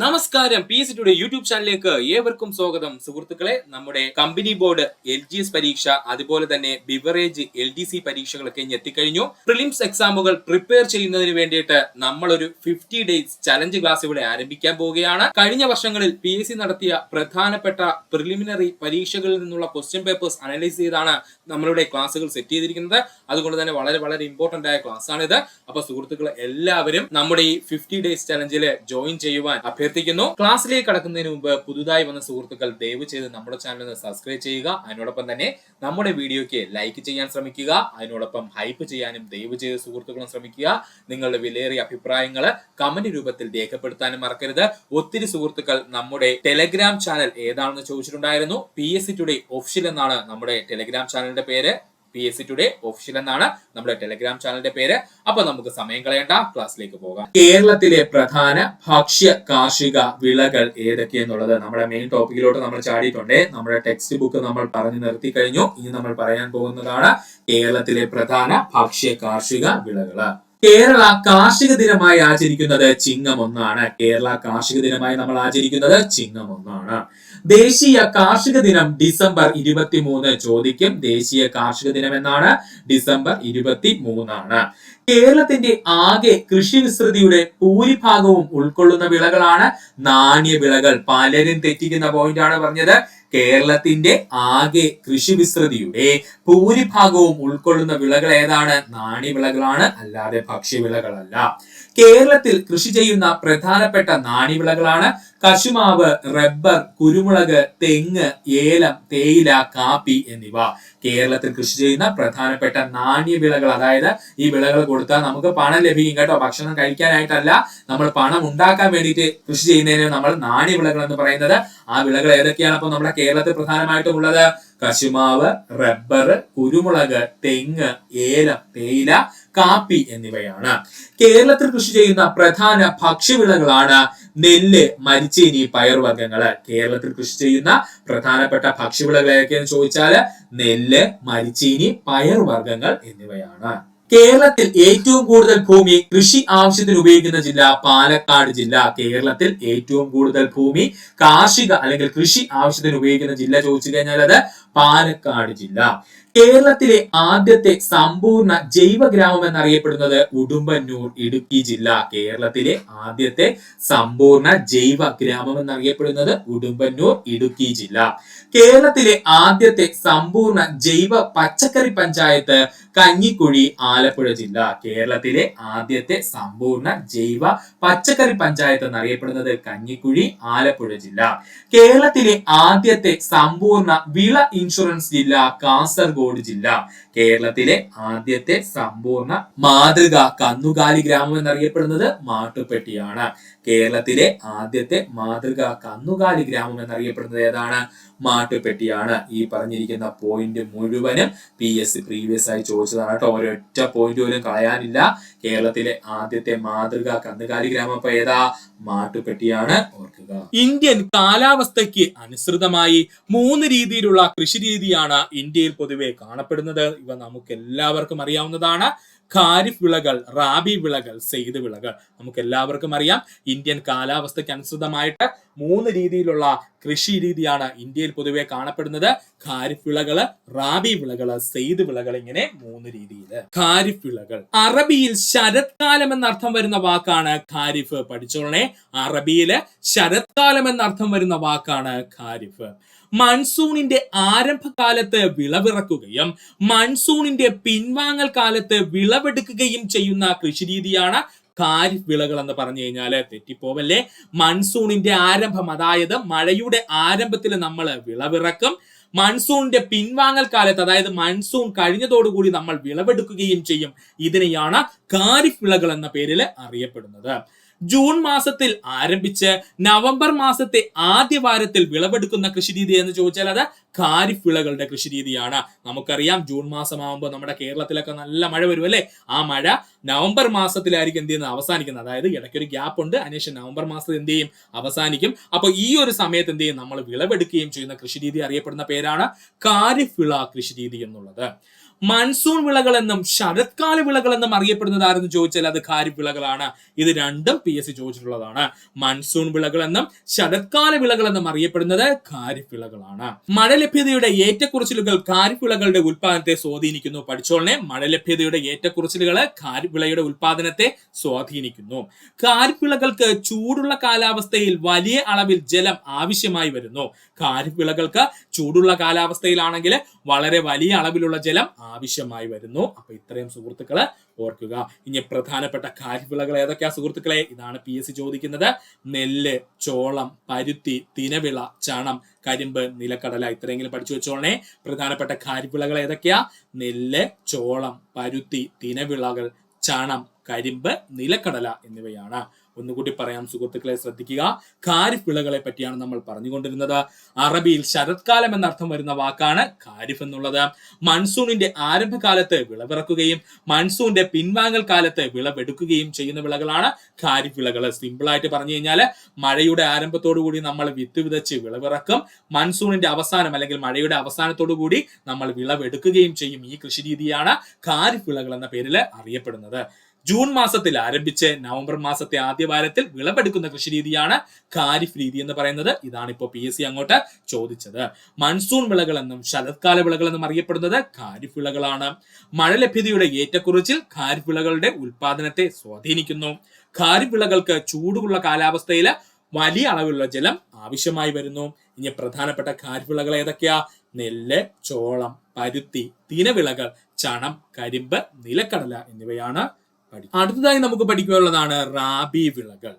നമസ്കാരം, P S today YouTube ചാനലിലേക്ക് ഏവർക്കും സ്വാഗതം. സുഹൃത്തുക്കളെ, നമ്മുടെ കമ്പനി ബോർഡ് LGS പരീക്ഷ അതുപോലെ തന്നെ ബിവറേജ് LDC പരീക്ഷകളൊക്കെ എത്തിക്കഴിഞ്ഞു. പ്രിലിംസ് എക്സാമുകൾ പ്രിപ്പയർ ചെയ്യുന്നതിന് വേണ്ടിയിട്ട് നമ്മളൊരു 50 ഡേയ്സ് ചലഞ്ച് ക്ലാസ് ഇവിടെ ആരംഭിക്കാൻ പോവുകയാണ്. കഴിഞ്ഞ വർഷങ്ങളിൽ PSC നടത്തിയ പ്രധാനപ്പെട്ട പ്രിലിമിനറി പരീക്ഷകളിൽ നിന്നുള്ള ക്വസ്റ്റ്യൻ പേപ്പേഴ്സ് അനലൈസ് ചെയ്താണ് നമ്മളുടെ ക്ലാസ്സുകൾ സെറ്റ് ചെയ്തിരിക്കുന്നത്. അതുകൊണ്ട് തന്നെ വളരെ വളരെ ഇമ്പോർട്ടന്റ് ആയ ക്ലാസ് ആണിത്. അപ്പൊ സുഹൃത്തുക്കളെ, എല്ലാവരും നമ്മുടെ ഈ 50 ഡേയ്സ് ചലഞ്ചിൽ ജോയിൻ ചെയ്യുവാൻ അഭ്യർത്ഥിക്കുന്നു. ക്ലാസ്സിലേക്ക് കടക്കുന്നതിന് മുമ്പ് പുതുതായി വന്ന സുഹൃത്തുക്കൾ ദയവ് ചെയ്ത് നമ്മുടെ ചാനൽ സബ്സ്ക്രൈബ് ചെയ്യുക. അതിനോടൊപ്പം തന്നെ നമ്മുടെ വീഡിയോയ്ക്ക് ലൈക്ക് ചെയ്യാൻ ശ്രമിക്കുക. അതിനോടൊപ്പം ഹൈപ്പ് ചെയ്യാനും ദയവ് ചെയ്ത് സുഹൃത്തുക്കളും ശ്രമിക്കുക. നിങ്ങളുടെ വിലയേറിയ അഭിപ്രായങ്ങൾ കമന്റ് രൂപത്തിൽ രേഖപ്പെടുത്താനും മറക്കരുത്. ഒത്തിരി സുഹൃത്തുക്കൾ നമ്മുടെ ടെലഗ്രാം ചാനൽ ഏതാണെന്ന് ചോദിച്ചിട്ടുണ്ടായിരുന്നു. PSC ടുഡേ ഒഫീഷ്യൽ എന്നാണ് നമ്മുടെ ടെലഗ്രാം ചാനലിന്റെ പേര്. PSC ടുഡേ ഒഫീഷ്യൽ എന്നാണ് നമ്മുടെ ടെലഗ്രാം ചാനലിന്റെ പേര്. അപ്പൊ നമുക്ക് സമയം കളയേണ്ട, ക്ലാസ്സിലേക്ക് പോകാം. കേരളത്തിലെ പ്രധാന ഭക്ഷ്യ കാർഷിക വിളകൾ ഏതൊക്കെയെന്നുള്ളത് നമ്മുടെ മെയിൻ ടോപ്പിക്കിലോട്ട് നമ്മൾ ചാടിയിട്ടുണ്ട്. നമ്മുടെ ടെക്സ്റ്റ് ബുക്ക് നമ്മൾ പറഞ്ഞു നിർത്തി കഴിഞ്ഞു. ഇനി നമ്മൾ പറയാൻ പോകുന്നതാണ് കേരളത്തിലെ പ്രധാന ഭക്ഷ്യ കാർഷിക വിളകള്. കേരള കാർഷിക ദിനമായി ആചരിക്കുന്നത് ചിങ്ങം 1 കേരള കാർഷിക ദിനമായി നമ്മൾ ആചരിക്കുന്നത് ചിങ്ങം 1. ദേശീയ കാർഷിക ദിനം ഡിസംബർ 23 ചോദിക്കും. ദേശീയ കാർഷിക ദിനം എന്നാണ് ഡിസംബർ 23. കേരളത്തിന്റെ ആകെ കൃഷി വിസ്തൃതിയുടെ ഭൂരിഭാഗവും ഉൾക്കൊള്ളുന്ന വിളകളാണ് നാണ്യവിളകൾ. പലരും തെറ്റിക്കുന്ന പോയിന്റ് ആണ് പറഞ്ഞത്. കേരളത്തിന്റെ ആകെ കൃഷി വിസ്തൃതിയുടെ ഭൂരിഭാഗവും ഉൾക്കൊള്ളുന്ന വിളകൾ ഏതാണ്? നാണ്യവിളകളാണ്, അല്ലാതെ ഭക്ഷ്യവിളകളല്ല. കേരളത്തിൽ കൃഷി ചെയ്യുന്ന പ്രധാനപ്പെട്ട നാണ്യവിളകളാണ് കശുമാവ്, റബ്ബർ, കുരുമുളക്, തെങ്ങ്, ഏലം, തേയില, കാപ്പി എന്നിവ. കേരളത്തിൽ കൃഷി ചെയ്യുന്ന പ്രധാനപ്പെട്ട നാണ്യവിളകൾ, അതായത് ഈ വിളകൾ കൊടുത്താൽ നമുക്ക് പണം ലഭിക്കും കേട്ടോ. ഭക്ഷണം കഴിക്കാനായിട്ടല്ല, നമ്മൾ പണം ഉണ്ടാക്കാൻ വേണ്ടിയിട്ട് കൃഷി ചെയ്യുന്നതിന് നമ്മൾ നാണ്യവിളകൾ എന്ന് പറയുന്നത്. ആ വിളകൾ ഏതൊക്കെയാണ് അപ്പൊ നമ്മുടെ കേരളത്തിൽ പ്രധാനമായിട്ടും ഉള്ളത്? കശുമാവ്, റബ്ബർ, കുരുമുളക്, തെങ്ങ്, ഏലം, തേയില, കാപ്പി എന്നിവയാണ്. കേരളത്തിൽ കൃഷി ചെയ്യുന്ന പ്രധാന ഭക്ഷ്യവിളകളാണ് നെല്ല്, മരിച്ചീനി, പയർവർഗ്ഗങ്ങള്. കേരളത്തിൽ കൃഷി ചെയ്യുന്ന പ്രധാനപ്പെട്ട ഭക്ഷ്യവിളകൾ ഏതൊക്കെയെന്ന് ചോദിച്ചാല് നെല്ല്, മരിച്ചീനി, പയർവർഗ്ഗങ്ങൾ എന്നിവയാണ്. കേരളത്തിൽ ഏറ്റവും കൂടുതൽ ഭൂമി കൃഷി ആവശ്യത്തിന് ഉപയോഗിക്കുന്ന ജില്ല പാലക്കാട് ജില്ല. കേരളത്തിൽ ഏറ്റവും കൂടുതൽ ഭൂമി കാർഷിക അല്ലെങ്കിൽ കൃഷി ആവശ്യത്തിന് ഉപയോഗിക്കുന്ന ജില്ല ചോദിച്ചു കഴിഞ്ഞാൽ അത് പാലക്കാട് ജില്ല. കേരളത്തിലെ ആദ്യത്തെ സമ്പൂർണ്ണ ജൈവ ഗ്രാമം എന്നറിയപ്പെടുന്നത് ഉടുമ്പന്നൂർ, ഇടുക്കി ജില്ല. കേരളത്തിലെ ആദ്യത്തെ സമ്പൂർണ്ണ ജൈവ ഗ്രാമം എന്നറിയപ്പെടുന്നത് ഉടുമ്പന്നൂർ, ഇടുക്കി ജില്ല. കേരളത്തിലെ ആദ്യത്തെ സമ്പൂർണ്ണ ജൈവ പച്ചക്കറി പഞ്ചായത്ത് കഞ്ഞിക്കുഴി, ആലപ്പുഴ ജില്ല. കേരളത്തിലെ ആദ്യത്തെ സമ്പൂർണ്ണ ജൈവ പച്ചക്കറി പഞ്ചായത്ത് എന്നറിയപ്പെടുന്നത് കഞ്ഞിക്കുഴി, ആലപ്പുഴ ജില്ല. കേരളത്തിലെ ആദ്യത്തെ സമ്പൂർണ്ണ വിള ഇൻഷുറൻസ് ജില്ല കാസർഗോഡ് ജില്ല. കേരളത്തിലെ ആദ്യത്തെ സമ്പൂർണ്ണ മാതൃക കന്നുകാലി ഗ്രാമം എന്നറിയപ്പെടുന്നത് മാട്ടുപ്പെട്ടിയാണ്. കേരളത്തിലെ ആദ്യത്തെ മാതൃക കന്നുകാലി ഗ്രാമം എന്നറിയപ്പെടുന്നത് ഏതാണ്? മാട്ടുപ്പെട്ടിയാണ്. ഈ പറഞ്ഞിരിക്കുന്ന പോയിന്റ് മുഴുവനും PSC പ്രീവിയസ് ആയി ചോദിച്ചതാണ് കേട്ടോ. ഒരൊറ്റ പോയിന്റ് പോലും കളയാനില്ല. കേരളത്തിലെ ആദ്യത്തെ മാതൃക കന്നുകാലി ഗ്രാമം ഇപ്പൊ ഏതാ? മാട്ടുപ്പെട്ടിയാണ്, ഓർക്കുക. ഇന്ത്യൻ കാലാവസ്ഥയ്ക്ക് അനുസൃതമായി 3 രീതിയിലുള്ള കൃഷി രീതിയാണ് ഇന്ത്യയിൽ പൊതുവെ കാണപ്പെടുന്നത്. ഇവ നമുക്ക് എല്ലാവർക്കും അറിയാവുന്നതാണ്. ഖാരിഫ് വിളകൾ, റാബി വിളകൾ, സെയ്ദ് വിളകൾ. നമുക്ക് എല്ലാവർക്കും അറിയാം, ഇന്ത്യൻ കാലാവസ്ഥയ്ക്ക് അനുസൃതമായിട്ട് 3 രീതിയിലുള്ള കൃഷി രീതിയാണ് ഇന്ത്യയിൽ പൊതുവെ കാണപ്പെടുന്നത്. ഖാരിഫ് വിളകള്, റാബി വിളകള്, സെയ്ദ് വിളകൾ, ഇങ്ങനെ 3 രീതിയില്. ഖാരിഫ് വിളകൾ, അറബിയിൽ ശരത്കാലം എന്നർത്ഥം വരുന്ന വാക്കാണ് ഖാരിഫ്. പഠിച്ചോളണേ, അറബിയില് ശരത്കാലം എന്നർത്ഥം വരുന്ന വാക്കാണ് ഖാരിഫ്. മൺസൂണിന്റെ ആരംഭകാലത്ത് വിളവിറക്കുകയും മൺസൂണിന്റെ പിൻവാങ്ങൽ കാലത്ത് വിളവെടുക്കുകയും ചെയ്യുന്ന കൃഷിരീതിയാണ് ഖാരിഫ് വിളകൾ എന്ന് പറഞ്ഞു കഴിഞ്ഞാല് തെറ്റിപ്പോവല്ലേ. മൺസൂണിന്റെ ആരംഭം, അതായത് മഴയുടെ ആരംഭത്തിൽ നമ്മൾ വിളവിറക്കും. മൺസൂണിന്റെ പിൻവാങ്ങൽ കാലത്ത്, അതായത് മൺസൂൺ കഴിഞ്ഞതോടുകൂടി നമ്മൾ വിളവെടുക്കുകയും ചെയ്യും. ഇതിനെയാണ് ഖാരിഫ് വിളകൾ എന്ന പേരിൽ അറിയപ്പെടുന്നത്. ജൂൺ മാസത്തിൽ ആരംഭിച്ച് നവംബർ മാസത്തെ ആദ്യ വാരത്തിൽ വിളവെടുക്കുന്ന കൃഷിരീതി എന്ന് ചോദിച്ചാൽ അത് ഖാരിഫ് വിളകളുടെ കൃഷിരീതിയാണ്. നമുക്കറിയാം, ജൂൺ മാസമാകുമ്പോൾ നമ്മുടെ കേരളത്തിലൊക്കെ നല്ല മഴ വരും അല്ലെ. ആ മഴ നവംബർ മാസത്തിലായിരിക്കും എന്ത് ചെയ്യുന്നത്? അവസാനിക്കുന്നത്. അതായത് ഇടയ്ക്കൊരു ഗ്യാപ്പ് ഉണ്ട്, അതിനുശേഷം നവംബർ മാസത്തിൽ എന്ത് ചെയ്യും? അവസാനിക്കും. അപ്പൊ ഈ ഒരു സമയത്ത് എന്ത് ചെയ്യും? നമ്മൾ വിളവെടുക്കുകയും ചെയ്യുന്ന കൃഷിരീതി അറിയപ്പെടുന്ന പേരാണ് ഖാരിഫ് വിള കൃഷിരീതി എന്നുള്ളത്. മൺസൂൺ വിളകൾ എന്നും ശരത്കാല വിളകൾ എന്നും അറിയപ്പെടുന്നത് ആരെന്ന് ചോദിച്ചാൽ അത് ഖാരിഫ് വിളകളാണ്. ഇത് രണ്ടും PSC ചോദിച്ചിട്ടുള്ളതാണ്. മൺസൂൺ വിളകൾ എന്നും ശരത്കാല വിളകൾ എന്നും അറിയപ്പെടുന്നത് ഖാരിഫ് വിളകളാണ്. മഴ ലഭ്യതയുടെ ഏറ്റക്കുറച്ചിലുകൾ ഖാരിഫ് വിളകളുടെ ഉൽപാദനത്തെ സ്വാധീനിക്കുന്നു. പഠിച്ചോളനെ, മഴ ലഭ്യതയുടെ ഏറ്റക്കുറച്ചിലുകൾ ഖാരിഫ് വിളയുടെ ഉൽപാദനത്തെ സ്വാധീനിക്കുന്നു. ഖാരിഫ് വിളകൾക്ക് ചൂടുള്ള കാലാവസ്ഥയിൽ വലിയ അളവിൽ ജലം ആവശ്യമായി വരുന്നു. ഖാരിഫ് വിളകൾക്ക് ചൂടുള്ള കാലാവസ്ഥയിലാണെങ്കിൽ വളരെ വലിയ അളവിലുള്ള ജലം ആവശ്യമായി വരുന്നു. അപ്പൊ ഇത്രയും സുഹൃത്തുക്കളെ ഓർക്കുക. ഇനി പ്രധാനപ്പെട്ട ഖാരിഫ് വിളകൾ ഏതൊക്കെയാ സുഹൃത്തുക്കളെ? ഇതാണ് PSC ചോദിക്കുന്നത്. നെല്ല്, ചോളം, പരുത്തി, തിനവിള, ചണം, കരിമ്പ്, നിലക്കടല. ഇത്രയെങ്കിലും പഠിച്ചു വെച്ചോളണേ. പ്രധാനപ്പെട്ട ഖാരിഫ് വിളകൾ ഏതൊക്കെയാ? നെല്ല്, ചോളം, പരുത്തി, തിനവിളകൾ, ചണം, കരിമ്പ്, നിലക്കടല എന്നിവയാണ്. ഒന്നുകൂടി പറയാം സുഹൃത്തുക്കളെ, ശ്രദ്ധിക്കുക. ഖാരിഫ് വിളകളെ പറ്റിയാണ് നമ്മൾ പറഞ്ഞുകൊണ്ടിരുന്നത്. അറബിയിൽ ശരത്കാലം എന്നർത്ഥം വരുന്ന വാക്കാണ് ഖാരിഫ് എന്നുള്ളത്. മൺസൂണിന്റെ ആരംഭകാലത്ത് വിളവിറക്കുകയും മൺസൂണിന്റെ പിൻവാങ്ങൽ കാലത്ത് വിളവെടുക്കുകയും ചെയ്യുന്ന വിളകളാണ് ഖാരിഫ് വിളകൾ. സിമ്പിൾ ആയിട്ട് പറഞ്ഞു കഴിഞ്ഞാൽ മഴയുടെ ആരംഭത്തോടു കൂടി നമ്മൾ വിത്ത് വിതച്ച് വിളവിറക്കും. മൺസൂണിന്റെ അവസാനം അല്ലെങ്കിൽ മഴയുടെ അവസാനത്തോടു കൂടി നമ്മൾ വിളവെടുക്കുകയും ചെയ്യും. ഈ കൃഷി രീതിയാണ് ഖാരിഫ് വിളകൾ എന്ന പേരിൽ അറിയപ്പെടുന്നത്. ജൂൺ മാസത്തിൽ ആരംഭിച്ച് നവംബർ മാസത്തെ ആദ്യവാരത്തിൽ വിളവെടുക്കുന്ന കൃഷിരീതിയാണ് ഖാരിഫ് രീതി എന്ന് പറയുന്നത്. ഇതാണ് ഇപ്പോൾ PSC അങ്ങോട്ട് ചോദിച്ചത്. മൺസൂൺ വിളകൾ എന്നും ശരത്കാല വിളകൾ എന്നും അറിയപ്പെടുന്നത് ഖാരിഫ് വിളകളാണ്. മഴ ലഭ്യതയുടെ ഏറ്റക്കുറച്ചിൽ ഖാരിഫ് വിളകളുടെ ഉൽപാദനത്തെ സ്വാധീനിക്കുന്നു. ഖാരിഫ് വിളകൾക്ക് ചൂടുള്ള കാലാവസ്ഥയിൽ വലിയ അളവിലുള്ള ജലം ആവശ്യമായി വരുന്നു. ഇനി പ്രധാനപ്പെട്ട ഖാരിഫ് വിളകൾ ഏതൊക്കെയാ? നെല്ല്, ചോളം, പരുത്തി, തിനവിളകൾ, ചണം, കരിമ്പ്, നിലക്കടല എന്നിവയാണ്. അടുത്തതായി നമുക്ക് പഠിക്കാനുള്ളതാണ് റാബി വിളകൾ.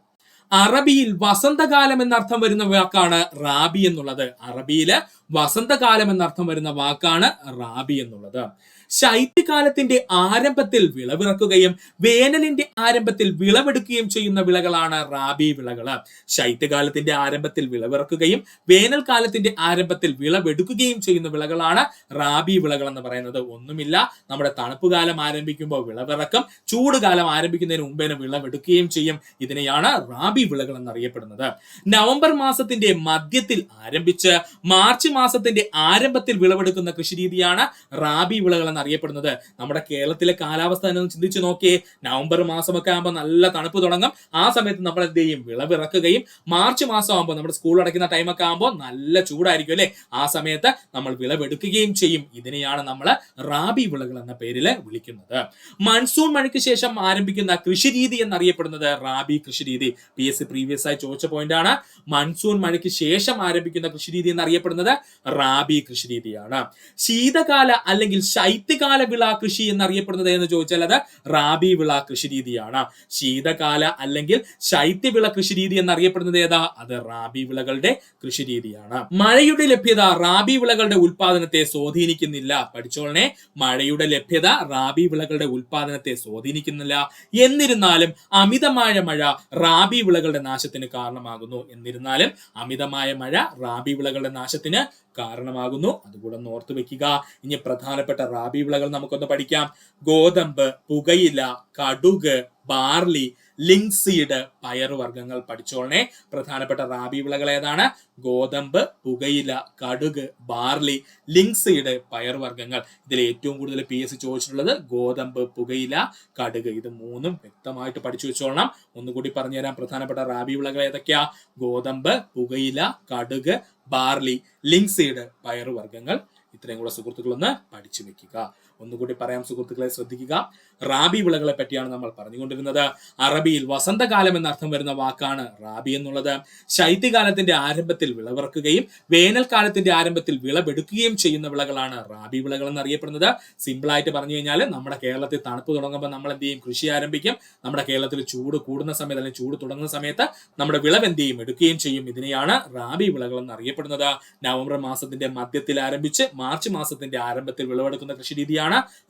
അറബിയിൽ വസന്തകാലം എന്നർത്ഥം വരുന്ന വാക്കാണ് റാബി എന്നുള്ളത്. അറബിയില് വസന്തകാലം എന്നർത്ഥം വരുന്ന വാക്കാണ് റാബി എന്നുള്ളത്. ശൈത്യകാലത്തിന്റെ ആരംഭത്തിൽ വിളവിറക്കുകയും വേനലിന്റെ ആരംഭത്തിൽ വിളവെടുക്കുകയും ചെയ്യുന്ന വിളകളാണ് റാബി വിളകൾ. ശൈത്യകാലത്തിന്റെ ആരംഭത്തിൽ വിളവിറക്കുകയും വേനൽക്കാലത്തിന്റെ ആരംഭത്തിൽ വിളവെടുക്കുകയും ചെയ്യുന്ന വിളകളാണ് റാബി വിളകൾ എന്ന് പറയുന്നത്. ഒന്നുമില്ല, നമ്മുടെ തണുപ്പ് കാലം ആരംഭിക്കുമ്പോൾ വിളവിറക്കും, ചൂട് കാലം ആരംഭിക്കുന്നതിന് മുമ്പേ വിളവെടുക്കുകയും ചെയ്യും. ഇതിനെയാണ് റാബി വിളകൾ എന്നറിയപ്പെടുന്നത്. നവംബർ മാസത്തിന്റെ മധ്യത്തിൽ ആരംഭിച്ച് മാർച്ച് മാസത്തിന്റെ ആരംഭത്തിൽ വിളവെടുക്കുന്ന കൃഷിരീതിയാണ് റാബി വിളകൾ എന്നറിയപ്പെടുന്നത്. നമ്മുടെ കേരളത്തിലെ കാലാവസ്ഥ എന്ന് ചിന്തിച്ചു നോക്കിയേ. നവംബർ മാസമൊക്കെ ആകുമ്പോൾ നല്ല തണുപ്പ് തുടങ്ങും. ആ സമയത്ത് നമ്മൾ എന്ത് ചെയ്യും? വിളവിറക്കുകയും മാർച്ച് മാസം ആകുമ്പോൾ നമ്മുടെ സ്കൂൾ അടയ്ക്കുന്ന ടൈമൊക്കെ ആകുമ്പോൾ നല്ല ചൂടായിരിക്കും അല്ലെ? ആ സമയത്ത് നമ്മൾ വിളവെടുക്കുകയും ചെയ്യും. ഇതിനെയാണ് നമ്മൾ റാബി വിളകൾ എന്ന പേരിൽ വിളിക്കുന്നത്. മൺസൂൺ മഴയ്ക്ക് ശേഷം ആരംഭിക്കുന്ന കൃഷിരീതി എന്നറിയപ്പെടുന്നത് റാബി കൃഷിരീതി. PSC പ്രീവിയസ് ആയി ചോദിച്ച പോയിന്റ് ആണ്. മൺസൂൺ മഴയ്ക്ക് ശേഷം ആരംഭിക്കുന്ന കൃഷിരീതി എന്നറിയപ്പെടുന്നത് റാബി കൃഷിരീതിയാണ്. ശീതകാല അല്ലെങ്കിൽ ശൈത്യകാല വിള കൃഷി എന്നറിയപ്പെടുന്നത് എന്ന് ചോദിച്ചാൽ അത് റാബി വിള കൃഷിരീതിയാണ്. ശീതകാല അല്ലെങ്കിൽ ശൈത്യവിള കൃഷിരീതി എന്നറിയപ്പെടുന്നത് ഏതാ? അത് റാബി വിളകളുടെ കൃഷിരീതിയാണ്. മഴയുടെ ലഭ്യത റാബി വിളകളുടെ ഉൽപാദനത്തെ സ്വാധീനിക്കുന്നില്ല. പഠിച്ചോളനെ, മഴയുടെ ലഭ്യത റാബി വിളകളുടെ ഉൽപാദനത്തെ സ്വാധീനിക്കുന്നില്ല. എന്നിരുന്നാലും അമിതമായ മഴ റാബി വിളകളുടെ നാശത്തിന് കാരണമാകുന്നു. എന്നിരുന്നാലും അമിതമായ മഴ റാബി വിളകളുടെ നാശത്തിന് കാരണമാകുന്നു. അതുകൂടെ ഓർത്തു വെക്കുക. ഇനി പ്രധാനപ്പെട്ട റാബി വിളകൾ നമുക്കൊന്ന് പഠിക്കാം. ഗോതമ്പ്, പുകയില, കടുക്, ബാർലി, ലിങ്സീഡ്, പയറുവർഗ്ഗങ്ങൾ. പഠിച്ചോളനെ, പ്രധാനപ്പെട്ട റാബി വിളകൾ ഏതാണ്? ഗോതമ്പ്, പുകയില, കടുക്, ബാർലി, ലിങ്സീഡ്, പയറുവർഗ്ഗങ്ങൾ. ഇതിൽ ഏറ്റവും കൂടുതൽ PSC ചോദിച്ചിട്ടുള്ളത് ഗോതമ്പ്, പുകയില, കടുക്. ഇത് മൂന്നും വ്യക്തമായിട്ട് പഠിച്ചു വെച്ചോളണം. ഒന്നുകൂടി പറഞ്ഞുതരാം. പ്രധാനപ്പെട്ട റാബി വിളകൾ ഏതൊക്കെയാ? ഗോതമ്പ്, പുകയില, കടുക്, ബാർലി, ലിങ്സീഡ്, പയറുവർഗ്ഗങ്ങൾ. ഇത്രയും കൂടെ സുഹൃത്തുക്കൾ ഒന്ന് പഠിച്ചു വെക്കുക. ഒന്നുകൂടി പറയാം സുഹൃത്തുക്കളെ, ശ്രദ്ധിക്കുക. റാബി വിളകളെ പറ്റിയാണ് നമ്മൾ പറഞ്ഞുകൊണ്ടിരുന്നത്. അറബിയിൽ വസന്തകാലം എന്നർത്ഥം വരുന്ന വാക്കാണ് റാബി എന്നുള്ളത്. ശൈത്യകാലത്തിന്റെ ആരംഭത്തിൽ വിളവിറക്കുകയും വേനൽക്കാലത്തിന്റെ ആരംഭത്തിൽ വിളവെടുക്കുകയും ചെയ്യുന്ന വിളകളാണ് റാബി വിളകൾ എന്നറിയപ്പെടുന്നത്. സിമ്പിൾ ആയിട്ട് പറഞ്ഞു കഴിഞ്ഞാൽ നമ്മുടെ കേരളത്തിൽ തണുപ്പ് തുടങ്ങുമ്പോൾ നമ്മൾ എന്ത് ചെയ്യും? കൃഷി ആരംഭിക്കും. നമ്മുടെ കേരളത്തിൽ ചൂട് കൂടുന്ന സമയത്ത് അല്ലെങ്കിൽ ചൂട് തുടങ്ങുന്ന സമയത്ത് നമ്മുടെ വിളവ് എന്ത് ചെയ്യും? എടുക്കുകയും ചെയ്യും. ഇതിനെയാണ് റാബി വിളകൾ എന്നറിയപ്പെടുന്നത്. നവംബർ മാസത്തിന്റെ മധ്യത്തിൽ ആരംഭിച്ച് മാർച്ച് മാസത്തിന്റെ ആരംഭത്തിൽ വിളവെടുക്കുന്ന കൃഷിരീതിയാണ്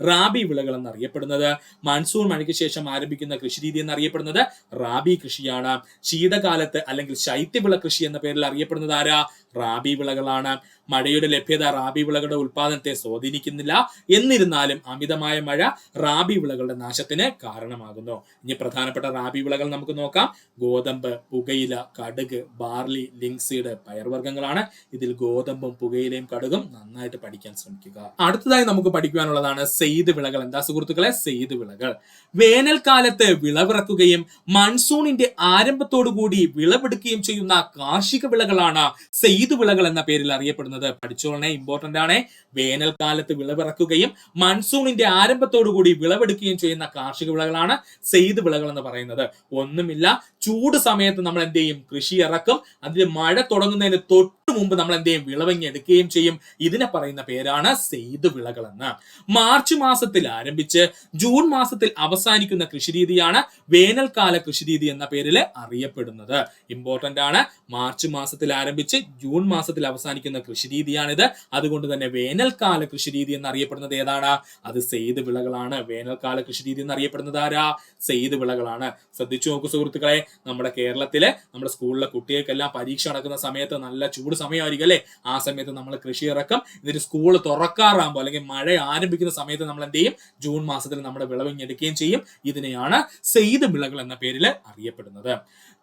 റാബി വിളകൾ എന്നറിയപ്പെടുന്നത്. മൺസൂൺ മഴയ്ക്ക് ശേഷം ആരംഭിക്കുന്ന കൃഷിരീതി എന്നറിയപ്പെടുന്നത് റാബി കൃഷിയാണ്. ശീതകാലത്ത് അല്ലെങ്കിൽ ശൈത്യവിള കൃഷി എന്ന പേരിൽ അറിയപ്പെടുന്നത് ആരാ? റാബി വിളകളാണ്. മഴയുടെ ലഭ്യത റാബി വിളകളുടെ ഉൽപാദനത്തെ സ്വാധീനിക്കുന്നില്ല. എന്നിരുന്നാലും അമിതമായ മഴ റാബി വിളകളുടെ നാശത്തിന് കാരണമാകുന്നു. ഇനി പ്രധാനപ്പെട്ട റാബി വിളകൾ നമുക്ക് നോക്കാം. ഗോതമ്പ്, പുകയില, കടുക്, ബാർലി, ലിങ്സീഡ്, പയർവർഗ്ഗങ്ങളാണ്. ഇതിൽ ഗോതമ്പും പുകയിലയും കടുകും നന്നായിട്ട് പഠിക്കാൻ ശ്രമിക്കുക. അടുത്തതായി നമുക്ക് പഠിക്കുവാനുള്ളതാണ് വിളകളാണ് സെയ്ത് വിളകൾ. എന്താ സുഹൃത്തുക്കളെ? സെയ്ത് വിളകൾ. വേനൽക്കാലത്ത് വിളവിറക്കുകയും മൺസൂണിന്റെ ആരംഭത്തോടുകൂടി വിളവെടുക്കുകയും ചെയ്യുന്ന കാർഷിക വിളകളാണ് സെയ്ത് വിളകൾ എന്ന പേരിൽ അറിയപ്പെടുന്നത്. പഠിച്ചോളണേ, ഇമ്പോർട്ടന്റ് ആണ്. വേനൽക്കാലത്ത് വിളവിറക്കുകയും മൺസൂണിന്റെ ആരംഭത്തോടുകൂടി വിളവെടുക്കുകയും ചെയ്യുന്ന കാർഷിക വിളകളാണ് സെയ്ത് വിളകൾ എന്ന് പറയുന്നത്. ഒന്നുമില്ല, ചൂട് സമയത്ത് നമ്മൾ എന്ത് ചെയ്യും? കൃഷി ഇറക്കും. അതിൽ മഴ തുടങ്ങുന്നതിന് തൊട്ട് മുമ്പ് നമ്മൾ എന്ത് ചെയ്യും? വിളവെടുക്കുകയും ചെയ്യും. ഇതിനെ പറയുന്ന പേരാണ് സെയ്ത് വിളകൾ എന്ന്. മാർച്ച് മാസത്തിൽ ആരംഭിച്ച് ജൂൺ മാസത്തിൽ അവസാനിക്കുന്ന കൃഷിരീതിയാണ് വേനൽക്കാല കൃഷിരീതി എന്ന പേരിൽ അറിയപ്പെടുന്നത്. ഇമ്പോർട്ടന്റ് ആണ്. മാർച്ച് മാസത്തിൽ ആരംഭിച്ച് ജൂൺ മാസത്തിൽ അവസാനിക്കുന്ന കൃഷിരീതിയാണിത്. അതുകൊണ്ട് തന്നെ വേനൽക്കാല കൃഷിരീതി എന്നറിയപ്പെടുന്നത് ഏതാണ്? അത് സെയ്ത് വിളകളാണ്. വേനൽക്കാല കൃഷിരീതി എന്നറിയപ്പെടുന്നത് ആരാ? സെയ്ത് വിളകളാണ്. ശ്രദ്ധിച്ചു നോക്കൂ സുഹൃത്തുക്കളെ, നമ്മുടെ കേരളത്തിലെ നമ്മുടെ സ്കൂളിലെ കുട്ടികൾക്കെല്ലാം പരീക്ഷ നടക്കുന്ന സമയത്ത് നല്ല ചൂട് സമയമായിരിക്കും അല്ലെ? ആ സമയത്ത് നമ്മൾ കൃഷി ഇറക്കും. എന്നിട്ട് സ്കൂൾ തുറക്കാറാകുമ്പോൾ അല്ലെങ്കിൽ മഴ ആരംഭിക്കുന്ന സമയത്ത് നമ്മൾ എന്ത് ചെയ്യും? ജൂൺ മാസത്തിൽ നമ്മുടെ വിളവെടുക്കുകയും ചെയ്യും. ഇതിനെയാണ് സെയ്ത് വിളകൾ എന്ന പേരിൽ അറിയപ്പെടുന്നത്.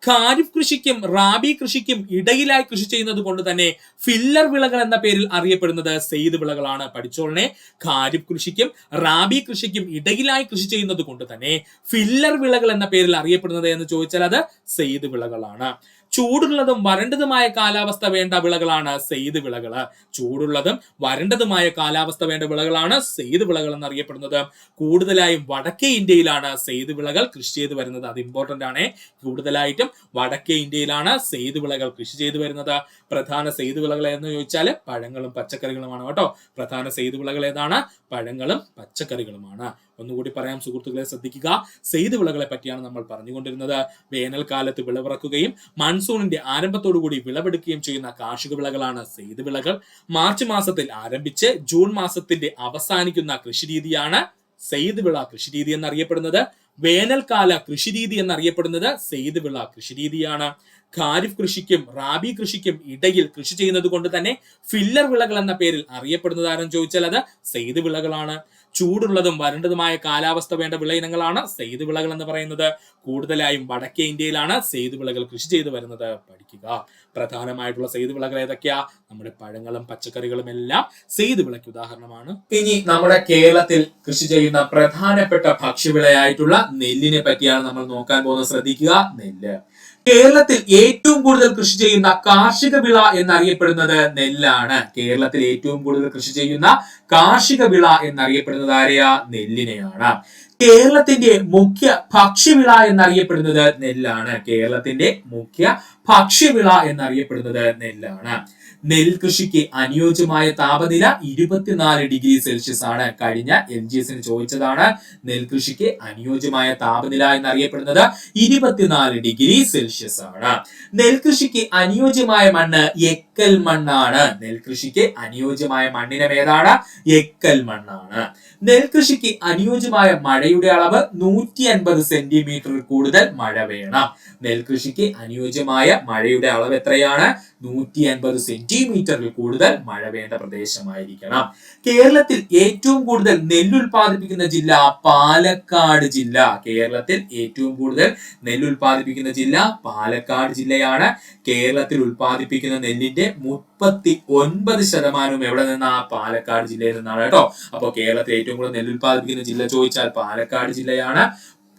ഖാരിഫ് കൃഷിക്കും റാബി കൃഷിക്കും ഇടയിലായി കൃഷി ചെയ്യുന്നത് കൊണ്ട് തന്നെ ഫില്ലർ വിളകൾ എന്ന പേരിൽ അറിയപ്പെടുന്നത് സെയ്ത് വിളകളാണ്. പഠിച്ചോളനെ, ഖാരിഫ് കൃഷിക്കും റാബി കൃഷിക്കും ഇടയിലായി കൃഷി ചെയ്യുന്നത് കൊണ്ട് തന്നെ ഫില്ലർ വിളകൾ എന്ന പേരിൽ അറിയപ്പെടുന്നത് എന്ന് ചോദിച്ചാൽ അത് സെയ്ത് വിളകളാണ്. ചൂടുള്ളതും വരണ്ടതുമായ കാലാവസ്ഥ വേണ്ട വിളകളാണ് സെയ്ത് വിളകൾ. ചൂടുള്ളതും വരണ്ടതുമായ കാലാവസ്ഥ വേണ്ട വിളകളാണ് സെയ്ത് വിളകൾ എന്നറിയപ്പെടുന്നത്. കൂടുതലായും വടക്കേ ഇന്ത്യയിലാണ് സെയ്ത് വിളകൾ കൃഷി ചെയ്ത് വരുന്നത്. അത് ഇമ്പോർട്ടന്റ് ആണ്. കൂടുതലായിട്ടും വടക്കേ ഇന്ത്യയിലാണ് സെയ്ത് വിളകൾ കൃഷി ചെയ്ത് വരുന്നത്. പ്രധാന സെയ്ത് വിളകൾ എന്ന് ചോദിച്ചാൽ പഴങ്ങളും പച്ചക്കറികളുമാണ് കേട്ടോ. പ്രധാന സെയ്ത് വിളകൾ ഏതാണ്? പഴങ്ങളും പച്ചക്കറികളുമാണ്. ഒന്നുകൂടി പറയാം സുഹൃത്തുക്കളെ, ശ്രദ്ധിക്കുക. സെയ്ത് വിളകളെ പറ്റിയാണ് നമ്മൾ പറഞ്ഞുകൊണ്ടിരുന്നത്. വേനൽക്കാലത്ത് വിളവിറക്കുകയും മൺസൂണിന്റെ ആരംഭത്തോടുകൂടി വിളവെടുക്കുകയും ചെയ്യുന്ന കാർഷിക വിളകളാണ് സെയ്ത് വിളകൾ. മാർച്ച് മാസത്തിൽ ആരംഭിച്ച് ജൂൺ മാസത്തിന്റെ അവസാനിക്കുന്ന കൃഷിരീതിയാണ് സെയ്ത് വിള കൃഷിരീതി എന്നറിയപ്പെടുന്നത്. വേനൽക്കാല കൃഷിരീതി എന്നറിയപ്പെടുന്നത് സെയ്ത് വിള കൃഷിരീതിയാണ്. ഖാരിഫ് കൃഷിക്കും റാബി കൃഷിക്കും ഇടയിൽ കൃഷി ചെയ്യുന്നത് കൊണ്ട് തന്നെ ഫില്ലർ വിളകൾ എന്ന പേരിൽ അറിയപ്പെടുന്നത് ആരെന്ന് ചോദിച്ചാൽ അത് സെയ്ത് വിളകളാണ്. ചൂടുള്ളതും വരണ്ടതുമായ കാലാവസ്ഥ വേണ്ട വിള ഇനങ്ങളാണ് സെയ്ത് വിളകൾ എന്ന് പറയുന്നത്. കൂടുതലായും വടക്കേ ഇന്ത്യയിലാണ് സെയ്ത് വിളകൾ കൃഷി ചെയ്തു വരുന്നത്. പഠിക്കുക. പ്രധാനമായിട്ടുള്ള സെയ്ത് വിളകൾ ഏതൊക്കെയാ? നമ്മുടെ പഴങ്ങളും പച്ചക്കറികളും എല്ലാം സെയ്ത് വിളയ്ക്ക് ഉദാഹരണമാണ്. ഇനി നമ്മുടെ കേരളത്തിൽ കൃഷി ചെയ്യുന്ന പ്രധാനപ്പെട്ട ഭക്ഷ്യവിളയായിട്ടുള്ള നെല്ലിനെ പറ്റിയാണ് നമ്മൾ നോക്കാൻ പോകുന്നത്. ശ്രദ്ധിക്കുക. നെല്ല് കേരളത്തിൽ ഏറ്റവും കൂടുതൽ കൃഷി ചെയ്യുന്ന കാർഷിക വിള എന്നറിയപ്പെടുന്നത് നെല്ലാണ്. കേരളത്തിൽ ഏറ്റവും കൂടുതൽ കൃഷി ചെയ്യുന്ന കാർഷിക വിള എന്നറിയപ്പെടുന്നത് ആരെയാ? നെല്ലിനെയാണ്. കേരളത്തിന്റെ മുഖ്യ ഭക്ഷ്യവിള എന്നറിയപ്പെടുന്നത് നെല്ലാണ്. കേരളത്തിന്റെ മുഖ്യ ഭക്ഷ്യവിള എന്നറിയപ്പെടുന്നത് നെല്ലാണ്. നെൽകൃഷിക്ക് അനുയോജ്യമായ താപനില 24 ഡിഗ്രി സെൽഷ്യസ് ആണ്. കഴിഞ്ഞ LGS ചോദിച്ചതാണ്. നെൽകൃഷിക്ക് അനുയോജ്യമായ താപനില എന്നറിയപ്പെടുന്നത് 24 ഡിഗ്രി സെൽഷ്യസ് ആണ്. നെൽകൃഷിക്ക് അനുയോജ്യമായ മണ്ണ് എക്കൽ മണ്ണാണ്. നെൽകൃഷിക്ക് അനുയോജ്യമായ മണ്ണിനം ഏതാണ്? എക്കൽ മണ്ണാണ്. നെൽകൃഷിക്ക് അനുയോജ്യമായ മഴയുടെ അളവ് 150 സെന്റിമീറ്റർ കൂടുതൽ മഴ വേണം. നെൽകൃഷിക്ക് അനുയോജ്യമായ മഴയുടെ അളവ് എത്രയാണ്? 150 സെന്റിമീറ്ററിൽ കൂടുതൽ മഴ വേണ്ട പ്രദേശമായിരിക്കണം. കേരളത്തിൽ ഏറ്റവും കൂടുതൽ നെല്ലുൽപാദിപ്പിക്കുന്ന ജില്ല പാലക്കാട് ജില്ല. കേരളത്തിൽ ഏറ്റവും കൂടുതൽ നെല്ലുൽപാദിപ്പിക്കുന്ന ജില്ല പാലക്കാട് ജില്ലയാണ്. കേരളത്തിൽ ഉൽപാദിപ്പിക്കുന്ന നെല്ലിന്റെ 39% എവിടെ നിന്നാ? പാലക്കാട് ജില്ലയിൽ നിന്നാണ് കേട്ടോ. അപ്പൊ കേരളത്തിൽ ഏറ്റവും കൂടുതൽ നെല്ലുൽപാദിപ്പിക്കുന്ന ജില്ല ചോദിച്ചാൽ പാലക്കാട് ജില്ലയാണ്.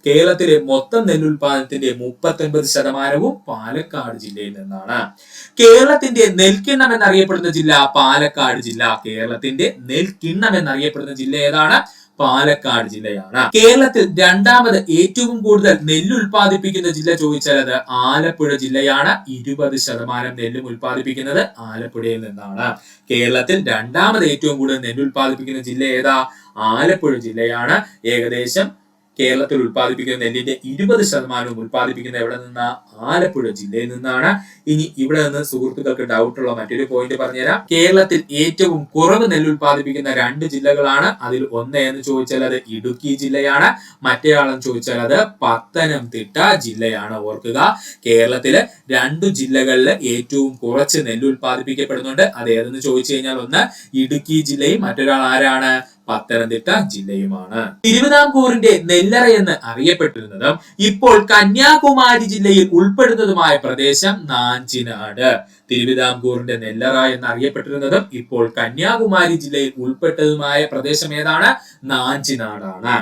കേരളത്തിലെ മൊത്തം നെല്ലുൽപാദനത്തിന്റെ 39% പാലക്കാട് ജില്ലയിൽ നിന്നാണ്. കേരളത്തിന്റെ നെൽക്കിണ്ണം എന്നറിയപ്പെടുന്ന ജില്ല പാലക്കാട് ജില്ല. കേരളത്തിന്റെ നെൽക്കിണ്ണം എന്നറിയപ്പെടുന്ന ജില്ല ഏതാണ്? പാലക്കാട് ജില്ലയാണ്. കേരളത്തിൽ രണ്ടാമത് ഏറ്റവും കൂടുതൽ നെല്ല് ഉൽപ്പാദിപ്പിക്കുന്ന ജില്ല ചോദിച്ചാൽ അത് ആലപ്പുഴ ജില്ലയാണ്. 20% നെല്ലും ഉൽപ്പാദിപ്പിക്കുന്നത് ആലപ്പുഴയിൽ നിന്നാണ്. കേരളത്തിൽ രണ്ടാമത് ഏറ്റവും കൂടുതൽ നെല്ല് ഉൽപ്പാദിപ്പിക്കുന്ന ജില്ല ഏതാ? ആലപ്പുഴ ജില്ലയാണ്. ഏകദേശം കേരളത്തിൽ ഉൽപ്പാദിപ്പിക്കുന്ന നെല്ലിന്റെ 20% ഉൽപ്പാദിപ്പിക്കുന്ന എവിടെ നിന്നാ? ആലപ്പുഴ ജില്ലയിൽ നിന്നാണ്. ഇനി ഇവിടെ നിന്ന് സുഹൃത്തുക്കൾക്ക് ഡൗട്ട് ഉള്ള മറ്റൊരു പോയിന്റ് പറഞ്ഞുതരാം. കേരളത്തിൽ ഏറ്റവും കുറവ് നെല്ല് ഉൽപ്പാദിപ്പിക്കുന്ന 2 ജില്ലകളാണ്. അതിൽ ഒന്ന് എന്ന് ചോദിച്ചാൽ അത് ഇടുക്കി ജില്ലയാണ്. മറ്റേയാളെന്ന് ചോദിച്ചാൽ അത് പത്തനംതിട്ട ജില്ലയാണ്. ഓർക്കുക, കേരളത്തിലെ 2 ജില്ലകളിൽ ഏറ്റവും കുറച്ച് നെല്ല് ഉൽപ്പാദിപ്പിക്കപ്പെടുന്നുണ്ട്. അത് ഏതെന്ന് ചോദിച്ചു കഴിഞ്ഞാൽ ഒന്ന് ഇടുക്കി ജില്ലയും മറ്റൊരാൾ ആരാണ്? പത്തനംതിട്ട ജില്ലയുമാണ്. തിരുവിതാംകൂറിന്റെ നെല്ലറ എന്ന് അറിയപ്പെട്ടിരുന്നതും ഇപ്പോൾ കന്യാകുമാരി ജില്ലയിൽ ഉൾപ്പെടുന്നതുമായ പ്രദേശം നാഞ്ചിനാട്. തിരുവിതാംകൂറിന്റെ നെല്ലറ എന്ന് അറിയപ്പെട്ടിരുന്നതും ഇപ്പോൾ കന്യാകുമാരി ജില്ലയിൽ ഉൾപ്പെട്ടതുമായ പ്രദേശം ഏതാണ്? നാഞ്ചിനാടാണ്.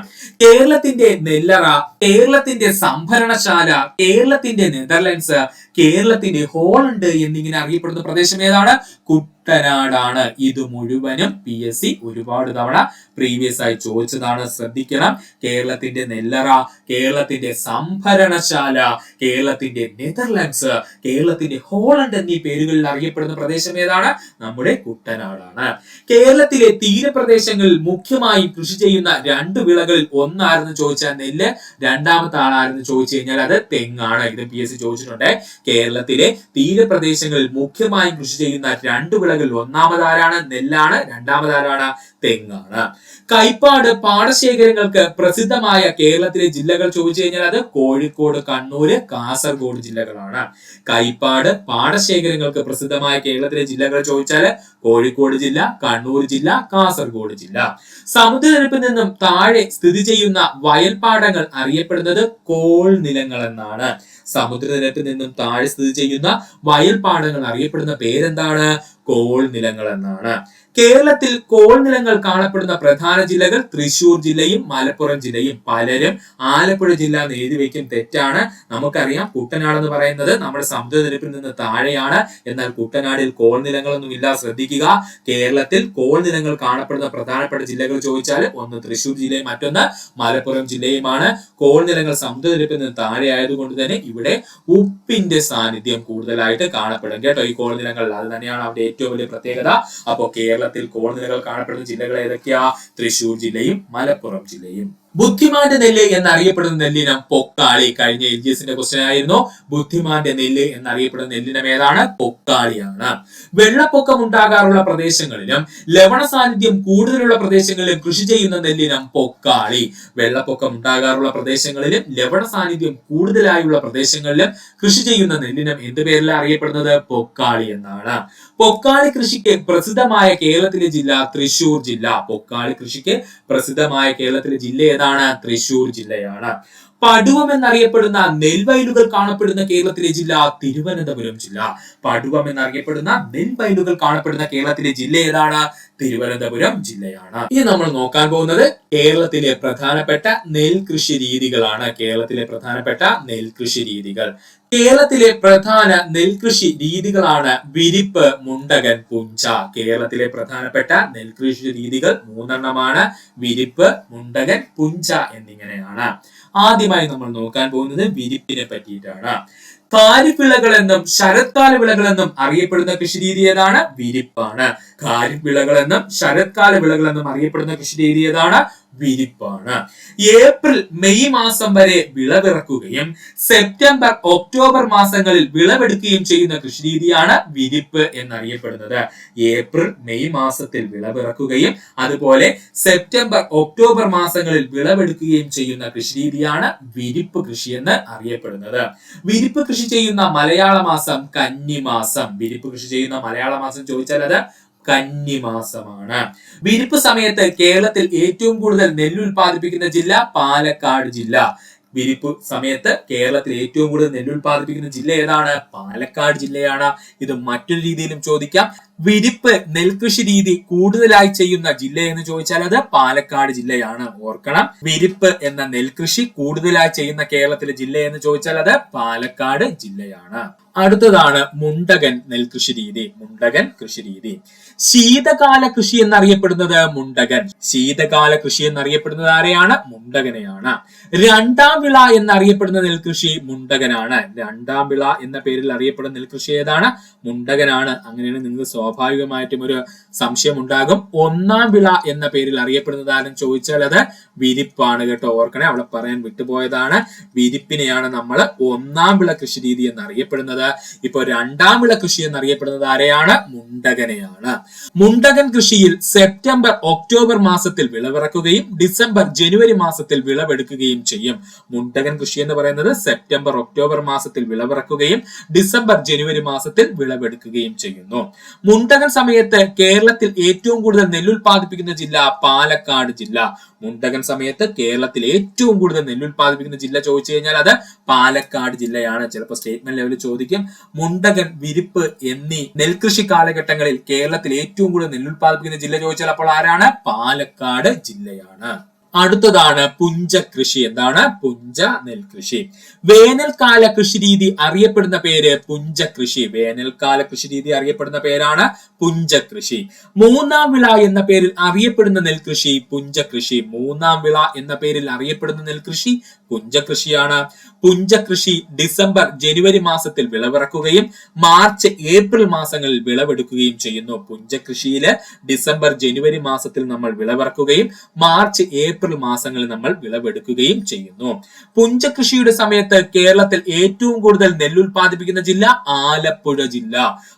കേരളത്തിന്റെ നെല്ലറ, കേരളത്തിന്റെ സംഭരണശാല, കേരളത്തിന്റെ നെതർലൻഡ്സ്, കേരളത്തിന്റെ ഹോളണ്ട് എന്നിങ്ങനെ അറിയപ്പെടുന്ന പ്രദേശം ഏതാണ്? കുട്ടനാടാണ്. ഇത് മുഴുവനും PSC ഒരുപാട് തവണ പ്രീവിയസ് ആയി ചോദിച്ചതാണ്, ശ്രദ്ധിക്കണം. കേരളത്തിന്റെ നെല്ലറ, കേരളത്തിന്റെ സംഭരണശാല, കേരളത്തിന്റെ നെതർലൻഡ്സ്, കേരളത്തിന്റെ ഹോളണ്ട് എന്നീ പേരുകളിൽ അറിയപ്പെടുന്ന പ്രദേശം ഏതാണ്? നമ്മുടെ കുട്ടനാടാണ്. കേരളത്തിലെ തീരപ്രദേശങ്ങളിൽ മുഖ്യമായും കൃഷി ചെയ്യുന്ന 2 വിളകളിൽ ഒന്നായിരുന്നു ചോദിച്ചാൽ നെല്ല്, രണ്ടാമത്തെ ആളായിരുന്നു ചോദിച്ചു കഴിഞ്ഞാൽ അത് തെങ്ങാണ്. ഇത് PSC ചോദിച്ചിട്ടുണ്ട്. കേരളത്തിലെ തീരപ്രദേശങ്ങളിൽ മുഖ്യമായും കൃഷി ചെയ്യുന്ന 2 വിളകളിൽ ഒന്നാമതാരാണ്? നെല്ലാണ്. രണ്ടാമതാരാണ്? തെങ്ങാണ്. കൈപ്പാട് പാടശേഖരങ്ങൾക്ക് പ്രസിദ്ധമായ കേരളത്തിലെ ജില്ലകൾ ചോദിച്ചു കഴിഞ്ഞാൽ അത് കോഴിക്കോട്, കണ്ണൂര്, കാസർഗോഡ് ജില്ലകളാണ്. കൈപ്പാട് പാടശേഖരങ്ങൾക്ക് പ്രസിദ്ധമായ കേരളത്തിലെ ജില്ലകൾ ചോദിച്ചാൽ കോഴിക്കോട് ജില്ല, കണ്ണൂർ ജില്ല, കാസർഗോഡ് ജില്ല. സമുദ്രനിരപ്പിൽ നിന്നും താഴെ സ്ഥിതി ചെയ്യുന്ന വയൽപ്പാടങ്ങൾ അറിയപ്പെടുന്നത് കോൾ നിലങ്ങൾ എന്നാണ്. സമുദ്രനിരപ്പിൽ നിന്നും താഴെ സ്ഥിതി ചെയ്യുന്ന വയൽപ്പാടങ്ങൾ അറിയപ്പെടുന്ന പേരെന്താണ്? കോൾ നിലങ്ങൾ എന്നാണ്. കേരളത്തിൽ കോൾ നിലങ്ങൾ കാണപ്പെടുന്ന പ്രധാന ജില്ലകൾ തൃശൂർ ജില്ലയും മലപ്പുറം ജില്ലയും. പലരും ആലപ്പുഴ ജില്ല എന്ന് എഴുതി വയ്ക്കും, തെറ്റാണ്. നമുക്കറിയാം കുട്ടനാട് എന്ന് പറയുന്നത് നമ്മുടെ സമുദ്രനിരപ്പിൽ നിന്ന് താഴെയാണ്. എന്നാൽ കുട്ടനാടിൽ കോൾ നിലങ്ങളൊന്നും ഇല്ല, ശ്രദ്ധിക്കുക. കേരളത്തിൽ കോൾ നിലങ്ങൾ കാണപ്പെടുന്ന പ്രധാനപ്പെട്ട ജില്ലകൾ ചോദിച്ചാൽ ഒന്ന് തൃശൂർ ജില്ലയും മറ്റൊന്ന് മലപ്പുറം ജില്ലയുമാണ്. കോൾ നിലങ്ങൾ സമുദ്രനിരപ്പിൽ നിന്ന് താഴെ ആയതുകൊണ്ട് തന്നെ ഇവിടെ ഉപ്പിന്റെ സാന്നിധ്യം കൂടുതലായിട്ട് കാണപ്പെടും കേട്ടോ ഈ കോൾ നിലങ്ങൾ. അത് തന്നെയാണ് അവിടെ ഏറ്റവും വലിയ പ്രത്യേകത. അപ്പോൾ കേരളത്തിൽ കോൾ നിലകൾ കാണപ്പെടുന്ന ജില്ലകൾ ഏതൊക്കെയാ? തൃശൂർ ജില്ലയും മലപ്പുറം ജില്ലയും. ബുദ്ധിമാന്റെ നെല്ല് എന്നറിയപ്പെടുന്ന നെല്ലിനം പൊക്കാളി. കഴിഞ്ഞ LGSന്റെ ക്വസ്റ്റ്യൻ ആയിരുന്നു. ബുദ്ധിമാന്റെ നെല്ല് എന്നറിയപ്പെടുന്ന നെല്ലിനം ഏതാണ്? പൊക്കാളിയാണ്. വെള്ളപ്പൊക്കം ഉണ്ടാകാറുള്ള പ്രദേശങ്ങളിലും ലവണ സാന്നിധ്യം കൂടുതലുള്ള പ്രദേശങ്ങളിലും കൃഷി ചെയ്യുന്ന നെല്ലിനം പൊക്കാളി. വെള്ളപ്പൊക്കം ഉണ്ടാകാറുള്ള പ്രദേശങ്ങളിലും ലവണ സാന്നിധ്യം കൂടുതലായുള്ള പ്രദേശങ്ങളിലും കൃഷി ചെയ്യുന്ന നെല്ലിനം എന്ത് പേരിലാണ് അറിയപ്പെടുന്നത്? പൊക്കാളി എന്നാണ്. പൊക്കാളി കൃഷിക്ക് പ്രസിദ്ധമായ കേരളത്തിലെ ജില്ല തൃശൂർ ജില്ല. പൊക്കാളി കൃഷിക്ക് പ്രസിദ്ധമായ കേരളത്തിലെ ജില്ല ഏതാണ്? തൃശൂർ ജില്ലയാണ്. പടുവം എന്നറിയപ്പെടുന്ന നെൽവയലുകൾ കാണപ്പെടുന്ന കേരളത്തിലെ ജില്ല തിരുവനന്തപുരം ജില്ല. പടുവം എന്നറിയപ്പെടുന്ന നെൽവയലുകൾ കാണപ്പെടുന്ന കേരളത്തിലെ ജില്ല ഏതാണ്? തിരുവനന്തപുരം ജില്ലയാണ്. ഇനി നമ്മൾ നോക്കാൻ പോകുന്നത് കേരളത്തിലെ പ്രധാനപ്പെട്ട നെൽകൃഷി രീതികളാണ്. കേരളത്തിലെ പ്രധാനപ്പെട്ട നെൽകൃഷി രീതികൾ. കേരളത്തിലെ പ്രധാന നെൽകൃഷി രീതികളാണ് വിരിപ്പ്, മുണ്ടകൻ, പുഞ്ച. കേരളത്തിലെ പ്രധാനപ്പെട്ട നെൽകൃഷി രീതികൾ 3 വിരിപ്പ്, മുണ്ടകൻ, പുഞ്ച എന്നിങ്ങനെയാണ്. ആദ്യമായി നമ്മൾ നോക്കാൻ പോകുന്നത് വിരിപ്പിനെ പറ്റിയിട്ടാണ്. ഖാരിഫ് വിളകളെന്നും ശരത്കാല വിളകളെന്നും അറിയപ്പെടുന്ന കൃഷിരീതി ഏതാണ്? വിരിപ്പാണ്. ഖാരിഫ് വിളകളെന്നും ശരത്കാല വിളകളെന്നും അറിയപ്പെടുന്ന കൃഷിരീതി ഏതാണ്? വിരിപ്പാണ്. ഏപ്രിൽ മെയ് മാസം വരെ വിളവിറക്കുകയും സെപ്റ്റംബർ ഒക്ടോബർ മാസങ്ങളിൽ വിളവെടുക്കുകയും ചെയ്യുന്ന കൃഷിരീതിയാണ് വിരിപ്പ് എന്നറിയപ്പെടുന്നത്. ഏപ്രിൽ മെയ് മാസത്തിൽ വിളവിറക്കുകയും അതുപോലെ സെപ്റ്റംബർ ഒക്ടോബർ മാസങ്ങളിൽ വിളവെടുക്കുകയും ചെയ്യുന്ന കൃഷിരീതിയാണ് വിരിപ്പ് കൃഷി എന്ന് അറിയപ്പെടുന്നത്. വിരിപ്പ് കൃഷി ചെയ്യുന്ന മലയാള മാസം കന്നിമാസം. വിരിപ്പ് കൃഷി ചെയ്യുന്ന മലയാള മാസം ചോദിച്ചാൽ അത് കന്നിമാസമാണ്. വിരിപ്പ് സമയത്ത് കേരളത്തിൽ ഏറ്റവും കൂടുതൽ നെല്ല് ഉൽപ്പാദിപ്പിക്കുന്ന ജില്ല പാലക്കാട് ജില്ല. വിരിപ്പ് സമയത്ത് കേരളത്തിൽ ഏറ്റവും കൂടുതൽ നെല്ല് ഉൽപ്പാദിപ്പിക്കുന്ന ജില്ല ഏതാണ്? പാലക്കാട് ജില്ലയാണ്. ഇത് മറ്റൊരു രീതിയിലും ചോദിക്കാം. വിരിപ്പ് നെൽകൃഷി രീതി കൂടുതലായി ചെയ്യുന്ന ജില്ല എന്ന് ചോദിച്ചാൽ അത് പാലക്കാട് ജില്ലയാണ്. ഓർക്കണം, വിരിപ്പ് എന്ന നെൽകൃഷി കൂടുതലായി ചെയ്യുന്ന കേരളത്തിലെ ജില്ല എന്ന് ചോദിച്ചാൽ അത് പാലക്കാട് ജില്ലയാണ്. അടുത്തതാണ് മുണ്ടകൻ നെൽകൃഷി രീതി. മുണ്ടകൻ കൃഷി രീതി. ശീതകാല കൃഷി എന്നറിയപ്പെടുന്നത് മുണ്ടകൻ. ശീതകാല കൃഷി എന്നറിയപ്പെടുന്നത് ആരെയാണ്? മുണ്ടകനെയാണ്. രണ്ടാം വിള എന്നറിയപ്പെടുന്ന നെൽകൃഷി മുണ്ടകനാണ്. രണ്ടാം വിള എന്ന പേരിൽ അറിയപ്പെടുന്ന നെൽകൃഷി ഏതാണ്? മുണ്ടകനാണ്. അങ്ങനെയാണ് നിങ്ങൾക്ക് സ്വാഭാവികമായിട്ടും ഒരു സംശയം ഉണ്ടാകും. ഒന്നാം വിള എന്ന പേരിൽ അറിയപ്പെടുന്നത് ആരും ചോദിച്ചാൽ അത് വിരിപ്പാണ് കേട്ടോ. ഓർക്കണേ, അവിടെ പറയാൻ വിട്ടുപോയതാണ്. വിരിപ്പിനെയാണ് നമ്മൾ ഒന്നാം വിള കൃഷി രീതി എന്നറിയപ്പെടുന്നത്. ഇപ്പൊ രണ്ടാം വിള കൃഷി എന്നറിയപ്പെടുന്നത് ആരെയാണ്? മുണ്ടകനെയാണ്. മുണ്ടകൻ കൃഷിയിൽ സെപ്റ്റംബർ ഒക്ടോബർ മാസത്തിൽ വിളവിറക്കുകയും ഡിസംബർ ജനുവരി മാസത്തിൽ വിളവെടുക്കുകയും ചെയ്യും. മുണ്ടകൻ കൃഷി എന്ന് പറയുന്നത് സെപ്റ്റംബർ ഒക്ടോബർ മാസത്തിൽ വിളവിറക്കുകയും ഡിസംബർ ജനുവരി മാസത്തിൽ വിളവെടുക്കുകയും ചെയ്യുന്നു. മുണ്ടകൻ സമയത്ത് കേരളത്തിൽ ഏറ്റവും കൂടുതൽ നെല്ലുൽപാദിപ്പിക്കുന്ന ജില്ല പാലക്കാട് ജില്ല. മുണ്ടകൻ സമയത്ത് കേരളത്തിൽ ഏറ്റവും കൂടുതൽ നെല്ലുൽപാദിപ്പിക്കുന്ന ജില്ല ചോദിച്ചു കഴിഞ്ഞാൽ അത് പാലക്കാട് ജില്ലയാണ്. ചിലപ്പോൾ സ്റ്റേറ്റ്മെന്റ് ലെവലിൽ ചോദിക്കും. മുണ്ടകൻ, വിരിപ്പ് എന്നീ നെൽകൃഷി കാലഘട്ടങ്ങളിൽ കേരളത്തിൽ ഏറ്റവും കൂടുതൽ നെല്ലുൽപാദിപ്പിക്കുന്ന ജില്ല ചോദിച്ചാൽ അപ്പോൾ ആരാണ്? പാലക്കാട് ജില്ലയാണ്. അടുത്തതാണ് പുഞ്ച കൃഷി. എന്താണ്? പുഞ്ച നെൽകൃഷി. വേനൽക്കാല കൃഷി രീതി അറിയപ്പെടുന്ന പേര് പുഞ്ച കൃഷി. വേനൽക്കാല കൃഷി രീതി അറിയപ്പെടുന്ന പേരാണ് പുഞ്ച കൃഷി. മൂന്നാം വിള എന്ന പേരിൽ അറിയപ്പെടുന്ന നെൽകൃഷി പുഞ്ച കൃഷി. മൂന്നാം വിള എന്ന പേരിൽ അറിയപ്പെടുന്ന നെൽകൃഷി പുഞ്ച കൃഷിയാണ്. പുഞ്ച കൃഷി ഡിസംബർ ജനുവരി മാസത്തിൽ വിളവിറക്കുകയും മാർച്ച് ഏപ്രിൽ മാസങ്ങളിൽ വിളവെടുക്കുകയും ചെയ്യുന്നു. പുഞ്ച കൃഷിയില് ഡിസംബർ ജനുവരി മാസത്തിൽ നമ്മൾ വിളവിറക്കുകയും മാർച്ച് ഏപ്രിൽ മാസങ്ങളിൽ നമ്മൾ വിളവെടുക്കുകയും ചെയ്യുന്നു. പുഞ്ച കൃഷിയുടെ സമയത്ത് കേരളത്തിൽ ഏറ്റവും കൂടുതൽ നെല്ലുൽപാദിപ്പിക്കുന്ന ജില്ല ആലപ്പുഴ ജില്ല.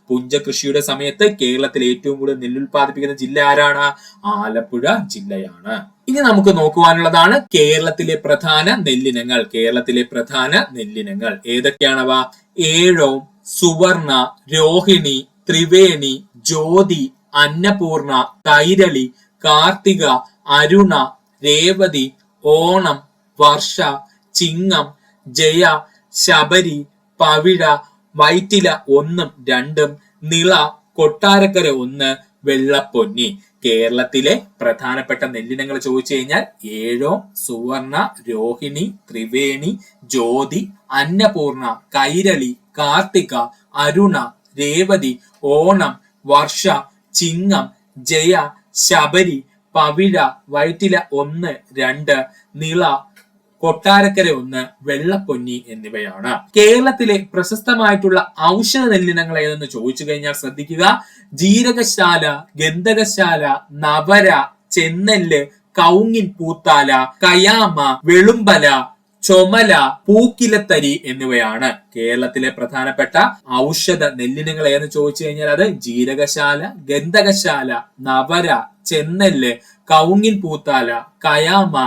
പുഞ്ച കൃഷിയുടെ സമയത്ത് കേരളത്തിൽ ഏറ്റവും കൂടുതൽ നെല്ലുൽപാദിപ്പിക്കുന്ന ജില്ല ആരാണ്? ആലപ്പുഴ ജില്ലയാണ്. ഇനി നമുക്ക് നോക്കുവാനുള്ളതാണ് കേരളത്തിലെ പ്രധാന നെല്ലിനങ്ങൾ. കേരളത്തിലെ പ്രധാന നെല്ലിനങ്ങൾ ഏതൊക്കെയാണവ? ഏഴോം, സുവർണ, രോഹിണി, ത്രിവേണി, ജ്യോതി, അന്നപൂർണ, കൈരളി, കാർത്തിക, അരുണ, രേവതി, ഓണം, വർഷ, ചിങ്ങം, ജയ, ശബരി, പവിഴ, വൈറ്റില 1, 2, നിള, കൊട്ടാരക്കര 1, വെള്ളപ്പൊന്നി. കേരളത്തിലെ പ്രധാനപ്പെട്ട നെല്ലിനങ്ങൾ ചോദിച്ചു കഴിഞ്ഞാൽ ഏഴോം, സുവർണ, രോഹിണി, ത്രിവേണി, ജ്യോതി, അന്നപൂർണ, കൈരളി, കാർത്തിക, അരുണ, രേവതി, ഓണം, വർഷ, ചിങ്ങം, ജയ, ശബരി, പവിഴ, വൈറ്റില 1, 2, നിള, കൊട്ടാരക്കര 1, വെള്ളപ്പൊന്നി എന്നിവയാണ്. കേരളത്തിലെ പ്രശസ്തമായിട്ടുള്ള ഔഷധ നെല്ലിനങ്ങൾ ഏതെന്ന് ചോദിച്ചു കഴിഞ്ഞാൽ ശ്രദ്ധിക്കുക. ജീരകശാല, ഗന്ധകശാല, നവര, ചെന്നല്ല്, കൗങ്ങിൻ പൂത്താല, കയാമ, വെളുമ്പല, ചൊമല, പൂക്കിലത്തരി എന്നിവയാണ് കേരളത്തിലെ പ്രധാനപ്പെട്ട ഔഷധ നെല്ലിനങ്ങൾ ഏതെന്ന് ചോദിച്ചു കഴിഞ്ഞാൽ അത് ജീരകശാല, ഗന്ധകശാല, നവര, ചെന്നല്ല്, കൗങ്ങിൻ പൂത്താല, കയാമ,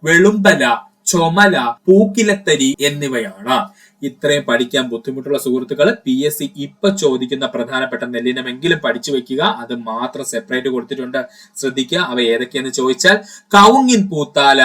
വെളുമ്പല, ചൊമല, പൂക്കിലത്തരി എന്നിവയാണ്. ഇത്രയും പഠിക്കാൻ ബുദ്ധിമുട്ടുള്ള സുഹൃത്തുക്കൾ PSC ഇപ്പൊ ചോദിക്കുന്ന പ്രധാനപ്പെട്ട നെല്ലിനമെങ്കിലും പഠിച്ചു വെക്കുക. അത് മാത്രം സെപ്പറേറ്റ് കൊടുത്തിട്ടുണ്ട്, ശ്രദ്ധിക്കുക. അവ ഏതൊക്കെയെന്ന് ചോദിച്ചാൽ കൗങ്ങിൻ പൂത്താല,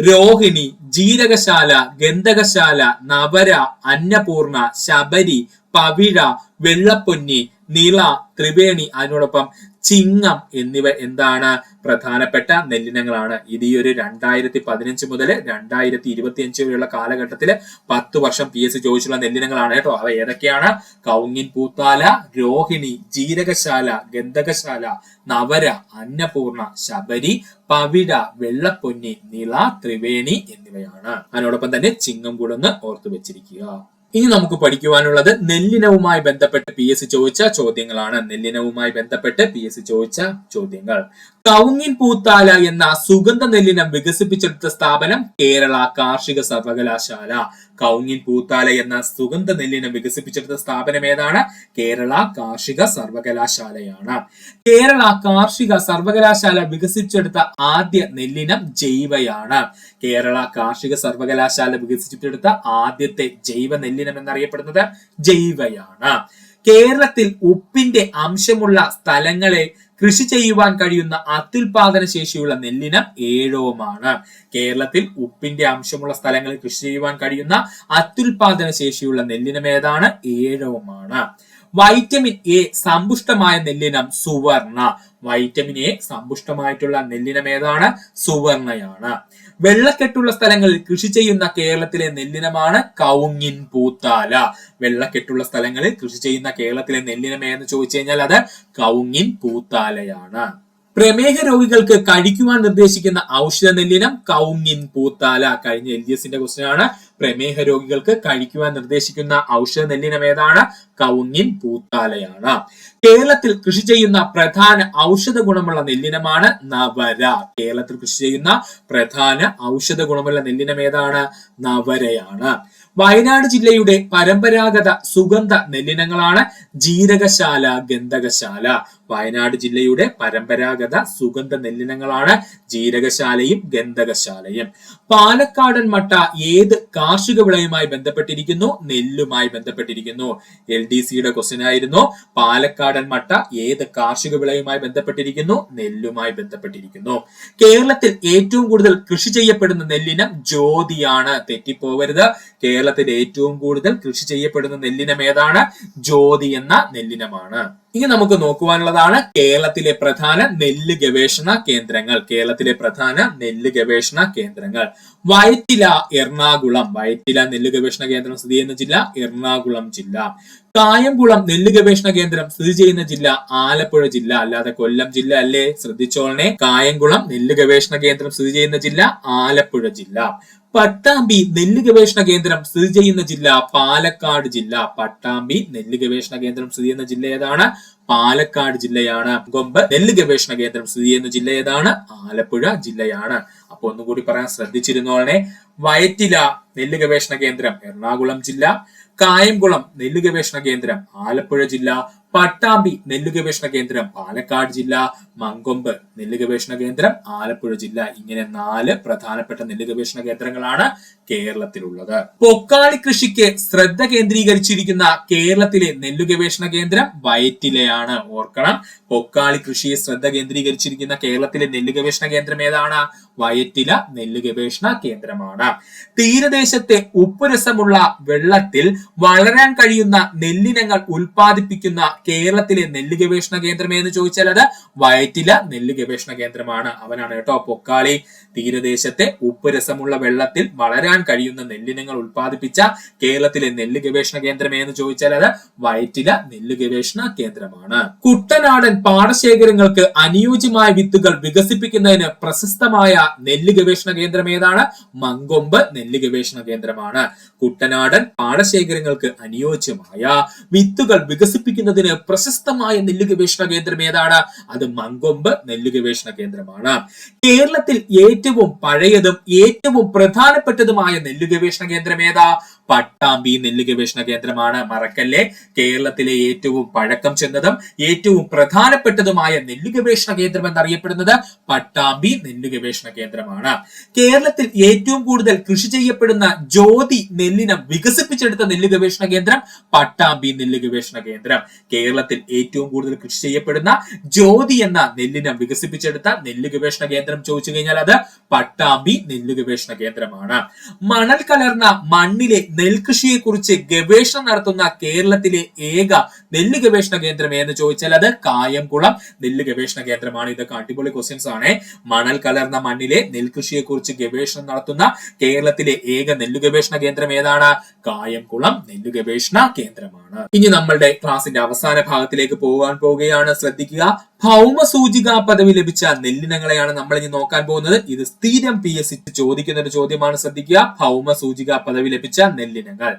രോഹിണി, ജീരകശാല, ഗന്ധകശാല, നവര, അന്നപൂർണ, ശബരി, പവിഴ, വെള്ളപ്പൊന്നി, നിള, ത്രിവേണി, അതിനോടൊപ്പം ചിങ്ങം എന്നിവ എന്താണ്? പ്രധാനപ്പെട്ട നെല്ലിനങ്ങളാണ്. ഇത് ഈ ഒരു 2015 മുതൽ 2025 വരെയുള്ള കാലഘട്ടത്തില് 10 വർഷം PSC ചോദിച്ചുള്ള നെല്ലിനങ്ങളാണ് കേട്ടോ. അവ ഏതൊക്കെയാണ്? കൗങ്ങിൻ പൂത്താല, രോഹിണി, ജീരകശാല, ഗന്ധകശാല, നവര, അന്നപൂർണ, ശബരി, പവിഴ, വെള്ളപ്പൊന്നി, നിള, ത്രിവേണി എന്നിവയാണ്. അതിനോടൊപ്പം തന്നെ ചിങ്ങം കൂടെ ഒന്ന് ഓർത്തു വെച്ചിരിക്കുക. ഇനി നമുക്ക് പഠിക്കുവാനുള്ളത് നെല്ലിനവുമായി ബന്ധപ്പെട്ട് PSC ചോദിച്ച ചോദ്യങ്ങളാണ്. നെല്ലിനവുമായി ബന്ധപ്പെട്ട് PSC ചോദിച്ച ചോദ്യങ്ങൾ. കൗങ്ങിൻ പൂത്താല എന്ന സുഗന്ധ നെല്ലിനം വികസിപ്പിച്ചെടുത്ത സ്ഥാപനം കേരള കാർഷിക സർവകലാശാല. കൗങ്ങിൻ പൂത്താല എന്ന സുഗന്ധ നെല്ലിനം വികസിപ്പിച്ചെടുത്ത സ്ഥാപനം ഏതാണ്? കേരള കാർഷിക സർവകലാശാലയാണ്. കേരള കാർഷിക സർവകലാശാല വികസിപ്പിച്ചെടുത്ത ആദ്യ നെല്ലിനം ജൈവയാണ്. കേരള കാർഷിക സർവകലാശാല വികസിപ്പിച്ചെടുത്ത ആദ്യത്തെ ജൈവ നെല്ലിനം എന്നറിയപ്പെടുന്നത് ജൈവയാണ്. കേരളത്തിൽ ഉപ്പിന്റെ അംശമുള്ള സ്ഥലങ്ങളെ കൃഷി ചെയ്യുവാൻ കഴിയുന്ന അത്യുൽപാദന ശേഷിയുള്ള നെല്ലിനം ഏഴോമാണ്. കേരളത്തിൽ ഉപ്പിന്റെ അംശമുള്ള സ്ഥലങ്ങളിൽ കൃഷി ചെയ്യുവാൻ കഴിയുന്ന അത്യുൽപാദന ശേഷിയുള്ള നെല്ലിനം ഏതാണ്? ഏഴോമാണ്. വൈറ്റമിൻ എ സമ്പുഷ്ടമായ നെല്ലിനം സുവർണ. വൈറ്റമിൻ എ സമ്പുഷ്ടമായിട്ടുള്ള നെല്ലിനം ഏതാണ്? സുവർണയാണ്. വെള്ളക്കെട്ടുള്ള സ്ഥലങ്ങളിൽ കൃഷി ചെയ്യുന്ന കേരളത്തിലെ നെല്ലിനമാണ് കൗങ്ങിൻ പൂത്താല. വെള്ളക്കെട്ടുള്ള സ്ഥലങ്ങളിൽ കൃഷി ചെയ്യുന്ന കേരളത്തിലെ നെല്ലിനം ഏതെന്ന് ചോദിച്ചു കഴിഞ്ഞാൽ അത് കൗങ്ങിൻ പൂത്താലയാണ്. പ്രമേഹ രോഗികൾക്ക് കഴിക്കുവാൻ നിർദ്ദേശിക്കുന്ന ഔഷധ നെല്ലിനം കൗങ്ങിൻ പൂത്താല. കഴിഞ്ഞ LGSന്റെ ക്വസ്റ്റ്യൻ ആണ്. പ്രമേഹ രോഗികൾക്ക് കഴിക്കുവാൻ നിർദ്ദേശിക്കുന്ന ഔഷധ നെല്ലിനം ഏതാണ്? കൗങ്ങിൻ പൂത്താലയാണ്. കേരളത്തിൽ കൃഷി ചെയ്യുന്ന പ്രധാന ഔഷധ ഗുണമുള്ള നെല്ലിനമാണ് നവര. കേരളത്തിൽ കൃഷി ചെയ്യുന്ന പ്രധാന ഔഷധ ഗുണമുള്ള നെല്ലിനം ഏതാണ്? നവരയാണ്. വയനാട് ജില്ലയുടെ പരമ്പരാഗത സുഗന്ധ നെല്ലിനങ്ങളാണ് ജീരകശാല, ഗന്ധകശാല. വയനാട് ജില്ലയുടെ പരമ്പരാഗത സുഗന്ധ നെല്ലിനങ്ങളാണ് ജീരകശാലയും ഗന്ധകശാലയും. പാലക്കാടൻ മട്ട ഏത് കാർഷിക വിളയുമായി ബന്ധപ്പെട്ടിരിക്കുന്നു? നെല്ലുമായി ബന്ധപ്പെട്ടിരിക്കുന്നു. LDCയുടെ ക്വസ്റ്റ്യൻ ആയിരുന്നു. പാലക്കാടൻ മട്ട ഏത് കാർഷിക വിളയുമായി ബന്ധപ്പെട്ടിരിക്കുന്നു? നെല്ലുമായി ബന്ധപ്പെട്ടിരിക്കുന്നു. കേരളത്തിൽ ഏറ്റവും കൂടുതൽ കൃഷി ചെയ്യപ്പെടുന്ന നെല്ലിനം ജ്യോതിയാണ്. തെറ്റിപ്പോവരുത്. കേരളത്തിൽ ഏറ്റവും കൂടുതൽ കൃഷി ചെയ്യപ്പെടുന്ന നെല്ലിനം ഏതാണ്? ജ്യോതി എന്ന നെല്ലിനമാണ്. ഇനി നമുക്ക് നോക്കുവാനുള്ളതാണ് കേരളത്തിലെ പ്രധാന നെല്ല് ഗവേഷണ കേന്ദ്രങ്ങൾ. കേരളത്തിലെ പ്രധാന നെല്ല് ഗവേഷണ കേന്ദ്രങ്ങൾ വയറ്റില, എറണാകുളം. വയറ്റില നെല്ല് ഗവേഷണ കേന്ദ്രം സ്ഥിതി ചെയ്യുന്ന ജില്ല എറണാകുളം ജില്ല. കായംകുളം നെല്ല് ഗവേഷണ കേന്ദ്രം സ്ഥിതി ചെയ്യുന്ന ജില്ല ആലപ്പുഴ ജില്ല, അല്ലാതെ കൊല്ലം ജില്ല അല്ലേ. ശ്രദ്ധിച്ചോളണേ. കായംകുളം നെല്ല് ഗവേഷണ കേന്ദ്രം സ്ഥിതി ചെയ്യുന്ന ജില്ല ആലപ്പുഴ ജില്ല. പട്ടാമ്പി നെല്ല് ഗവേഷണ കേന്ദ്രം സ്ഥിതി ചെയ്യുന്ന ജില്ല പാലക്കാട് ജില്ല. പട്ടാമ്പി നെല്ല് ഗവേഷണ കേന്ദ്രം സ്ഥിതി ചെയ്യുന്ന ജില്ല ഏതാണ്? പാലക്കാട് ജില്ലയാണ്. കൊമ്പ് നെല്ല് ഗവേഷണ കേന്ദ്രം സ്ഥിതി ചെയ്യുന്ന ജില്ല ഏതാണ്? ആലപ്പുഴ ജില്ലയാണ്. അപ്പൊ ഒന്നുകൂടി പറയാൻ ശ്രദ്ധിച്ചിരുന്നോളെ. വയറ്റില നെല്ല് ഗവേഷണ കേന്ദ്രം എറണാകുളം ജില്ല, കായംകുളം നെല്ല് ഗവേഷണ കേന്ദ്രം ആലപ്പുഴ ജില്ല, പട്ടാമ്പി നെല്ല് ഗവേഷണ കേന്ദ്രം പാലക്കാട് ജില്ല, മങ്കൊമ്പ് നെല്ല് ഗവേഷണ കേന്ദ്രം ആലപ്പുഴ ജില്ല. ഇങ്ങനെ 4 പ്രധാനപ്പെട്ട നെല്ല് ഗവേഷണ കേന്ദ്രങ്ങളാണ് കേരളത്തിലുള്ളത്. പൊക്കാളി കൃഷിക്ക് ശ്രദ്ധ കേന്ദ്രീകരിച്ചിരിക്കുന്ന കേരളത്തിലെ നെല്ല് ഗവേഷണ കേന്ദ്രം വയറ്റിലയാണ്. ഓർക്കണം, പൊക്കാളി കൃഷിയെ ശ്രദ്ധ കേന്ദ്രീകരിച്ചിരിക്കുന്ന കേരളത്തിലെ നെല്ല് ഗവേഷണ കേന്ദ്രം ഏതാണ്? വയറ്റില നെല്ല് ഗവേഷണ കേന്ദ്രമാണ്. തീരദേശത്തെ ഉപ്പുരസമുള്ള വെള്ളത്തിൽ വളരാൻ കഴിയുന്ന നെല്ലിനങ്ങൾ ഉൽപ്പാദിപ്പിക്കുന്ന കേരളത്തിലെ നെല്ല് ഗവേഷണ കേന്ദ്രം എന്ന് ചോദിച്ചാൽ അത് വയറ്റില നെല്ല് ഗവേഷണ കേന്ദ്രമാണ്. അവനാണ് കേട്ടോ പൊക്കാളി. തീരദേശത്തെ ഉപ്പുരസമുള്ള വെള്ളത്തിൽ വളരാൻ കഴിയുന്ന നെല്ലിനങ്ങൾ ഉൽപ്പാദിപ്പിച്ച കേരളത്തിലെ നെല്ല് ഗവേഷണ കേന്ദ്രം എന്ന് ചോദിച്ചാൽ അത് വയറ്റില നെല്ല് ഗവേഷണ കേന്ദ്രമാണ്. കുട്ടനാടൻ പാടശേഖരങ്ങൾക്ക് അനുയോജ്യമായ വിത്തുകൾ വികസിപ്പിക്കുന്നതിന് പ്രശസ്തമായ നെല്ല് ഗവേഷണ കേന്ദ്രം ഏതാണ്? മങ്കൊമ്പ് നെല്ല് ഗവേഷണ കേന്ദ്രമാണ്. കുട്ടനാടൻ പാടശേഖരങ്ങൾക്ക് അനുയോജ്യമായ വിത്തുകൾ വികസിപ്പിക്കുന്നതിന് പ്രശസ്തമായ നെല്ല് ഗവേഷണ കേന്ദ്രം ഏതാണ്? അത് മങ്കൊമ്പ് നെല്ല് ഗവേഷണ കേന്ദ്രമാണ്. കേരളത്തിൽ ഏറ്റവും പഴയതും ഏറ്റവും പ്രധാനപ്പെട്ടതുമായ നെല്ല് ഗവേഷണ കേന്ദ്രം ഏതാ? പട്ടാമ്പി നെല്ല് ഗവേഷണ കേന്ദ്രമാണ്. മറക്കല്ലേ. കേരളത്തിലെ ഏറ്റവും പഴക്കം ചെന്നതും ഏറ്റവും പ്രധാനപ്പെട്ടതുമായ നെല്ല് ഗവേഷണ കേന്ദ്രം എന്നറിയപ്പെടുന്നത് പട്ടാമ്പി നെല്ല് ഗവേഷണ കേന്ദ്രമാണ്. കേരളത്തിൽ ഏറ്റവും കൂടുതൽ കൃഷി ചെയ്യപ്പെടുന്ന ജ്യോതി നെല്ലിനം വികസിപ്പിച്ചെടുത്ത നെല്ല് ഗവേഷണ കേന്ദ്രം പട്ടാമ്പി നെല്ല് ഗവേഷണ കേന്ദ്രം. കേരളത്തിൽ ഏറ്റവും കൂടുതൽ കൃഷി ചെയ്യപ്പെടുന്ന ജ്യോതി എന്ന നെല്ലിനം വികസിപ്പിച്ചെടുത്ത നെല്ല് ഗവേഷണ കേന്ദ്രം ചോദിച്ചു കഴിഞ്ഞാൽ അത് പട്ടാമ്പി നെല്ല് ഗവേഷണ കേന്ദ്രമാണ്. മണൽ കലർന്ന മണ്ണിലെ നെൽകൃഷിയെ കുറിച്ച് ഗവേഷണം നടത്തുന്ന കേരളത്തിലെ ഏക നെല്ല് ഗവേഷണ കേന്ദ്രം എന്ന് ചോദിച്ചാൽ അത് കായംകുളം നെല്ല് ഗവേഷണ കേന്ദ്രമാണ്. ഇതൊക്കെ അടിപൊളി ക്വസ്റ്റ്യൻസ് ആണ്. മണൽ കലർന്ന മണ്ണിലെ നെൽകൃഷിയെ കുറിച്ച് ഗവേഷണം നടത്തുന്ന കേരളത്തിലെ ഏക നെല്ല് ഗവേഷണ കേന്ദ്രം ഏതാണ്? കായംകുളം നെല്ല് ഗവേഷണ കേന്ദ്രമാണ്. ഇനി നമ്മളുടെ ക്ലാസിന്റെ അവസാന ഭാഗത്തിലേക്ക് പോവുകയാണ്. ശ്രദ്ധിക്കുക. ഭൗമ സൂചിക പദവി ലഭിച്ച നെല്ലിനങ്ങളെയാണ് നമ്മൾ ഇനി നോക്കാൻ പോകുന്നത്. ഇത് സ്ഥിരം PSC ചോദിക്കുന്ന ഒരു ചോദ്യമാണ്. ശ്രദ്ധിക്കുക. ഭൗമ സൂചിക പദവി ലഭിച്ച നെല്ലിനങ്ങൾ: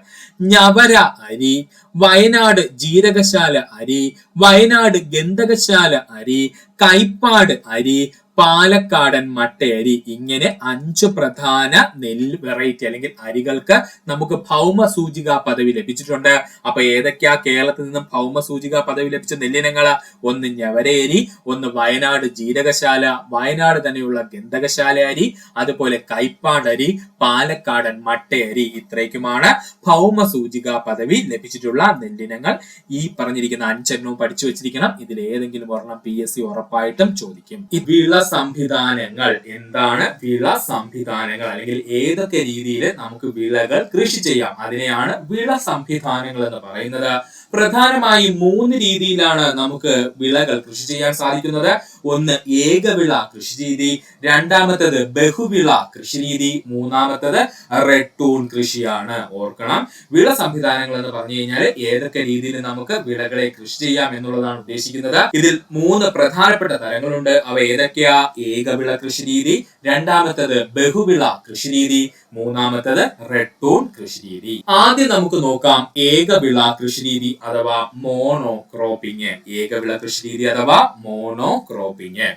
ഞവര അരി, വയനാട് ജീരകശാല അരി, വയനാട് ഗന്ധകശാല അരി, കൈപ്പാട് അരി, പാലക്കാടൻ മട്ടയരി. ഇങ്ങനെ 5 പ്രധാന നെല്ല് വെറൈറ്റി അല്ലെങ്കിൽ അരികൾക്ക് നമുക്ക് ഭൗമ സൂചിക പദവി ലഭിച്ചിട്ടുണ്ട്. അപ്പൊ ഏതൊക്കെയാ കേരളത്തിൽ നിന്നും ഭൗമ സൂചിക പദവി ലഭിച്ച നെല്ലിനങ്ങള്? ഒന്ന് ഞവരയരി, ഒന്ന് വയനാട് ജീരകശാല, വയനാട് തന്നെയുള്ള ഗന്ധകശാല അരി, അതുപോലെ കൈപ്പാടരി, പാലക്കാടൻ മട്ടയരി. ഇത്രയ്ക്കുമാണ് ഭൗമ സൂചിക പദവി ലഭിച്ചിട്ടുള്ള നെല്ലിനങ്ങൾ. ഈ പറഞ്ഞിരിക്കുന്ന 5 എണ്ണവും പഠിച്ചു വെച്ചിരിക്കണം. ഇതിൽ ഏതെങ്കിലും ഒരെണ്ണം PSC ഉറപ്പായിട്ടും ചോദിക്കും. വിള സംവിധാനങ്ങൾ എന്താണ്? വിള സംവിധാനങ്ങൾ അല്ലെങ്കിൽ ഏതൊക്കെ രീതിയിൽ നമുക്ക് വിളകൾ കൃഷി ചെയ്യാം അതിനെയാണ് വിള സംവിധാനങ്ങൾ എന്ന് പറയുന്നത്. പ്രധാനമായും 3 രീതിയിലാണ് നമുക്ക് വിളകൾ കൃഷി ചെയ്യാൻ സാധിക്കുന്നത്. ഒന്ന് ഏകവിള കൃഷി രീതി, രണ്ടാമത്തേത് ബഹുവിള കൃഷി രീതി, മൂന്നാമത്തേത് റെഡ് ടൂൺ കൃഷിയാണ്. ഓർക്കണം, വിള സംവിധാനങ്ങൾ എന്ന് പറഞ്ഞു കഴിഞ്ഞാൽ ഏതൊക്കെ രീതിയിൽ നമുക്ക് വിളകളെ കൃഷി ചെയ്യാം എന്നുള്ളതാണ് ഉദ്ദേശിക്കുന്നത്. ഇതിൽ 3 പ്രധാനപ്പെട്ട തരങ്ങളുണ്ട്. അവ ഏതൊക്കെയാ? ഏകവിള കൃഷി രീതി, രണ്ടാമത്തേത് ബഹുവിള കൃഷി രീതി, മൂന്നാമത്തേത് റെഡ് ടൂൺ കൃഷി രീതി. ആദ്യം നമുക്ക് നോക്കാം ഏകവിള കൃഷി രീതി അഥവാ മോണോക്രോപ്പിംഗ്. ഏകവിള കൃഷി രീതി അഥവാ മോണോക്രോപ്പിംഗ്.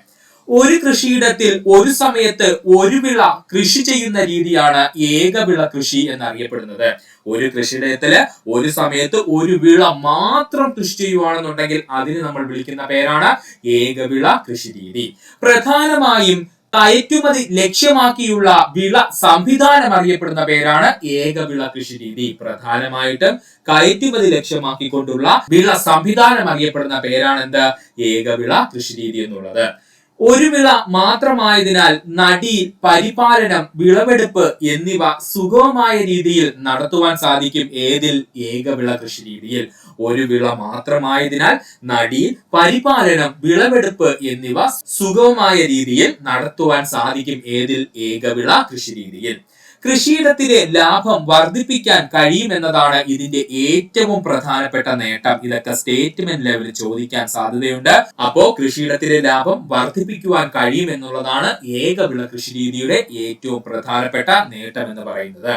ഒരു കൃഷിയിടത്തിൽ ഒരു സമയത്ത് ഒരു വിള കൃഷി ചെയ്യുന്ന രീതിയാണ് ഏകവിള കൃഷി എന്നറിയപ്പെടുന്നത്. ഒരു കൃഷിയിടത്തില് ഒരു സമയത്ത് ഒരു വിള മാത്രം കൃഷി ചെയ്യുവാണെന്നുണ്ടെങ്കിൽ അതിന് നമ്മൾ വിളിക്കുന്ന പേരാണ് ഏകവിള കൃഷി രീതി. പ്രധാനമായും കയറ്റുമതി ലക്ഷ്യമാക്കിയുള്ള വിള സംവിധാനം അറിയപ്പെടുന്ന പേരാണ് ഏകവിള കൃഷി രീതി. പ്രധാനമായിട്ടും കയറ്റുമതി ലക്ഷ്യമാക്കിക്കൊണ്ടുള്ള വിള സംവിധാനം അറിയപ്പെടുന്ന പേരാണ് എന്ത്? ഏകവിള കൃഷി രീതി എന്നുള്ളത്. ഒരു വിള മാത്രമായതിനാൽ നടീൽ, പരിപാലനം, വിളവെടുപ്പ് എന്നിവ സുഗമമായ രീതിയിൽ നടത്തുവാൻ സാധിക്കും. ഏതിൽ? ഏകവിള കൃഷി രീതിയിൽ. ഒരു വിള മാത്രമായതിനാൽ നടീൽ, പരിപാലനം, വിളവെടുപ്പ് എന്നിവ സുഗമമായ രീതിയിൽ നടത്തുവാൻ സാധിക്കും. ഏതിൽ? ഏകവിള കൃഷി രീതിയിൽ. കൃഷിയിടത്തിലെ ലാഭം വർദ്ധിപ്പിക്കാൻ കഴിയുമെന്നതാണ് ഇതിന്റെ ഏറ്റവും പ്രധാനപ്പെട്ട നേട്ടം. ഇതൊക്കെ സ്റ്റേറ്റ്മെന്റ് ലെവലിൽ ചോദിക്കാൻ സാധ്യതയുണ്ട്. അപ്പോ കൃഷിയിടത്തിലെ ലാഭം വർദ്ധിപ്പിക്കുവാൻ കഴിയുമെന്നുള്ളതാണ് ഏകവിള കൃഷി രീതിയുടെ ഏറ്റവും പ്രധാനപ്പെട്ട നേട്ടം എന്ന് പറയുന്നത്.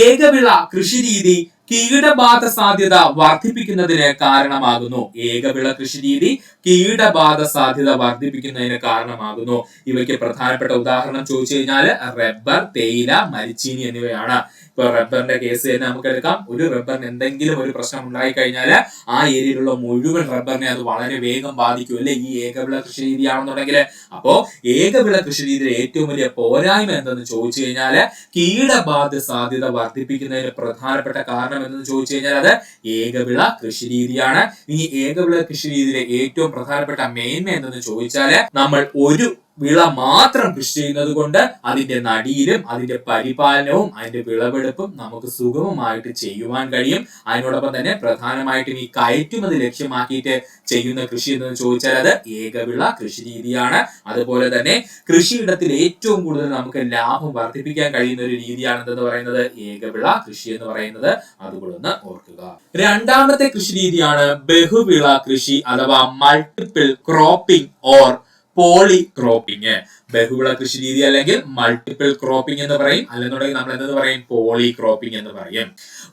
ഏകവിള കൃഷി രീതി കീടബാധ സാധ്യത വർദ്ധിപ്പിക്കുന്നതിന് കാരണമാകുന്നു. ഏകവിള കൃഷി രീതി കീടബാധ സാധ്യത വർദ്ധിപ്പിക്കുന്നതിന് കാരണമാകുന്നു. ഇവയ്ക്ക് പ്രധാനപ്പെട്ട ഉദാഹരണം ചോദിച്ചു കഴിഞ്ഞാൽ റബ്ബർ, തേയില, മരിച്ചീനി എന്നിവയാണ്. ഇപ്പൊ റബ്ബറിന്റെ കേസ് തന്നെ നമുക്ക് എടുക്കാം. ഒരു റബ്ബറിന് എന്തെങ്കിലും ഒരു പ്രശ്നം ഉണ്ടായി കഴിഞ്ഞാൽ ആ ഏരിയയിലുള്ള മുഴുവൻ റബ്ബറിനെ അത് വളരെ വേഗം ബാധിക്കും അല്ലെ, ഈ ഏകവിള കൃഷി രീതിയാണെന്നുണ്ടെങ്കിൽ. അപ്പോ ഏകവിള കൃഷി രീതിയുടെ ഏറ്റവും വലിയ പോരായ്മ എന്തെന്ന് ചോദിച്ചു കഴിഞ്ഞാൽ കീടബാധ സാധ്യത വർദ്ധിപ്പിക്കുന്നതിന് പ്രധാനപ്പെട്ട കാരണം എന്തെന്ന് ചോദിച്ചു കഴിഞ്ഞാൽ അത് ഏകവിള കൃഷി രീതിയാണ്. ഈ ഏകവിള കൃഷി രീതിയിലെ ഏറ്റവും പ്രധാനപ്പെട്ട മേന്മ എന്തെന്ന് ചോദിച്ചാല് നമ്മൾ ഒരു വിള മാത്രം കൃഷി ചെയ്യുന്നത് കൊണ്ട് അതിന്റെ നടീലും അതിന്റെ പരിപാലനവും അതിന്റെ വിളവെടുപ്പും നമുക്ക് സുഗമമായിട്ട് ചെയ്യുവാൻ കഴിയും. അതിനോടൊപ്പം തന്നെ പ്രധാനമായിട്ടും ഈ കയറ്റുമതി ലക്ഷ്യമാക്കിയിട്ട് ചെയ്യുന്ന കൃഷി എന്ന് ചോദിച്ചാൽ അത് ഏകവിള കൃഷി രീതിയാണ്. അതുപോലെ തന്നെ കൃഷിയിടത്തിൽ ഏറ്റവും കൂടുതൽ നമുക്ക് ലാഭം വർദ്ധിപ്പിക്കാൻ കഴിയുന്ന ഒരു രീതിയാണ് എന്തെന്ന് പറയുന്നത് ഏകവിള കൃഷി എന്ന് പറയുന്നത്. അതുകൊണ്ടൊന്ന് ഓർക്കുക. രണ്ടാമത്തെ കൃഷി രീതിയാണ് ബഹുവിള കൃഷി അഥവാ multiple cropping or poly cropping. ബഹുവിള കൃഷി രീതി അല്ലെങ്കിൽ മൾട്ടിപ്പിൾ ക്രോപ്പിംഗ് എന്ന് പറയും, അല്ലെന്നുണ്ടെങ്കിൽ നമ്മൾ എന്തെന്ന് പറയും? പോളി ക്രോപ്പിംഗ് എന്ന് പറയും.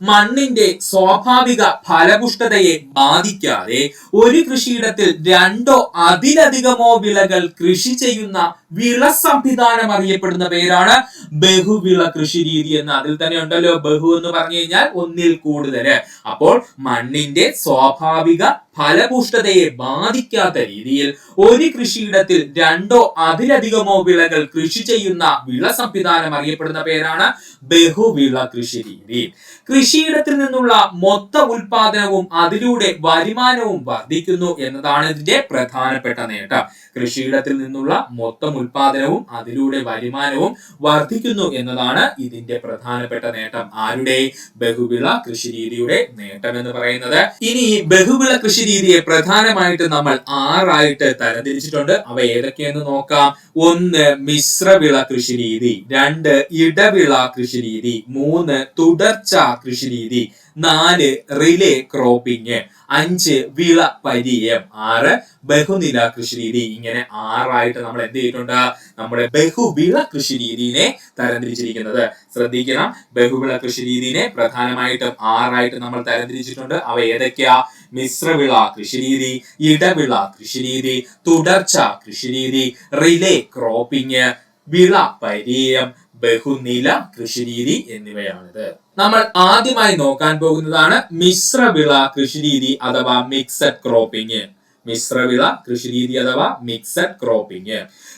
മണ്ണിന്റെ സ്വാഭാവിക ഫലപുഷ്ടതയെ ബാധിക്കാതെ ഒരു കൃഷിയിടത്തിൽ രണ്ടോ അതിലധികമോ വിളകൾ കൃഷി ചെയ്യുന്ന വിള സംവിധാനം അറിയപ്പെടുന്ന പേരാണ് ബഹുവിള കൃഷി രീതി എന്ന്. അതിൽ തന്നെ ഉണ്ടല്ലോ ബഹു എന്ന് പറഞ്ഞു കഴിഞ്ഞാൽ ഒന്നിൽ കൂടുതൽ. അപ്പോൾ മണ്ണിന്റെ സ്വാഭാവിക ഫലപുഷ്ടതയെ ബാധിക്കാത്ത രീതിയിൽ ഒരു കൃഷിയിടത്തിൽ രണ്ടോ അതിലധികമോ വിളകൾ കൃഷി ചെയ്യുന്ന വിള സംവിധാനം അറിയപ്പെടുന്ന പേരാണ് ബഹുവിള കൃഷി രീതി. കൃഷിയിടത്തിൽ നിന്നുള്ള മൊത്ത ഉൽപാദനവും അതിലൂടെ വരുമാനവും വർദ്ധിക്കുന്നു എന്നതാണ് ഇതിന്റെ പ്രധാനപ്പെട്ട നേട്ടം. കൃഷിയിടത്തിൽ നിന്നുള്ള മൊത്തം ഉൽപാദനവും അതിലൂടെ വരുമാനവും വർദ്ധിക്കുന്നു എന്നതാണ് ഇതിന്റെ പ്രധാനപ്പെട്ട നേട്ടം. ആരുടെ? ബഹുവിള കൃഷി രീതിയുടെ നേട്ടം എന്ന് പറയുന്നത്. ഇനി ബഹുവിള കൃഷി രീതിയെ പ്രധാനമായിട്ട് നമ്മൾ 6 ആയിട്ട് തരംതിരിച്ചിട്ടുണ്ട്. അവ ഏതൊക്കെയെന്ന് നോക്കാം. 1 മിശ്രവിള കൃഷി രീതി, 2 ഇടവിള കൃഷി രീതി, 3 തുടർച്ച കൃഷി രീതി, 4 റിലേ ക്രോപ്പിംഗ്, 5 വിള പരിചയം, 6 ബഹുനില കൃഷി രീതി. ഇങ്ങനെ 6 ആയിട്ട് നമ്മൾ എന്ത് ചെയ്തിട്ടുണ്ട്? നമ്മുടെ ബഹുവിള കൃഷി രീതിയെ തരംതിരിച്ചിരിക്കുന്നത്. ശ്രദ്ധിക്കണം, ബഹുവിള കൃഷി രീതിയെ പ്രധാനമായിട്ടും 6 ആയിട്ട് നമ്മൾ തരംതിരിച്ചിട്ടുണ്ട്. അവ ഏതൊക്കെയാ? മിശ്രവിള കൃഷി രീതി, ഇടവിള കൃഷി രീതി, തുടർച്ച കൃഷി രീതി, റിലേ ക്രോപ്പിംഗ്, വിള പരിചയം, ബഹുനില കൃഷി രീതി എന്നിവയാണിത്. നമ്മൾ ആദ്യമായി നോക്കാൻ പോകുന്നതാണ് മിശ്രവിള കൃഷി രീതി അഥവാ മിക്സഡ് ക്രോപ്പിംഗ്. മിശ്രവിള കൃഷി രീതി അഥവാ മിക്സഡ് ക്രോപ്പിംഗ്.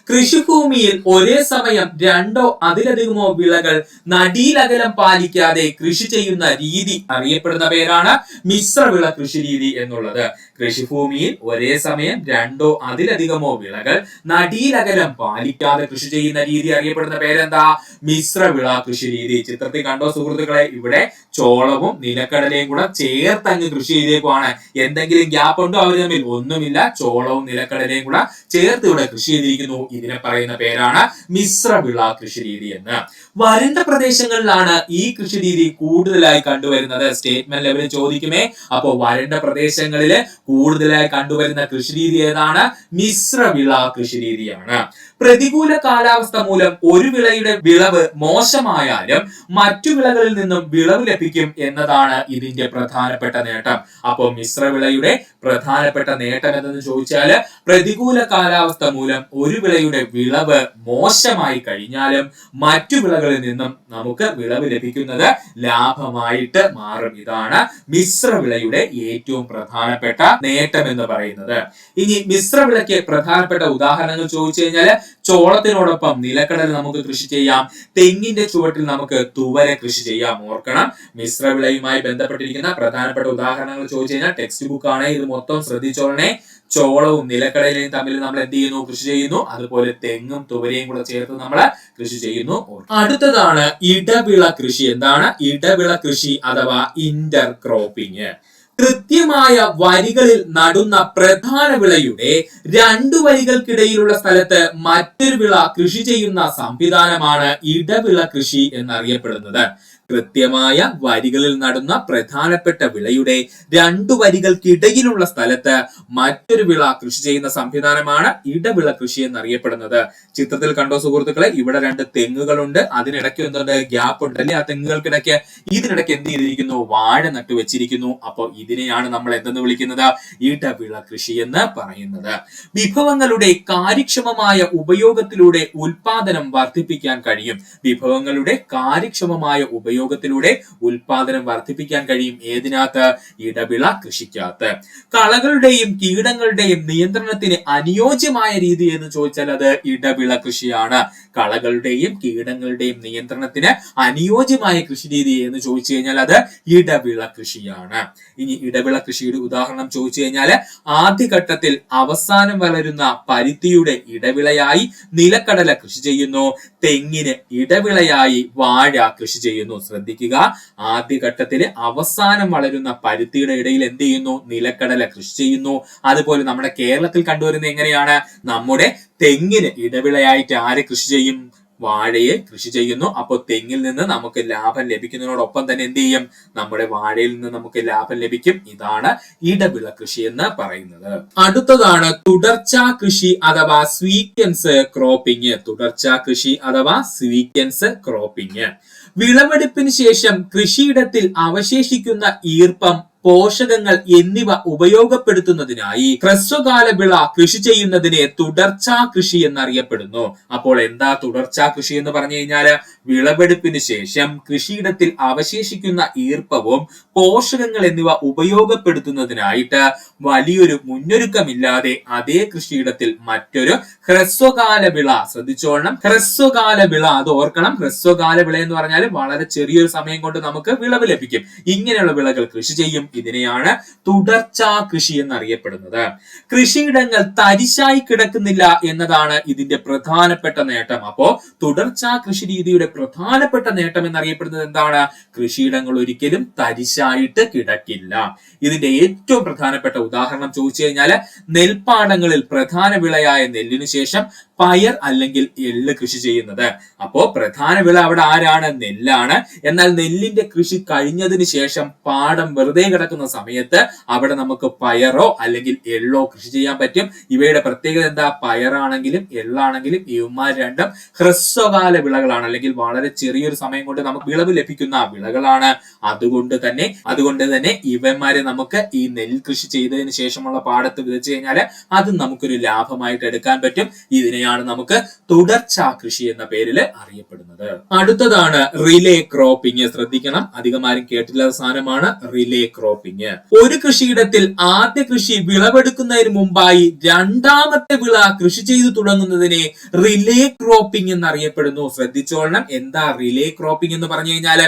കൃഷിഭൂമിയിൽ ഒരേ സമയം രണ്ടോ അതിലധികമോ വിളകൾ നടീലകലം പാലിക്കാതെ കൃഷി ചെയ്യുന്ന രീതി അറിയപ്പെടുന്ന പേരാണ് മിശ്രവിള കൃഷി രീതി എന്നുള്ളത്. കൃഷിഭൂമിയിൽ ഒരേ സമയം രണ്ടോ അതിലധികമോ വിളകൾ നടീലകലം പാലിക്കാതെ കൃഷി ചെയ്യുന്ന രീതി അറിയപ്പെടുന്ന പേരെന്താ? മിശ്രവിള കൃഷി രീതി. ചിത്രത്തിൽ കണ്ടോ സുഹൃത്തുക്കളെ? ഇവിടെ ചോളവും നിലക്കടലയും കൂടെ ചേർത്തങ്ങ് കൃഷി ചെയ്തേക്കുവാണ്. എന്തെങ്കിലും ഗ്യാപ്പ് ഉണ്ടോ അവർ തമ്മിൽ? ഒന്നുമില്ല. ചോളവും നിലക്കടലയും കൂടെ ചേർത്ത് ഇവിടെ കൃഷി ചെയ്തിരിക്കുന്നു. ഇതിനെ പറയുന്ന പേരാണ് മിശ്രവിള കൃഷി രീതി എന്ന്. വരണ്ട പ്രദേശങ്ങളിലാണ് ഈ കൃഷി രീതി കൂടുതലായി കണ്ടുവരുന്നത്. സ്റ്റേറ്റ്മെന്റ് ലെവലിൽ ചോദിക്കുമേ. അപ്പോ വരണ്ട പ്രദേശങ്ങളില് കൂടുതലായി കണ്ടുവരുന്ന കൃഷി രീതി ഏതാണ്? മിശ്രവിള കൃഷി രീതിയാണ്. പ്രതികൂല കാലാവസ്ഥ മൂലം ഒരു വിളയുടെ വിളവ് മോശമായാലും മറ്റു വിളകളിൽ നിന്നും വിളവ് ലഭിക്കും എന്നതാണ് ഇതിന്റെ പ്രധാനപ്പെട്ട നേട്ടം. അപ്പോൾ മിശ്രവിളയുടെ പ്രധാനപ്പെട്ട നേട്ടം നേട്ടം എന്തെന്ന് ചോദിച്ചാല് പ്രതികൂല കാലാവസ്ഥ മൂലം ഒരു വിളയുടെ വിളവ് മോശമായി കഴിഞ്ഞാലും മറ്റു വിളകളിൽ നിന്നും നമുക്ക് വിളവ് ലഭിക്കുന്നത് ലാഭമായിട്ട് മാറും. ഇതാണ് മിശ്രവിളയുടെ ഏറ്റവും പ്രധാനപ്പെട്ട നേട്ടം എന്ന് പറയുന്നത്. ഇനി മിശ്രവിളയ്ക്ക് പ്രധാനപ്പെട്ട ഉദാഹരണങ്ങൾ ചോദിച്ചു കഴിഞ്ഞാൽ ചോളത്തിനോടൊപ്പം നിലക്കടല നമുക്ക് കൃഷി ചെയ്യാം, തെങ്ങിന്റെ ചുവട്ടിൽ നമുക്ക് തുവര കൃഷി ചെയ്യാം. ഓർക്കണം, മിശ്രവിളയുമായി ബന്ധപ്പെട്ടിരിക്കുന്ന പ്രധാനപ്പെട്ട ഉദാഹരണങ്ങൾ ചോദിച്ചു കഴിഞ്ഞാൽ ടെക്സ്റ്റ് ബുക്ക് ആണ്, ഇത് മൊത്തം ശ്രദ്ധിച്ചോളണേ. ചോളവും നിലക്കടലയും തമ്മിൽ നമ്മൾ എന്ത് ചെയ്യുന്നു? കൃഷി ചെയ്യുന്നു. അതുപോലെ തെങ്ങും തുവരയും കൂടെ ചേർത്ത് നമ്മൾ കൃഷി ചെയ്യുന്നു. അടുത്തതാണ് ഇടവിള കൃഷി. എന്താണ് ഇടവിള കൃഷി അഥവാ ഇന്റർ ക്രോപ്പിംഗ്? കൃത്യമായ വരികളിൽ നടുന്ന പ്രധാന വിളയുടെ 2 വരികൾക്കിടയിലുള്ള സ്ഥലത്ത് മറ്റൊരു വിള കൃഷി ചെയ്യുന്ന സംവിധാനമാണ് ഇടവിള കൃഷി എന്നറിയപ്പെടുന്നത്. കൃത്യമായ വരികളിൽ നടുന്ന പ്രധാനപ്പെട്ട വിളയുടെ 2 വരികൾക്കിടയിലുള്ള സ്ഥലത്ത് മറ്റൊരു വിള കൃഷി ചെയ്യുന്ന സംവിധാനമാണ് ഇടവിള കൃഷി എന്നറിയപ്പെടുന്നത്. ചിത്രത്തിൽ കണ്ടോ സുഹൃത്തുക്കളെ, ഇവിടെ 2 തെങ്ങുകളുണ്ട്, അതിനിടയ്ക്ക് എന്തുണ്ട്? ഗ്യാപ്പ് ഉണ്ട് അല്ലെ? ആ തെങ്ങുകൾക്കിടയ്ക്ക് ഇതിനിടയ്ക്ക് എന്ത് ചെയ്തിരിക്കുന്നു? വാഴ നട്ടുവെച്ചിരിക്കുന്നു. അപ്പോൾ ഇതിനെയാണ് നമ്മൾ എന്തെന്ന് വിളിക്കുന്നത്? ഇടവിള കൃഷി എന്ന് പറയുന്നത്. വിഭവങ്ങളുടെ കാര്യക്ഷമമായ ഉപയോഗത്തിലൂടെ ഉൽപാദനം വർദ്ധിപ്പിക്കാൻ കഴിയും. വിഭവങ്ങളുടെ കാര്യക്ഷമമായ ഉപയോഗത്തിലൂടെ ഉൽപാദനം വർദ്ധിപ്പിക്കാൻ കഴിയും. ഏതിനകത്ത്? ഇടവിള കൃഷിക്കകത്ത്. കളകളുടെയും കീടങ്ങളുടെയും നിയന്ത്രണത്തിന് അനുയോജ്യമായ രീതി എന്ന് ചോദിച്ചാൽ അത് ഇടവിള കൃഷിയാണ്. കളകളുടെയും കീടങ്ങളുടെയും നിയന്ത്രണത്തിന് അനുയോജ്യമായ കൃഷി രീതി എന്ന് ചോദിച്ചു കഴിഞ്ഞാൽ അത് ഇടവിള കൃഷിയാണ്. ഇനി ഇടവിള കൃഷിയുടെ ഉദാഹരണം ചോദിച്ചു കഴിഞ്ഞാൽ ആദ്യഘട്ടത്തിൽ അവസാനം വളരുന്ന പരുത്തിയുടെ ഇടവിളയായി നിലക്കടല കൃഷി ചെയ്യുന്നു, തെങ്ങിന് ഇടവിളയായി വാഴ കൃഷി ചെയ്യുന്നു. ശ്രദ്ധിക്കുക, ആദ്യഘട്ടത്തില് അവസാനം വളരുന്ന പരുത്തിയുടെ ഇടയിൽ എന്ത് ചെയ്യുന്നു? നിലക്കടല കൃഷി ചെയ്യുന്നു. അതുപോലെ നമ്മുടെ കേരളത്തിൽ കണ്ടുവരുന്നത് എങ്ങനെയാണ്? നമ്മുടെ തെങ്ങിന് ഇടവിളയായിട്ട് ആരെ കൃഷി ചെയ്യും? വാഴയെ കൃഷി ചെയ്യുന്നു. അപ്പോൾ തെങ്ങിൽ നിന്ന് നമുക്ക് ലാഭം ലഭിക്കുന്നതിനോടൊപ്പം തന്നെ എന്ത് ചെയ്യും? നമ്മുടെ വാഴയിൽ നിന്ന് നമുക്ക് ലാഭം ലഭിക്കും. ഇതാണ് ഇടവിള കൃഷി എന്ന് പറയുന്നത്. അടുത്തതാണ് തുടർച്ചാ കൃഷി അഥവാ സ്വീക്വൻസ് ക്രോപ്പിംഗ്. തുടർച്ചാ കൃഷി അഥവാ സ്വീക്വൻസ് ക്രോപ്പിംഗ്. വിളവെടുപ്പിന് ശേഷം കൃഷിയിടത്തിൽ അവശേഷിക്കുന്ന ഈർപ്പം, പോഷകങ്ങൾ എന്നിവ ഉപയോഗപ്പെടുത്തുന്നതിനായി ഹ്രസ്വകാല വിള കൃഷി ചെയ്യുന്നതിനെ തുടർച്ചാ കൃഷി എന്നറിയപ്പെടുന്നു. അപ്പോൾ എന്താ തുടർച്ചാ കൃഷി എന്ന് പറഞ്ഞു കഴിഞ്ഞാൽ വിളവെടുപ്പിന് ശേഷം കൃഷിയിടത്തിൽ അവശേഷിക്കുന്ന ഈർപ്പവും പോഷകങ്ങൾ എന്നിവ ഉപയോഗപ്പെടുത്തുന്നതിനായിട്ട് വലിയൊരു മുന്നൊരുക്കമില്ലാതെ അതേ കൃഷിയിടത്തിൽ മറ്റൊരു ഹ്രസ്വകാല വിള, ശ്രദ്ധിച്ചോളണം, ഹ്രസ്വകാല വിള, അത് ഓർക്കണം. ഹ്രസ്വകാല വിള എന്ന് പറഞ്ഞാൽ വളരെ ചെറിയൊരു സമയം കൊണ്ട് നമുക്ക് വിളവ് ലഭിക്കും. ഇങ്ങനെയുള്ള വിളകൾ കൃഷി ചെയ്യും. ഇതിനെയാണ് തുടർച്ചാ കൃഷി എന്നറിയപ്പെടുന്നത്. കൃഷിയിടങ്ങൾ തരിശായി കിടക്കുന്നില്ല എന്നതാണ് ഇതിന്റെ പ്രധാനപ്പെട്ട നേട്ടം. അപ്പോ തുടർച്ചാ കൃഷി രീതിയുടെ പ്രധാനപ്പെട്ട നേട്ടം എന്നറിയപ്പെടുന്നത് എന്താണ്? കൃഷിയിടങ്ങൾ ഒരിക്കലും തരിശായിട്ട് കിടക്കില്ല. ഇതിന്റെ ഏറ്റവും പ്രധാനപ്പെട്ട ഉദാഹരണം ചോദിച്ചു കഴിഞ്ഞാൽ നെൽപ്പാടങ്ങളിൽ പ്രധാന വിളയായ നെല്ലിനു ശേഷം പയർ അല്ലെങ്കിൽ എള്ള് കൃഷി ചെയ്യുന്നത്. അപ്പോ പ്രധാന വിള അവിടെ ആരാണ്? നെല്ലാണ്. എന്നാൽ നെല്ലിന്റെ കൃഷി കഴിഞ്ഞതിന് ശേഷം പാടം വെറുതെ കിടക്കുന്ന സമയത്ത് അവിടെ നമുക്ക് പയറോ അല്ലെങ്കിൽ എള്ളോ കൃഷി ചെയ്യാൻ പറ്റും. ഇവയുടെ പ്രത്യേകത എന്താ? പയറാണെങ്കിലും എള്ളാണെങ്കിലും ഇവന്മാർ രണ്ടും ഹ്രസ്വകാല വിളകളാണ്, അല്ലെങ്കിൽ വളരെ ചെറിയൊരു സമയം കൊണ്ട് നമുക്ക് വിളവ് ലഭിക്കുന്ന വിളകളാണ്. അതുകൊണ്ട് തന്നെ ഇവന്മാരെ നമുക്ക് ഈ നെൽ കൃഷി ചെയ്തതിന് ശേഷമുള്ള പാടത്ത് വിതച്ചു കഴിഞ്ഞാൽ അത് നമുക്കൊരു ലാഭമായിട്ട് എടുക്കാൻ പറ്റും. ഇതിനെയാണ് നമുക്ക് തുടർച്ചാ കൃഷി എന്ന പേരിൽ അറിയപ്പെടുന്നത്. അടുത്തതാണ് റിലേ ക്രോപ്പിംഗ്. ശ്രദ്ധിക്കണം, അധികമാരും കേട്ടില്ലാത്ത സാധനമാണ് റിലേ ക്രോപ്പിംഗ്. ഒരു കൃഷിയിടത്തിൽ ആദ്യ കൃഷി വിളവെടുക്കുന്നതിന് മുമ്പായി രണ്ടാമത്തെ വിള കൃഷി ചെയ്തു തുടങ്ങുന്നതിനെ റിലേ ക്രോപ്പിംഗ് എന്നറിയപ്പെടുന്നു. ശ്രദ്ധിച്ചോളണം, എന്താ റിലേ ക്രോപ്പിംഗ് എന്ന് പറഞ്ഞു കഴിഞ്ഞാൽ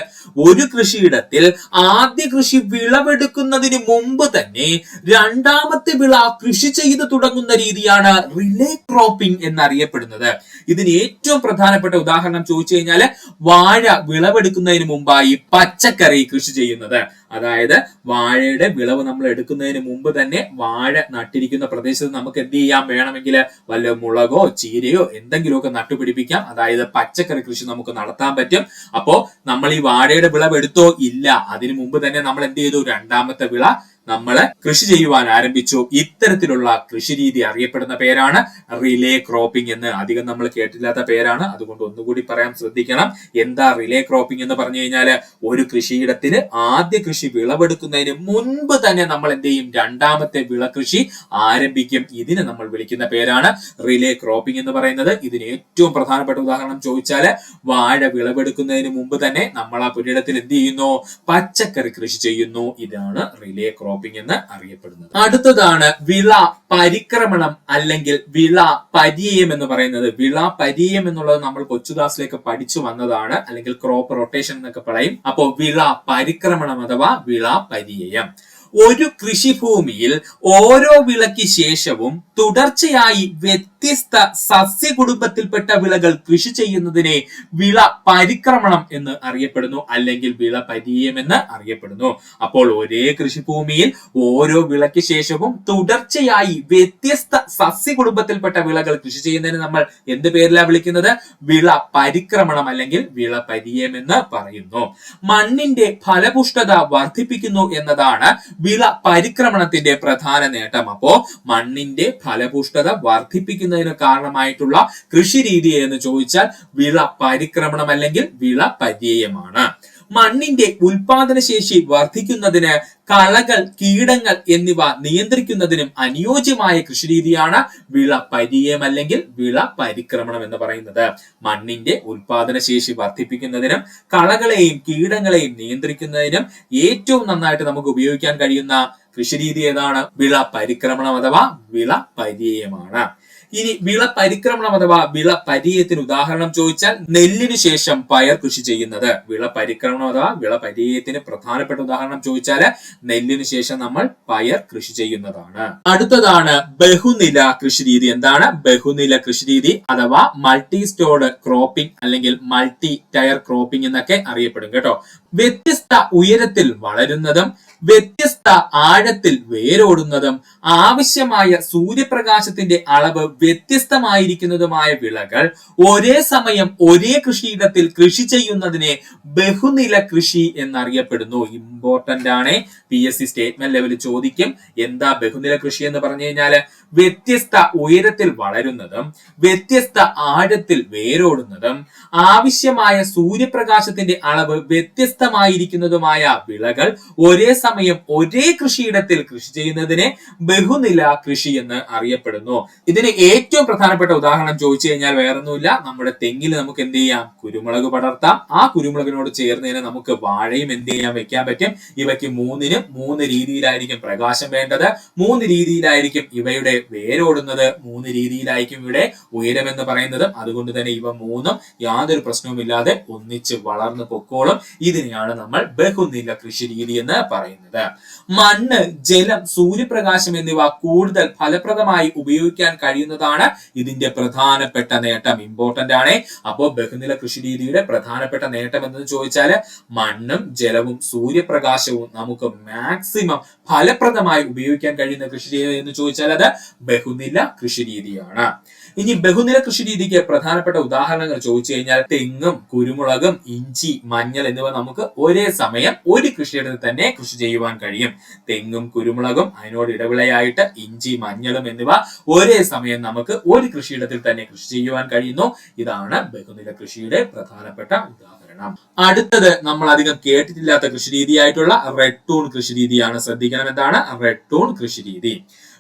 ഒരു കൃഷിയിടത്തിൽ ആദ്യ കൃഷി വിളവെടുക്കുന്നതിന് മുമ്പ് തന്നെ രണ്ടാമത്തെ വിള കൃഷി ചെയ്തു തുടങ്ങുന്ന രീതിയാണ് റിലേ ക്രോപ്പിംഗ് എന്നറിയപ്പെടുന്നത്. ഇതിന് ഏറ്റവും പ്രധാനപ്പെട്ട ഉദാഹരണം ചോദിച്ചു കഴിഞ്ഞാൽ വാഴ വിളവെടുക്കുന്നതിന് മുമ്പായി പച്ചക്കറി കൃഷി ചെയ്യുന്നത്. അതായത് വാഴയുടെ വിളവ് നമ്മൾ എടുക്കുന്നതിന് മുമ്പ് തന്നെ വാഴ നട്ടിരിക്കുന്ന പ്രദേശത്ത് നമുക്ക് എന്ത് ചെയ്യാൻ? വേണമെങ്കിൽ വല്ല മുളകോ ചീരയോ എന്തെങ്കിലുമൊക്കെ നട്ടുപിടിപ്പിക്കാം. അതായത് പച്ചക്കറി കൃഷി നമുക്ക് നടത്താൻ പറ്റും. അപ്പോ നമ്മൾ ഈ വാഴയുടെ വിളവ് എടുത്തോ? ഇല്ല. അതിനു മുമ്പ് തന്നെ നമ്മൾ എന്ത് ചെയ്തു? രണ്ടാമത്തെ വിള നമ്മൾ കൃഷി ചെയ്യുവാൻ ആരംഭിച്ചു. ഇത്തരത്തിലുള്ള കൃഷി രീതി അറിയപ്പെടുന്ന പേരാണ് റിലേ ക്രോപ്പിംഗ് എന്ന്. അധികം നമ്മൾ കേട്ടില്ലാത്ത പേരാണ്, അതുകൊണ്ട് ഒന്നുകൂടി പറയാൻ ശ്രദ്ധിക്കണം. എന്താ റിലേ ക്രോപ്പിംഗ് എന്ന് പറഞ്ഞു കഴിഞ്ഞാൽ, ഒരു കൃഷിയിടത്തിന് ആദ്യ കൃഷി വിളവെടുക്കുന്നതിന് മുൻപ് തന്നെ നമ്മൾ എന്ത് ചെയ്യും, രണ്ടാമത്തെ വിള കൃഷി ആരംഭിക്കും. ഇതിനെ നമ്മൾ വിളിക്കുന്ന പേരാണ് റിലേ ക്രോപ്പിംഗ് എന്ന് പറയുന്നത്. ഇതിന് ഏറ്റവും പ്രധാനപ്പെട്ട ഉദാഹരണം ചോദിച്ചാൽ, വാഴ വിളവെടുക്കുന്നതിന് മുമ്പ് തന്നെ നമ്മൾ ആ പുരയിടത്തിൽ എന്ത് ചെയ്യുന്നു, പച്ചക്കറി കൃഷി ചെയ്യുന്നു. ഇതാണ് റിലേ ക്രോപ്പിംഗ് എന്ന് അറിയപ്പെടുന്നത്. അടുത്തതാണ് വിള പരിക്രമണം അല്ലെങ്കിൽ വിള പര്യയം എന്ന് പറയുന്നത്. വിള പര്യയം എന്നുള്ളത് നമ്മൾ കൊച്ചു ക്ലാസ്സിലേക്ക് പഠിച്ചു വന്നതാണ്, അല്ലെങ്കിൽ ക്രോപ്പ് റൊട്ടേഷൻ എന്നൊക്കെ പറയും. അപ്പോ വിള പരിക്രമണം അഥവാ വിള പര്യയം, ഒരു കൃഷിഭൂമിയിൽ ഓരോ വിളയ്ക്ക് ശേഷവും തുടർച്ചയായി വ്യത്യസ്ത സസ്യകുടുംബത്തിൽപ്പെട്ട വിളകൾ കൃഷി ചെയ്യുന്നതിനെ വിള പരിക്രമണം എന്ന് അറിയപ്പെടുന്നു, അല്ലെങ്കിൽ വിള പര്യയം എന്ന് അറിയപ്പെടുന്നു. അപ്പോൾ ഒരേ കൃഷിഭൂമിയിൽ ഓരോ വിളയ്ക്ക് ശേഷവും തുടർച്ചയായി വ്യത്യസ്ത സസ്യകുടുംബത്തിൽപ്പെട്ട വിളകൾ കൃഷി ചെയ്യുന്നതിന് നമ്മൾ എന്ത് പേരിലാണ് വിളിക്കുന്നത്, വിള പരിക്രമണം അല്ലെങ്കിൽ വിള പര്യയം എന്ന് പറയുന്നു. മണ്ണിന്റെ ഫലപുഷ്ടത വർദ്ധിപ്പിക്കുന്നു എന്നതാണ് വിള പരിക്രമണത്തിന്റെ പ്രധാന നേട്ടം. അപ്പോ മണ്ണിന്റെ ഫലപുഷ്ടത വർദ്ധിപ്പിക്കുന്നതിന് കാരണമായിട്ടുള്ള കൃഷി രീതി എന്ന് ചോദിച്ചാൽ വിള പരിക്രമണം അല്ലെങ്കിൽ വിള പര്യയമാണ്. മണ്ണിന്റെ ഉൽപാദന ശേഷി വർദ്ധിക്കുന്നതിന് കളകൾ, കീടങ്ങൾ എന്നിവ നിയന്ത്രിക്കുന്നതിനും അനുയോജ്യമായ കൃഷിരീതിയാണ് വിള പര്യയം അല്ലെങ്കിൽ വിള പരിക്രമണം എന്ന് പറയുന്നത്. മണ്ണിന്റെ ഉൽപാദന ശേഷി വർദ്ധിപ്പിക്കുന്നതിനും കളകളെയും കീടങ്ങളെയും നിയന്ത്രിക്കുന്നതിനും ഏറ്റവും നന്നായിട്ട് നമുക്ക് ഉപയോഗിക്കാൻ കഴിയുന്ന കൃഷിരീതി ഏതാണ്, വിള പരിക്രമണം അഥവാ വിള പര്യയമാണ്. ഇനി വിള പരിക്രമണം അഥവാ വിള പര്യയത്തിന് ഉദാഹരണം ചോദിച്ചാൽ, നെല്ലിന് ശേഷം പയർ കൃഷി ചെയ്യുന്നത്. വിള പരിക്രമണം അഥവാ വിള പര്യയത്തിന് പ്രധാനപ്പെട്ട ഉദാഹരണം ചോദിച്ചാൽ, നെല്ലിന് ശേഷം നമ്മൾ പയർ കൃഷി ചെയ്യുന്നതാണ്. അടുത്തതാണ് ബഹുനില കൃഷി രീതി. എന്താണ് ബഹുനില കൃഷി രീതി അഥവാ മൾട്ടി സ്റ്റോർഡ് ക്രോപ്പിംഗ് അല്ലെങ്കിൽ മൾട്ടി ടയർ ക്രോപ്പിംഗ് എന്നൊക്കെ അറിയപ്പെടും കേട്ടോ. വ്യത്യസ്ത ഉയരത്തിൽ വളരുന്നതും വ്യത്യസ്ത ആഴത്തിൽ വേരോടുന്നതും ആവശ്യമായ സൂര്യപ്രകാശത്തിന്റെ അളവ് വ്യത്യസ്തമായിരിക്കുന്നതുമായ വിളകൾ ഒരേ സമയം ഒരേ കൃഷിയിടത്തിൽ കൃഷി ചെയ്യുന്നതിനെ ബഹുനില കൃഷി എന്നറിയപ്പെടുന്നു. ഇമ്പോർട്ടന്റ് ആണ്, PSC സ്റ്റേറ്റ്മെന്റ് ലെവലിൽ ചോദിക്കും. എന്താ ബഹുനില കൃഷി എന്ന് പറഞ്ഞു കഴിഞ്ഞാല്, വ്യത്യസ്ത ഉയരത്തിൽ വളരുന്നതും വ്യത്യസ്ത ആഴത്തിൽ വേരോടുന്നതും ആവശ്യമായ സൂര്യപ്രകാശത്തിന്റെ അളവ് വ്യത്യസ്തമായിരിക്കുന്നതുമായ വിളകൾ ഒരേ സമയം ഒരേ കൃഷിയിടത്തിൽ കൃഷി ചെയ്യുന്നതിനെ ബഹുനില കൃഷി എന്ന് അറിയപ്പെടുന്നു. ഇതിന് ഏറ്റവും പ്രധാനപ്പെട്ട ഉദാഹരണം ചോദിച്ചു കഴിഞ്ഞാൽ വേറൊന്നുമില്ല, നമ്മുടെ തെങ്ങിൽ നമുക്ക് എന്ത് ചെയ്യാം, കുരുമുളക് പടർത്താം. ആ കുരുമുളകിനോട് ചേർന്നതിന് നമുക്ക് വാഴയും എന്ത് ചെയ്യാൻ വെക്കാൻ പറ്റും. ഇവയ്ക്ക് മൂന്നിനും മൂന്ന് രീതിയിലായിരിക്കും പ്രകാശം വേണ്ടത്, മൂന്ന് രീതിയിലായിരിക്കും ഇവയുടെ വേരോടുന്നത്, മൂന്ന് രീതിയിലായിരിക്കും ഇവിടെ ഉയരം എന്ന് പറയുന്നത്. അതുകൊണ്ട് തന്നെ ഇവ മൂന്നും യാതൊരു പ്രശ്നവുമില്ലാതെ ഒന്നിച്ച് വളർന്നു പൊക്കോളും. ഇതിനെയാണ് നമ്മൾ ബഹുനില കൃഷി രീതി എന്ന് പറയുന്നത്. മണ്ണ്, ജലം, സൂര്യപ്രകാശം എന്നിവ കൂടുതൽ ഫലപ്രദമായി ഉപയോഗിക്കാൻ കഴിയുന്നതാണ് ഇതിന്റെ പ്രധാനപ്പെട്ട നേട്ടം. ഇമ്പോർട്ടന്റ് ആണ്. അപ്പോൾ ബഹുനില കൃഷി രീതിയുടെ പ്രധാനപ്പെട്ട നേട്ടം എന്ന് ചോദിച്ചാൽ, മണ്ണും ജലവും സൂര്യപ്രകാശവും നമുക്ക് മാക്സിമം ഫലപ്രദമായി ഉപയോഗിക്കാൻ കഴിയുന്ന കൃഷി രീതി എന്ന് ചോദിച്ചാൽ അത് ബഹുനില കൃഷി രീതിയാണ്. ഇനി ബഹുനില കൃഷി രീതിക്ക് പ്രധാനപ്പെട്ട ഉദാഹരണങ്ങൾ ചോദിച്ചു കഴിഞ്ഞാൽ, തെങ്ങും കുരുമുളകും ഇഞ്ചി, മഞ്ഞൾ എന്നിവ നമുക്ക് ഒരേ സമയം ഒരു കൃഷിയിടത്തിൽ തന്നെ കൃഷി ചെയ്യുവാൻ കഴിയും. തെങ്ങും കുരുമുളകും അതിനോട് ഇടവിളയായിട്ട് ഇഞ്ചി, മഞ്ഞളും എന്നിവ ഒരേ സമയം നമുക്ക് ഒരു കൃഷിയിടത്തിൽ തന്നെ കൃഷി ചെയ്യുവാൻ കഴിയുന്നു. ഇതാണ് ബഹുനില കൃഷിയുടെ പ്രധാനപ്പെട്ട ഉദാഹരണം. അടുത്തത് നമ്മൾ അധികം കേട്ടിട്ടില്ലാത്ത കൃഷി രീതിയായിട്ടുള്ള റെഡ് ടൂൺ കൃഷി രീതിയാണ്. ശ്രദ്ധിക്കണം, എന്താണ് റെഡ് ടൂൺ കൃഷി രീതി.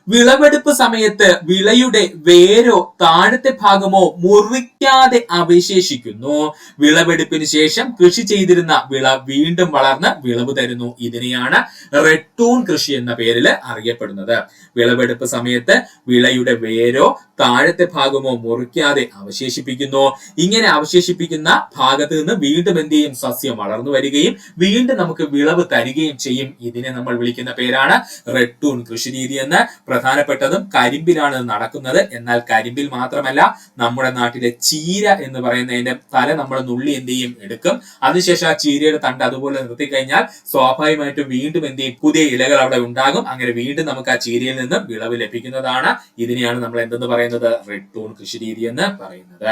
വിളവെടുപ്പ് സമയത്ത് വിളയുടെ വേരോ താഴത്തെ ഭാഗമോ മുറിക്കാതെ അവശേഷിക്കുന്നു. വിളവെടുപ്പിന് ശേഷം കൃഷി ചെയ്തിരുന്ന വിള വീണ്ടും വളർന്ന് വിളവ് തരുന്നു. ഇതിനെയാണ് റെഡ് ടൂൺ കൃഷി എന്ന പേരിൽ അറിയപ്പെടുന്നത്. വിളവെടുപ്പ് സമയത്ത് വിളയുടെ വേരോ താഴത്തെ ഭാഗമോ മുറിക്കാതെ അവശേഷിപ്പിക്കുന്നു. ഇങ്ങനെ അവശേഷിപ്പിക്കുന്ന ഭാഗത്ത് നിന്ന് വീണ്ടും എന്ത് ചെയ്യും, സസ്യം വളർന്നു വരികയും വീണ്ടും നമുക്ക് വിളവ് തരികയും ചെയ്യും. ഇതിനെ നമ്മൾ വിളിക്കുന്ന പേരാണ് റെഡ് ടൂൺ കൃഷി രീതി എന്ന്. പ്രധാനപ്പെട്ടതും കരിമ്പിലാണ് ഇത് നടക്കുന്നത്. എന്നാൽ കരിമ്പിൽ മാത്രമല്ല, നമ്മുടെ നാട്ടിലെ ചീര എന്ന് പറയുന്നതിന്റെ തല നമ്മൾ നുള്ളി എന്ത് ചെയ്യും, എടുക്കും. അതിനുശേഷം ആ ചീരയുടെ തണ്ട് അതുപോലെ നിർത്തി കഴിഞ്ഞാൽ സ്വാഭാവികമായിട്ടും വീണ്ടും എന്ത് ചെയ്യും, പുതിയ ഇലകൾ അവിടെ ഉണ്ടാകും. അങ്ങനെ വീണ്ടും നമുക്ക് ആ ചീരയിൽ നിന്നും വിളവ് ലഭിക്കുന്നതാണ്. ഇതിനെയാണ് നമ്മൾ എന്തെന്ന് പറയുന്നത്, റെഡ് ടൂൺ കൃഷി രീതി എന്ന് പറയുന്നത്.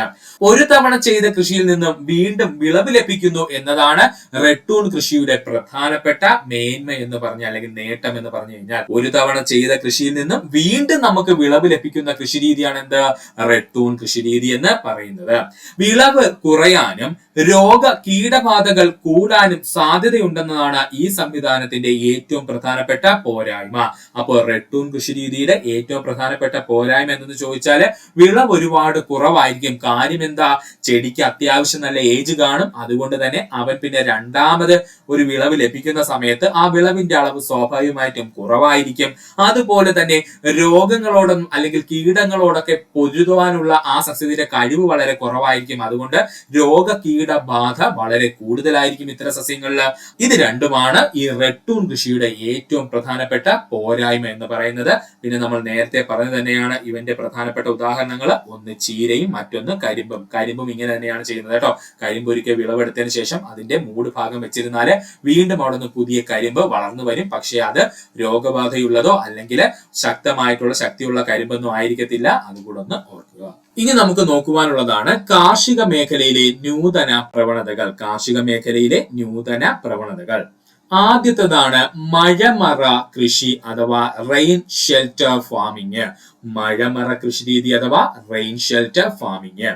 ഒരു തവണ ചെയ്ത കൃഷിയിൽ നിന്നും വീണ്ടും വിളവ് ലഭിക്കുന്നു എന്നതാണ് റെഡ് ടൂൺ കൃഷിയുടെ പ്രധാനപ്പെട്ട മേന്മ എന്ന് പറഞ്ഞാൽ, അല്ലെങ്കിൽ നേട്ടം എന്ന് പറഞ്ഞു കഴിഞ്ഞാൽ, ഒരു തവണ ചെയ്ത കൃഷിയിൽ നിന്നും വീണ്ടും നമുക്ക് വിളവ് ലഭിക്കുന്ന കൃഷി രീതിയാണ് എന്ത്, റെഡ് ടൂൺ കൃഷി രീതി എന്ന് പറയുന്നത്. വിളവ് കുറയാനും രോഗ കീടബാധകൾ കൂടാനും സാധ്യതയുണ്ടെന്നതാണ് ഈ സംവിധാനത്തിന്റെ ഏറ്റവും പ്രധാനപ്പെട്ട പോരായ്മ. അപ്പോൾ റെഡ് ടൂൺ കൃഷി രീതിയുടെ ഏറ്റവും പ്രധാനപ്പെട്ട പോരായ്മ എന്തെന്ന് ചോദിച്ചാല്, വിളവ് ഒരുപാട് കുറവായിരിക്കും. കാര്യം എന്താ, ചെടിക്ക് അത്യാവശ്യം നല്ല ഏജ് കാണും. അതുകൊണ്ട് തന്നെ അവൻ പിന്നെ രണ്ടാമത് ഒരു വിളവ് ലഭിക്കുന്ന സമയത്ത് ആ വിളവിന്റെ അളവ് സ്വാഭാവികമായിട്ടും കുറവായിരിക്കും. അതുപോലെ തന്നെ രോഗങ്ങളോടൊന്നും അല്ലെങ്കിൽ കീടങ്ങളോടൊക്കെ പൊരുതുവാനുള്ള ആ സസ്യത്തിന്റെ കഴിവ് വളരെ കുറവായിരിക്കും. അതുകൊണ്ട് രോഗ കീടബാധ വളരെ കൂടുതലായിരിക്കും ഇത്തരം സസ്യങ്ങളിൽ. ഇത് രണ്ടുമാണ് ഈ റെഡ് ടൂൺ കൃഷിയുടെ ഏറ്റവും പ്രധാനപ്പെട്ട പോരായ്മ എന്ന് പറയുന്നത്. പിന്നെ നമ്മൾ നേരത്തെ പറഞ്ഞു തന്നെയാണ് ഇവന്റെ പ്രധാനപ്പെട്ട ഉദാഹരണങ്ങൾ, ഒന്ന് ചീരയും മറ്റൊന്ന് കരിമ്പും. കരിമ്പും ഇങ്ങനെ തന്നെയാണ് ചെയ്യുന്നത് കേട്ടോ. കരിമ്പ് ഒരിക്കൽ വിളവെടുത്തതിന് ശേഷം അതിന്റെ മൂട് ഭാഗം വെച്ചിരുന്നാല് വീണ്ടും അവിടെ നിന്ന് പുതിയ കരിമ്പ് വളർന്നു വരും. പക്ഷെ അത് രോഗബാധയുള്ളതോ അല്ലെങ്കിൽ ശക്തിയുള്ള കരിമ്പൊന്നും ആയിരിക്കത്തില്ല. അതുകൂടെ ഒന്ന് ഓർക്കുക. ഇനി നമുക്ക് നോക്കുവാനുള്ളതാണ് കാർഷിക മേഖലയിലെ നൂതന പ്രവണതകൾ. ആദ്യത്തേതാണ് മഴമറ കൃഷി അഥവാ റെയിൻ ഷെൽട്ടർ ഫാമിംഗ്. മഴമറ കൃഷി രീതി അഥവാ റെയിൻ ഷെൽട്ടർ ഫാമിംഗ്.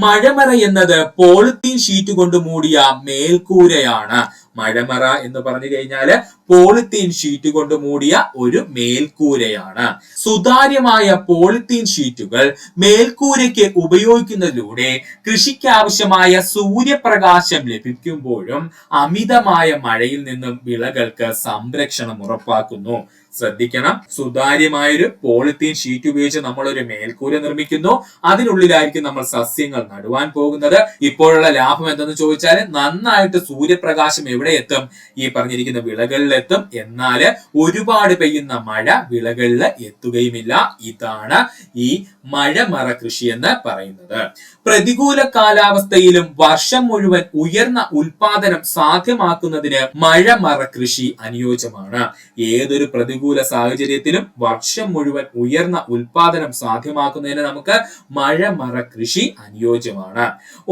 മഴമറ എന്നത് പോളിത്തീൻ ഷീറ്റ് കൊണ്ട് മൂടിയ മേൽക്കൂരയാണ്. മഴമറ എന്ന് പറഞ്ഞു കഴിഞ്ഞാല് പോളിത്തീൻ ഷീറ്റ് കൊണ്ട് മൂടിയ ഒരു മേൽക്കൂരയാണ്. സുതാര്യമായ പോളിത്തീൻ ഷീറ്റുകൾ മേൽക്കൂരയ്ക്ക് ഉപയോഗിക്കുന്നതിലൂടെ കൃഷിക്ക് ആവശ്യമായ സൂര്യപ്രകാശം ലഭിക്കുമ്പോഴും അമിതമായ മഴയിൽ നിന്നും വിളകൾക്ക് സംരക്ഷണം ഉറപ്പാക്കുന്നു. ശ്രദ്ധിക്കണം, സുതാര്യമായൊരു പോളിത്തീൻ ഷീറ്റ് ഉപയോഗിച്ച് നമ്മൾ ഒരു മേൽക്കൂര നിർമ്മിക്കുന്നു. അതിനുള്ളിലായിരിക്കും നമ്മൾ സസ്യങ്ങൾ നടുവാൻ പോകുന്നത്. ഇപ്പോഴുള്ള ലാഭം എന്തെന്ന് ചോദിച്ചാൽ, നന്നായിട്ട് സൂര്യപ്രകാശം എവിടെ എത്തും, ഈ പറഞ്ഞിരിക്കുന്ന വിളകളിൽ എത്തും. എന്നാല് ഒരുപാട് പെയ്യുന്ന മഴ വിളകളിൽ എത്തുകയുമില്ല. ഇതാണ് ഈ മഴമറ കൃഷി എന്ന് പറയുന്നത്. പ്രതികൂല കാലാവസ്ഥയിലും വർഷം മുഴുവൻ ഉയർന്ന ഉൽപാദനം സാധ്യമാക്കുന്നതിന് മഴമറ കൃഷി അനുയോജ്യമാണ്. ഏതൊരു പ്രതികൂല സാഹചര്യത്തിലും വർഷം മുഴുവൻ ഉയർന്ന ഉൽപാദനം സാധ്യമാക്കുന്നതിന് നമുക്ക് മഴമറ കൃഷി അനുയോജ്യമാണ്.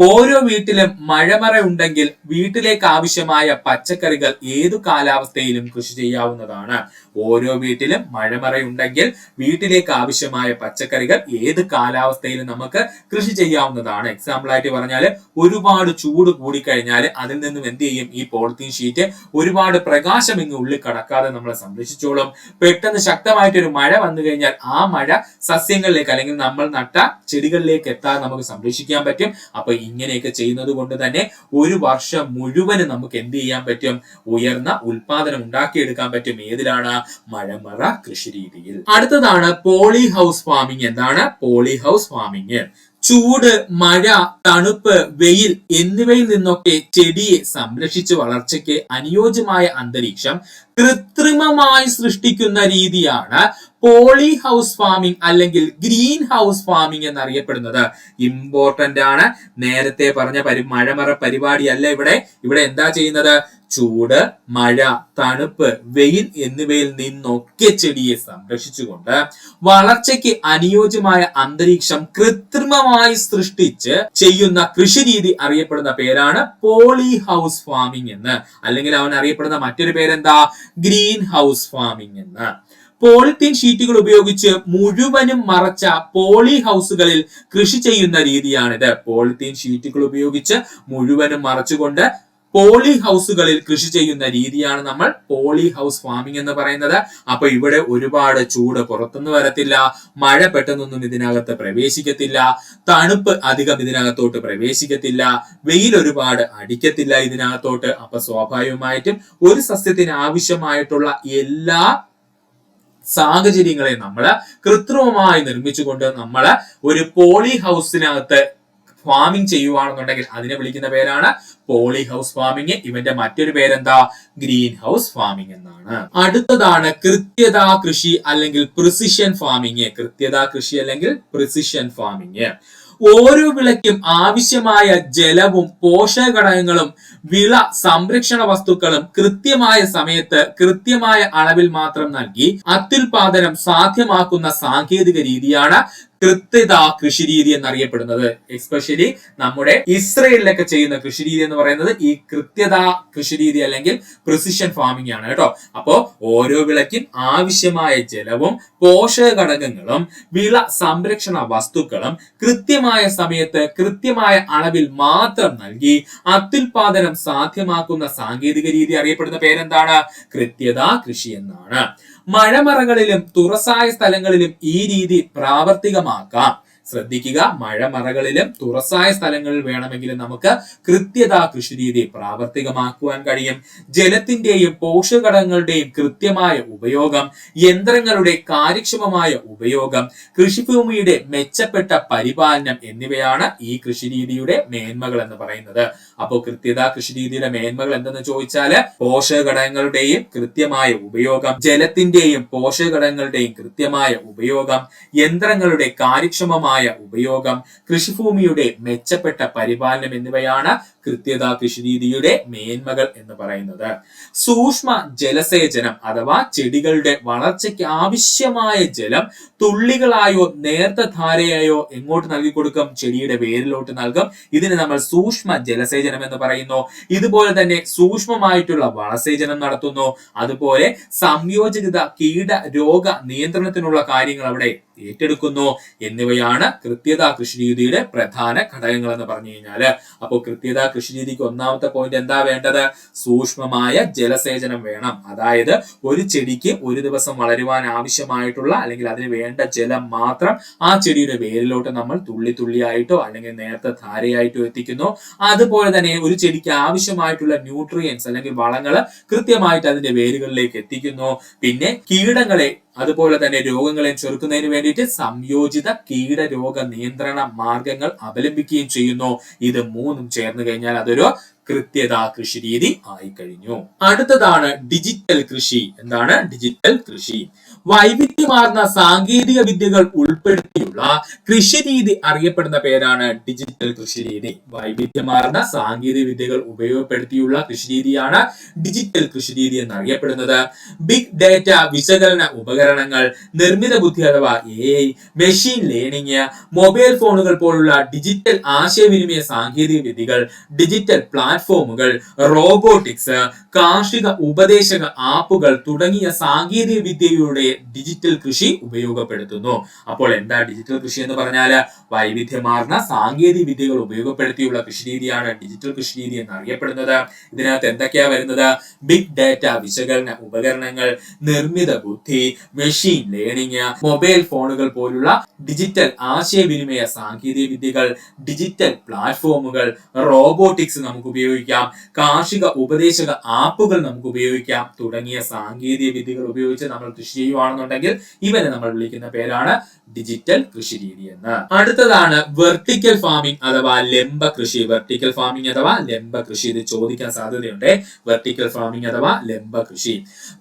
ഓരോ വീട്ടിലും മഴമറ ഉണ്ടെങ്കിൽ വീട്ടിലേക്ക് ആവശ്യമായ പച്ചക്കറികൾ ഏതു കാലാവസ്ഥയിലും കൃഷി ചെയ്യാവുന്നതാണ്. ഓരോ വീട്ടിലും മഴമറ ഉണ്ടെങ്കിൽ വീട്ടിലേക്ക് ആവശ്യമായ പച്ചക്കറികൾ ഏത് കാലാവസ്ഥയിലും നമുക്ക് കൃഷി ചെയ്യാവുന്നതാണ്. എക്സാമ്പിൾ ആയിട്ട് പറഞ്ഞാൽ, ഒരുപാട് ചൂട് കൂടിക്കഴിഞ്ഞാൽ അതിൽ നിന്നും എന്ത് ചെയ്യും, ഈ പോളിത്തീൻ ഷീറ്റ് ഒരുപാട് പ്രകാശം ഇങ്ങ് ഉള്ളിൽ കടക്കാതെ നമ്മളെ സംരക്ഷിച്ചോളും. പെട്ടെന്ന് ശക്തമായിട്ടൊരു മഴ വന്നു കഴിഞ്ഞാൽ ആ മഴ സസ്യങ്ങളിലേക്ക് അല്ലെങ്കിൽ നമ്മൾ നട്ട ചെടികളിലേക്ക് എത്താതെ നമുക്ക് സംരക്ഷിക്കാൻ പറ്റും. അപ്പൊ ഇങ്ങനെയൊക്കെ ചെയ്യുന്നത് കൊണ്ട് തന്നെ ഒരു വർഷം മുഴുവനും നമുക്ക് എന്ത് ചെയ്യാൻ പറ്റും, ഉയർന്ന ഉൽപാദനം ഉണ്ടാക്കിയെടുക്കാൻ പറ്റും. ഏതിലാണ്, മഴമറ കൃഷി രീതിയിൽ. അടുത്തതാണ് പോളി ഹൗസ് ഫാമിംഗ്. എന്താണ് പോളി ഹൗസ് ഫാമിംഗ്? ചൂട്, മഴ, തണുപ്പ്, വെയിൽ എന്നിവയിൽ നിന്നൊക്കെ ചെടിയെ സംരക്ഷിച്ച് വളർച്ചയ്ക്ക് അനുയോജ്യമായ അന്തരീക്ഷം കൃത്രിമമായി സൃഷ്ടിക്കുന്ന രീതിയാണ് പോളി ഹൗസ് ഫാമിംഗ് അല്ലെങ്കിൽ ഗ്രീൻ ഹൗസ് ഫാമിംഗ് എന്നറിയപ്പെടുന്നത്. ഇമ്പോർട്ടന്റ് ആണ്. നേരത്തെ പറഞ്ഞ മഴമറ പരിപാടിയല്ല ഇവിടെ എന്താ ചെയ്യുന്നത്, ചൂട്, മഴ, തണുപ്പ്, വെയിൽ എന്നിവയിൽ നിന്നൊക്കെ ചെടിയെ സംരക്ഷിച്ചുകൊണ്ട് വളർച്ചയ്ക്ക് അനുയോജ്യമായ അന്തരീക്ഷം കൃത്രിമമായി സൃഷ്ടിച്ച് ചെയ്യുന്ന കൃഷി രീതി അറിയപ്പെടുന്ന പേരാണ് പോളി ഹൗസ് ഫാമിംഗ് എന്ന്. അല്ലെങ്കിൽ അവൻ അറിയപ്പെടുന്ന മറ്റൊരു പേരെന്താ, ഗ്രീൻ ഹൗസ് ഫാമിംഗ് എന്ന്. പോളിത്തീൻ ഷീറ്റുകൾ ഉപയോഗിച്ച് മുഴുവനും മറച്ച പോളി ഹൗസുകളിൽ കൃഷി ചെയ്യുന്ന രീതിയാണിത്. പോളിത്തീൻ ഷീറ്റുകൾ ഉപയോഗിച്ച് മുഴുവനും മറച്ചുകൊണ്ട് പോളി ഹൗസുകളിൽ കൃഷി ചെയ്യുന്ന രീതിയാണ് നമ്മൾ പോളി ഹൗസ് ഫാമിംഗ് എന്ന് പറയുന്നത്. അപ്പൊ ഇവിടെ ഒരുപാട് ചൂട് പുറത്തുനിന്ന് വരത്തില്ല, മഴ പെട്ടെന്നൊന്നും ഇതിനകത്ത് പ്രവേശിക്കത്തില്ല, തണുപ്പ് അധികം ഇതിനകത്തോട്ട് പ്രവേശിക്കത്തില്ല, വെയിൽ ഒരുപാട് അടിക്കത്തില്ല ഇതിനകത്തോട്ട്. അപ്പൊ സ്വാഭാവികമായിട്ടും ഒരു സസ്യത്തിന് ആവശ്യമായിട്ടുള്ള എല്ലാ സാഹചര്യങ്ങളെ നമ്മൾ കൃത്രിമമായി നിർമ്മിച്ചുകൊണ്ട് നമ്മൾ ഒരു പോളി ഹൗസിനകത്ത് ഫാമിംഗ് ചെയ്യുവാണെന്നുണ്ടെങ്കിൽ അതിനെ വിളിക്കുന്ന പേരാണ് പോളി ഹൗസ് ഫാമിംഗ്. ഇവന്റെ മറ്റൊരു പേരെന്താ? ഗ്രീൻ ഹൗസ് ഫാമിംഗ് എന്നാണ്. അടുത്തതാണ് കൃത്യതാ കൃഷി അല്ലെങ്കിൽ പ്രിസിഷൻ ഫാമിംഗ്. കൃത്യതാ കൃഷി അല്ലെങ്കിൽ പ്രിസിഷൻ ഫാമിംഗ്. ഓരോ വിളയ്ക്കും ആവശ്യമായ ജലവും പോഷകഘടകങ്ങളും വിള സംരക്ഷണ വസ്തുക്കളും കൃത്യമായ സമയത്ത് കൃത്യമായ അളവിൽ മാത്രം നൽകി അത്യുൽപാദനം സാധ്യമാക്കുന്ന സാങ്കേതിക രീതിയാണ് കൃത്യത കൃഷിരീതി എന്നറിയപ്പെടുന്നത്. എസ്പെഷ്യലി നമ്മുടെ ഇസ്രയേലിലൊക്കെ ചെയ്യുന്ന കൃഷിരീതി എന്ന് പറയുന്നത് ഈ കൃത്യത കൃഷിരീതി അല്ലെങ്കിൽ പ്രിസിഷൻ ഫാമിംഗ് ആണ് കേട്ടോ. അപ്പോ ഓരോ വിളയ്ക്കും ആവശ്യമായ ജലവും പോഷക ഘടകങ്ങളും വിള സംരക്ഷണ വസ്തുക്കളും കൃത്യമായ സമയത്ത് കൃത്യമായ അളവിൽ മാത്രം നൽകി അത്യുൽപാദനം സാധ്യമാക്കുന്ന സാങ്കേതിക രീതി അറിയപ്പെടുന്ന പേരെന്താണ്? കൃത്യത കൃഷി എന്നാണ്. മഴമറകളിലും തുറസായ സ്ഥലങ്ങളിലും ഈ രീതി പ്രാവർത്തികമാക്കാം. ശ്രദ്ധിക്കുക, മഴമറകളിലും തുറസായ സ്ഥലങ്ങളിൽ വേണമെങ്കിലും നമുക്ക് കൃത്യതാ കൃഷിരീതി പ്രാവർത്തികമാക്കുവാൻ കഴിയും. ജലത്തിന്റെയും പോഷകഘടകങ്ങളുടെയും കൃത്യമായ ഉപയോഗം, യന്ത്രങ്ങളുടെ കാര്യക്ഷമമായ ഉപയോഗം, കൃഷിഭൂമിയുടെ മെച്ചപ്പെട്ട പരിപാലനം എന്നിവയാണ് ഈ കൃഷിരീതിയുടെ മേന്മകൾ എന്ന് പറയുന്നത്. അപ്പോൾ കൃത്യതാ കൃഷിരീതിയുടെ മേന്മകൾ എന്തെന്ന് ചോദിച്ചാല് പോഷകഘടകങ്ങളുടെയും കൃത്യമായ ഉപയോഗം, ജലത്തിന്റെയും പോഷകഘടകങ്ങളുടെയും കൃത്യമായ ഉപയോഗം, യന്ത്രങ്ങളുടെ കാര്യക്ഷമമായ ഉപയോഗം, കൃഷിഭൂമിയുടെ മെച്ചപ്പെട്ട പരിപാലനം എന്നിവയാണ് കൃത്യതാ കൃഷിരീതിയുടെ മേന്മകൾ എന്ന് പറയുന്നത്. സൂക്ഷ്മ ജലസേചനം അഥവാ ചെടികളുടെ വളർച്ചയ്ക്ക് ആവശ്യമായ ജലം തുള്ളികളായോ നേർത്ത ധാരയായോ എങ്ങോട്ട് നൽകി കൊടുക്കും? ചെടിയുടെ വേരിലോട്ട് നൽകും. ഇതിന് നമ്മൾ സൂക്ഷ്മ ജലസേചനം എന്ന് പറയുന്നു. ഇതുപോലെ തന്നെ സൂക്ഷ്മമായിട്ടുള്ള വളസേചനം നടത്തുന്നു. അതുപോലെ സംയോജിത കീട രോഗ നിയന്ത്രണത്തിനുള്ള കാര്യങ്ങൾ അവിടെ ഏറ്റെടുക്കുന്നു എന്നിവയാണ് കൃത്യതാ കൃഷിരീതിയുടെ പ്രധാന ഘടകങ്ങൾ എന്ന് പറഞ്ഞു കഴിഞ്ഞാല്. അപ്പോൾ കൃത്യതാ കൃഷിരീതിക്ക് ഒന്നാമത്തെ പോയിന്റ് എന്താ വേണ്ടത്? സൂക്ഷ്മമായ ജലസേചനം വേണം. അതായത് ഒരു ചെടിക്ക് ഒരു ദിവസം വളരുവാൻ ആവശ്യമായിട്ടുള്ള അല്ലെങ്കിൽ അതിന് വേണ്ട ജലം മാത്രം ആ ചെടിയുടെ വേരിലോട്ട് നമ്മൾ തുള്ളി തുള്ളിയായിട്ടോ അല്ലെങ്കിൽ നേരത്തെ ധാരയായിട്ടോ എത്തിക്കുന്നു. അതുപോലെ തന്നെ ഒരു ചെടിക്ക് ആവശ്യമായിട്ടുള്ള ന്യൂട്രിയൻസ് അല്ലെങ്കിൽ വളങ്ങൾ കൃത്യമായിട്ട് അതിന്റെ വേരുകളിലേക്ക് എത്തിക്കുന്നു. പിന്നെ കീടങ്ങളെ അതുപോലെ തന്നെ രോഗങ്ങളെ ചെറുക്കുന്നതിന് വേണ്ടിയിട്ട് സംയോജിത കീടരോഗ നിയന്ത്രണ മാർഗങ്ങൾ അവലംബിക്കുകയും ചെയ്യുന്നു. ഇത് മൂന്നും ചേർന്ന് കഴിഞ്ഞാൽ അതൊരു കൃത്യതാ കൃഷി രീതി ആയി കഴിഞ്ഞു. അടുത്തതാണ് ഡിജിറ്റൽ കൃഷി. എന്താണ് ഡിജിറ്റൽ കൃഷി? വൈവിധ്യമാർന്ന സാങ്കേതിക വിദ്യകൾ ഉൾപ്പെടുത്തിയുള്ള കൃഷി രീതി അറിയപ്പെടുന്ന പേരാണ് ഡിജിറ്റൽ കൃഷി രീതി. വൈവിധ്യമാർന്ന സാങ്കേതിക വിദ്യകൾ ഉപയോഗപ്പെടുത്തിയുള്ള കൃഷി രീതിയാണ് ഡിജിറ്റൽ കൃഷി രീതി എന്നറിയപ്പെടുന്നത്. ബിഗ് ഡാറ്റ വിശകലന ഉപകരണങ്ങൾ, നിർമ്മിത ബുദ്ധി അഥവാ AI, മെഷീൻ ലേണിംഗ്, മൊബൈൽ ഫോണുകൾ പോലുള്ള ഡിജിറ്റൽ ആശയവിനിമയ സാങ്കേതിക വിദ്യകൾ, ഡിജിറ്റൽ പ്ലാറ്റ്ഫോമുകൾ, റോബോട്ടിക്സ്, കാർഷിക ഉപദേശക ആപ്പുകൾ തുടങ്ങിയ സാങ്കേതിക വിദ്യയുടെ ഡിജിറ്റൽ കൃഷി ഉപയോഗപ്പെടുത്തുന്നു. അപ്പോൾ എന്താ ഡിജിറ്റൽ കൃഷി എന്ന് പറഞ്ഞാല്? വൈവിധ്യമാർന്ന സാങ്കേതിക വിദ്യകൾ ഉപയോഗപ്പെടുത്തിയുള്ള കൃഷി രീതിയാണ് ഡിജിറ്റൽ കൃഷി രീതി എന്നറിയപ്പെടുന്നത്. ഇതിനകത്ത് എന്തൊക്കെയാ വരുന്നത്? ബിഗ് ഡാറ്റ വിശകലന ഉപകരണങ്ങൾ, നിർമ്മിത ബുദ്ധി, മെഷീൻ ലേണിംഗ്, മൊബൈൽ ഫോണുകൾ പോലുള്ള ഡിജിറ്റൽ ആശയവിനിമയ സാങ്കേതിക വിദ്യകൾ, ഡിജിറ്റൽ പ്ലാറ്റ്ഫോമുകൾ, റോബോട്ടിക്സ് നമുക്ക് ഉപയോഗിക്കാം, കാർഷിക ഉപദേശക ആപ്പുകൾ നമുക്ക് ഉപയോഗിക്കാം തുടങ്ങിയ സാങ്കേതിക വിദ്യകൾ ഉപയോഗിച്ച് നമ്മൾ കൃഷി ചെയ്യുവാണെന്നുണ്ടെങ്കിൽ ഇവനെ നമ്മൾ വിളിക്കുന്ന പേരാണ് ഡിജിറ്റൽ കൃഷി രീതി എന്ന്. അടുത്തതാണ് വെർട്ടിക്കൽ ഫാമിംഗ് അഥവാ ലംബ കൃഷി. വെർട്ടിക്കൽ ഫാമിംഗ് അഥവാ ലംബ കൃഷി, ഇത് ചോദിക്കാൻ സാധ്യതയുണ്ട്. വെർട്ടിക്കൽ ഫാമിംഗ് അഥവാ ലംബ കൃഷി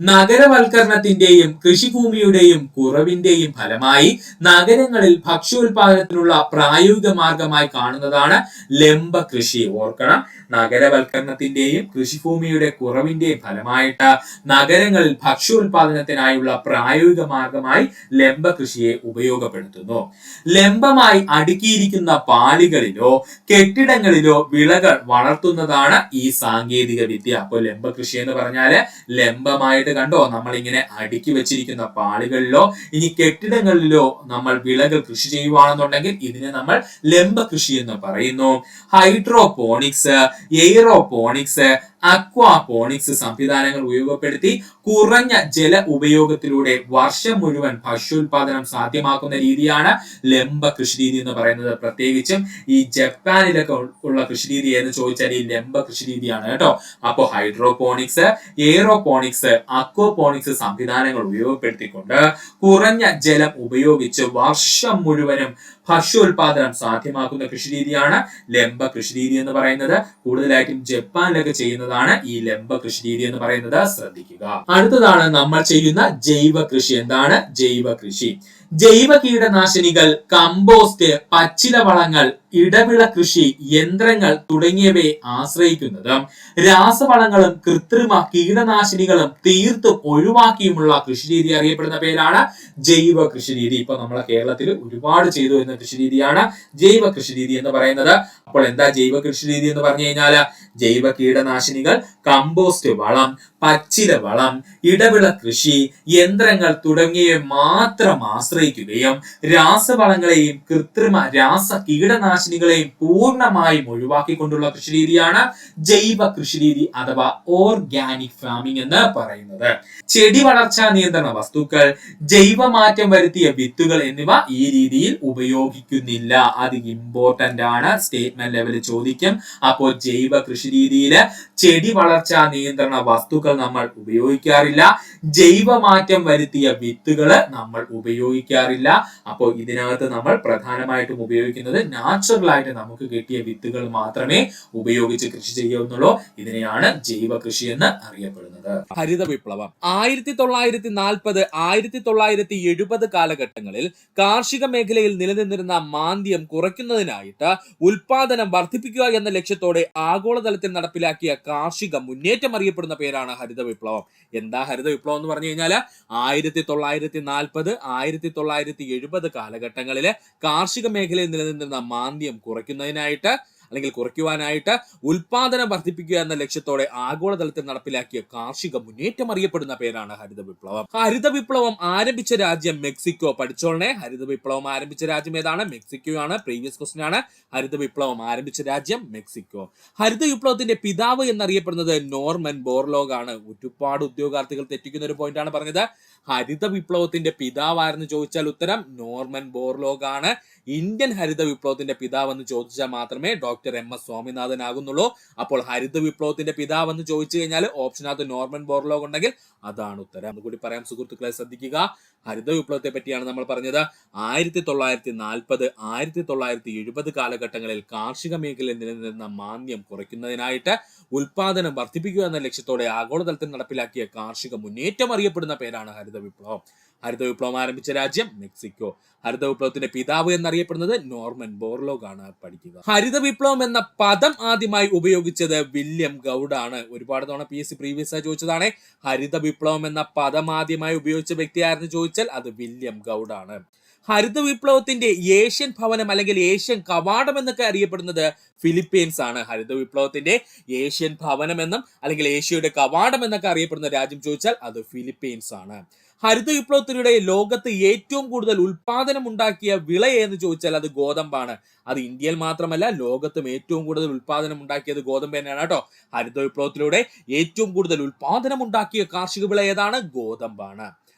നഗരവൽക്കരണത്തിന്റെയും കൃഷിഭൂമിയുടെയും കുറവിന്റെയും ഫലമായി നഗരങ്ങളിൽ ഭക്ഷ്യോൽപാദനത്തിനുള്ള പ്രായോഗിക മാർഗമായി കാണുന്നതാണ് ലംബ കൃഷി. ഓർക്കണം, നഗരവൽക്കരണത്തിന്റെയും കൃഷിഭൂമിയുടെ കുറവിന്റെയും ഫലമായിട്ട് നഗരങ്ങളിൽ ഭക്ഷ്യോൽപാദനത്തിനായുള്ള പ്രായോഗിക മാർഗമായി ലംബ കൃഷിയെ ഉപയോഗപ്പെടുത്തുന്നു. ലംബമായി അടുക്കിയിരിക്കുന്ന പാളികളിലോ കെട്ടിടങ്ങളിലോ വിളകൾ വളർത്തുന്നതാണ് ഈ സാങ്കേതിക വിദ്യ. അപ്പോൾ ലംബ കൃഷി എന്ന് പറഞ്ഞാല് ലംബമായിട്ട് കണ്ടോ, നമ്മൾ ഇങ്ങനെ അടുക്കി വെച്ചിരിക്കുന്ന പാളികളിലോ ഇനി കെട്ടിടങ്ങളിലോ നമ്മൾ വിളകൾ കൃഷി ചെയ്യുവാണെന്നുണ്ടെങ്കിൽ ഇതിനെ നമ്മൾ ലംബ കൃഷി എന്ന് പറയുന്നു. ഹൈഡ്രോപോണിക്സ്, എയ്റോപോണിക്സ്, അക്വാപോണിക്സ് സംവിധാനങ്ങൾ ഉപയോഗപ്പെടുത്തി കുറഞ്ഞ ജല ഉപയോഗത്തിലൂടെ വർഷം മുഴുവൻ ഭക്ഷ്യോൽപാദനം സാധ്യമാക്കുന്ന രീതിയാണ് ലംബ കൃഷി രീതി എന്ന് പറയുന്നത്. പ്രത്യേകിച്ചും ഈ ജപ്പാനിലൊക്കെ ഉള്ള കൃഷി രീതി എന്ന് ചോദിച്ചാൽ ഈ ലംബ കൃഷി രീതിയാണ് കേട്ടോ. അപ്പോ ഹൈഡ്രോപോണിക്സ്, എയറോപോണിക്സ്, അക്വാപോണിക്സ് സംവിധാനങ്ങൾ ഉപയോഗപ്പെടുത്തിക്കൊണ്ട് കുറഞ്ഞ ജലം ഉപയോഗിച്ച് വർഷം മുഴുവനും ഭക്ഷ്യോൽപാദനം സാധ്യമാക്കുന്ന കൃഷി രീതിയാണ് ലംബ കൃഷി രീതി എന്ന് പറയുന്നത്. കൂടുതലായിട്ടും ജപ്പാനിലൊക്കെ ചെയ്യുന്നതാണ് ഈ ലംബ കൃഷി രീതി എന്ന് പറയുന്നത്. ശ്രദ്ധിക്കുക. അടുത്തതാണ് നമ്മൾ ചെയ്യുന്ന ജൈവ കൃഷി. എന്താണ് ജൈവ കൃഷി? ജൈവ കീടനാശിനികൾ, കമ്പോസ്റ്റ്, പച്ചില വളങ്ങൾ, ഇടവിള കൃഷി, യന്ത്രങ്ങൾ തുടങ്ങിയവയെ ആശ്രയിക്കുന്നതും രാസവളങ്ങളും കൃത്രിമ കീടനാശിനികളും തീർത്തും ഒഴിവാക്കിയുമുള്ള കൃഷിരീതി അറിയപ്പെടുന്ന പേരാണ് ജൈവ കൃഷിരീതി. ഇപ്പൊ നമ്മളെ കേരളത്തിൽ ഒരുപാട് ചെയ്തു വരുന്ന കൃഷിരീതിയാണ് ജൈവ കൃഷിരീതി എന്ന് പറയുന്നത്. അപ്പോൾ എന്താ ജൈവ കൃഷിരീതി എന്ന് പറഞ്ഞു കഴിഞ്ഞാൽ ജൈവ കീടനാശിനികൾ, കമ്പോസ്റ്റ് വളം, പച്ചില വളം, ഇടവിള കൃഷി, യന്ത്രങ്ങൾ തുടങ്ങിയവയെ മാത്രം ആശ്രയിക്കുകയും രാസവളങ്ങളെയും കൃത്രിമ രാസ കീടനാശിനികളെയും പൂർണ്ണമായും ഒഴിവാക്കിക്കൊണ്ടുള്ള കൃഷിരീതിയാണ് ജൈവ കൃഷിരീതി അഥവാ ഓർഗാനിക് ഫാമിംഗ് എന്ന് പറയുന്നത്. ചെടി വളർച്ചാ നിയന്ത്രണ വസ്തുക്കൾ, ജൈവമാറ്റം വരുത്തിയ വിത്തുകൾ എന്നിവ ഈ രീതിയിൽ ഉപയോഗിക്കുന്നില്ല. അത് ഇമ്പോർട്ടന്റ് ആണ്, സ്റ്റേറ്റ്മെന്റ് ലെവലിൽ ചോദിക്കും. അപ്പോൾ ജൈവ കൃഷി രീതിയിൽ ചെടി വളർച്ചാ നിയന്ത്രണ വസ്തുക്കൾ നമ്മൾ ഉപയോഗിക്കാറില്ല, ജൈവമാറ്റം വരുത്തിയ വിത്തുകൾ നമ്മൾ ഉപയോഗിക്കാറില്ല. അപ്പോൾ ഇതിനകത്ത് നമ്മൾ പ്രധാനമായിട്ടും ഉപയോഗിക്കുന്നത് നാച്ചുറൽ ആയിട്ട് നമുക്ക് കിട്ടിയ വിത്തുകൾ മാത്രമേ ഉപയോഗിച്ച് കൃഷി ചെയ്യുന്നുള്ളൂ. ഇതിനെയാണ് ജൈവ കൃഷി എന്ന് അറിയപ്പെടുന്നത്. ഹരിത വിപ്ലവം 1940, 1970 കാലഘട്ടങ്ങളിൽ കാർഷിക മേഖലയിൽ നിലനിന്നിരുന്ന മാന്ദ്യം കുറയ്ക്കുന്നതിനായിട്ട് ഉൽപാദനം വർദ്ധിപ്പിക്കുക എന്ന ലക്ഷ്യത്തോടെ ആഗോളതലത്തിൽ നടപ്പിലാക്കിയ കാർഷിക മുന്നേറ്റം അറിയപ്പെടുന്ന പേരാണ് ഹരിത വിപ്ലവം. എന്താ ഹരിത വിപ്ലവം എന്ന് പറഞ്ഞു കഴിഞ്ഞാൽ 1940, 1970 കാലഘട്ടങ്ങളിലെ കാർഷിക മേഖലയിൽ നിലനിന്നിരുന്ന മാന്ദ്യം കുറയ്ക്കുന്നതിനായിട്ട് അല്ലെങ്കിൽ കുറയ്ക്കുവാനായിട്ട് ഉൽപാദനം വർദ്ധിപ്പിക്കുക എന്ന ലക്ഷ്യത്തോടെ ആഗോളതലത്തിൽ നടപ്പിലാക്കിയ കാർഷിക മുന്നേറ്റം അറിയപ്പെടുന്ന പേരാണ് ഹരിത വിപ്ലവം. ഹരിത വിപ്ലവം ആരംഭിച്ച രാജ്യം മെക്സിക്കോ. പഠിച്ചോളനെ, ഹരിത വിപ്ലവം ആരംഭിച്ച രാജ്യം ഏതാണ്? മെക്സിക്കോ ആണ്. പ്രീവിയസ് ക്വസ്റ്റ്യൻ ആണ്. ഹരിത വിപ്ലവം ആരംഭിച്ച രാജ്യം മെക്സിക്കോ. ഹരിത വിപ്ലവത്തിന്റെ പിതാവ് എന്നറിയപ്പെടുന്നത് നോർമൻ ബോർലോഗ് ആണ്. ഒരുപാട് ഉദ്യോഗാർത്ഥികൾ തെറ്റിക്കുന്ന ഒരു പോയിന്റ് ആണ് പറഞ്ഞത്. ഹരിത വിപ്ലവത്തിന്റെ പിതാവായിരുന്നു ചോദിച്ചാൽ ഉത്തരം നോർമൻ ബോർലോഗ് ആണ്. ഇന്ത്യൻ ഹരിത വിപ്ലവത്തിന്റെ പിതാവ് എന്ന് ചോദിച്ചാൽ മാത്രമേ ഡോക്ടർ MS സ്വാമിനാഥൻ ആകുന്നുള്ളൂ. അപ്പോൾ ഹരിത വിപ്ലവത്തിന്റെ പിതാവ് എന്ന് ചോദിച്ചു കഴിഞ്ഞാൽ ഓപ്ഷനകത്ത് നോർമൻ ബോർലോഗ് ഉണ്ടെങ്കിൽ അതാണ് ഉത്തരം. അതുകൂടി പറയാം സുഹൃത്തുക്കളെ, ശ്രദ്ധിക്കുക. ഹരിത വിപ്ലവത്തെ പറ്റിയാണ് നമ്മൾ പറഞ്ഞത്. 1940, 1970 കാലഘട്ടങ്ങളിൽ കാർഷിക മേഖലയിൽ നിലനിന്നിരുന്ന മാന്ദ്യം കുറയ്ക്കുന്നതിനായിട്ട് ഉൽപാദനം വർദ്ധിപ്പിക്കുക എന്ന ലക്ഷ്യത്തോടെ ആഗോളതലത്തിൽ നടപ്പിലാക്കിയ കാർഷിക മുന്നേറ്റം അറിയപ്പെടുന്ന പേരാണ് ഹരിത വിപ്ലവം. ഹരിത വിപ്ലവം ആരംഭിച്ച രാജ്യം മെക്സിക്കോ. ഹരിത വിപ്ലവത്തിന്റെ പിതാവ് എന്നറിയപ്പെടുന്നത് നോർമൻ ബോർലോഗ് ആണ്. പഠിക്കുക. ഹരിത വിപ്ലവം എന്ന പദം ആദ്യമായി ഉപയോഗിച്ചത് വില്യം ഗൗഡ് ആണ്. ഒരുപാട് തവണ PSC പ്രീവിയസ് ആയി ചോദിച്ചതാണ്. ഹരിത വിപ്ലവം എന്ന പദം ആദ്യമായി ഉപയോഗിച്ച വ്യക്തി ആരെന്ന് ചോദിച്ചാൽ അത് വില്യം ഗൗഡ് ആണ്. ഹരിത വിപ്ലവത്തിന്റെ ഏഷ്യൻ ഭവനം അല്ലെങ്കിൽ ഏഷ്യൻ കവാടം എന്നൊക്കെ അറിയപ്പെടുന്നത് ഫിലിപ്പീൻസ് ആണ്. ഹരിത വിപ്ലവത്തിന്റെ ഏഷ്യൻ ഭവനം എന്നും അല്ലെങ്കിൽ ഏഷ്യയുടെ കവാടം എന്നൊക്കെ അറിയപ്പെടുന്ന രാജ്യം ചോദിച്ചാൽ അത് ഫിലിപ്പീൻസ് ആണ്. ഹരിത വിപ്ലവത്തിലൂടെ ലോകത്ത് ഏറ്റവും കൂടുതൽ ഉൽപാദനം ഉണ്ടാക്കിയ വിള എന്ന് ചോദിച്ചാൽ അത് ഗോതമ്പാണ്. അത് ഇന്ത്യയിൽ മാത്രമല്ല ലോകത്തും ഏറ്റവും കൂടുതൽ ഉൽപാദനം ഉണ്ടാക്കിയത് ഗോതമ്പ് തന്നെയാണ് കേട്ടോ. ഹരിത വിപ്ലവത്തിലൂടെ ഏറ്റവും കൂടുതൽ ഉൽപാദനം ഉണ്ടാക്കിയ കാർഷിക വിള ഏതാണ്? ഗോതമ്പാണ്.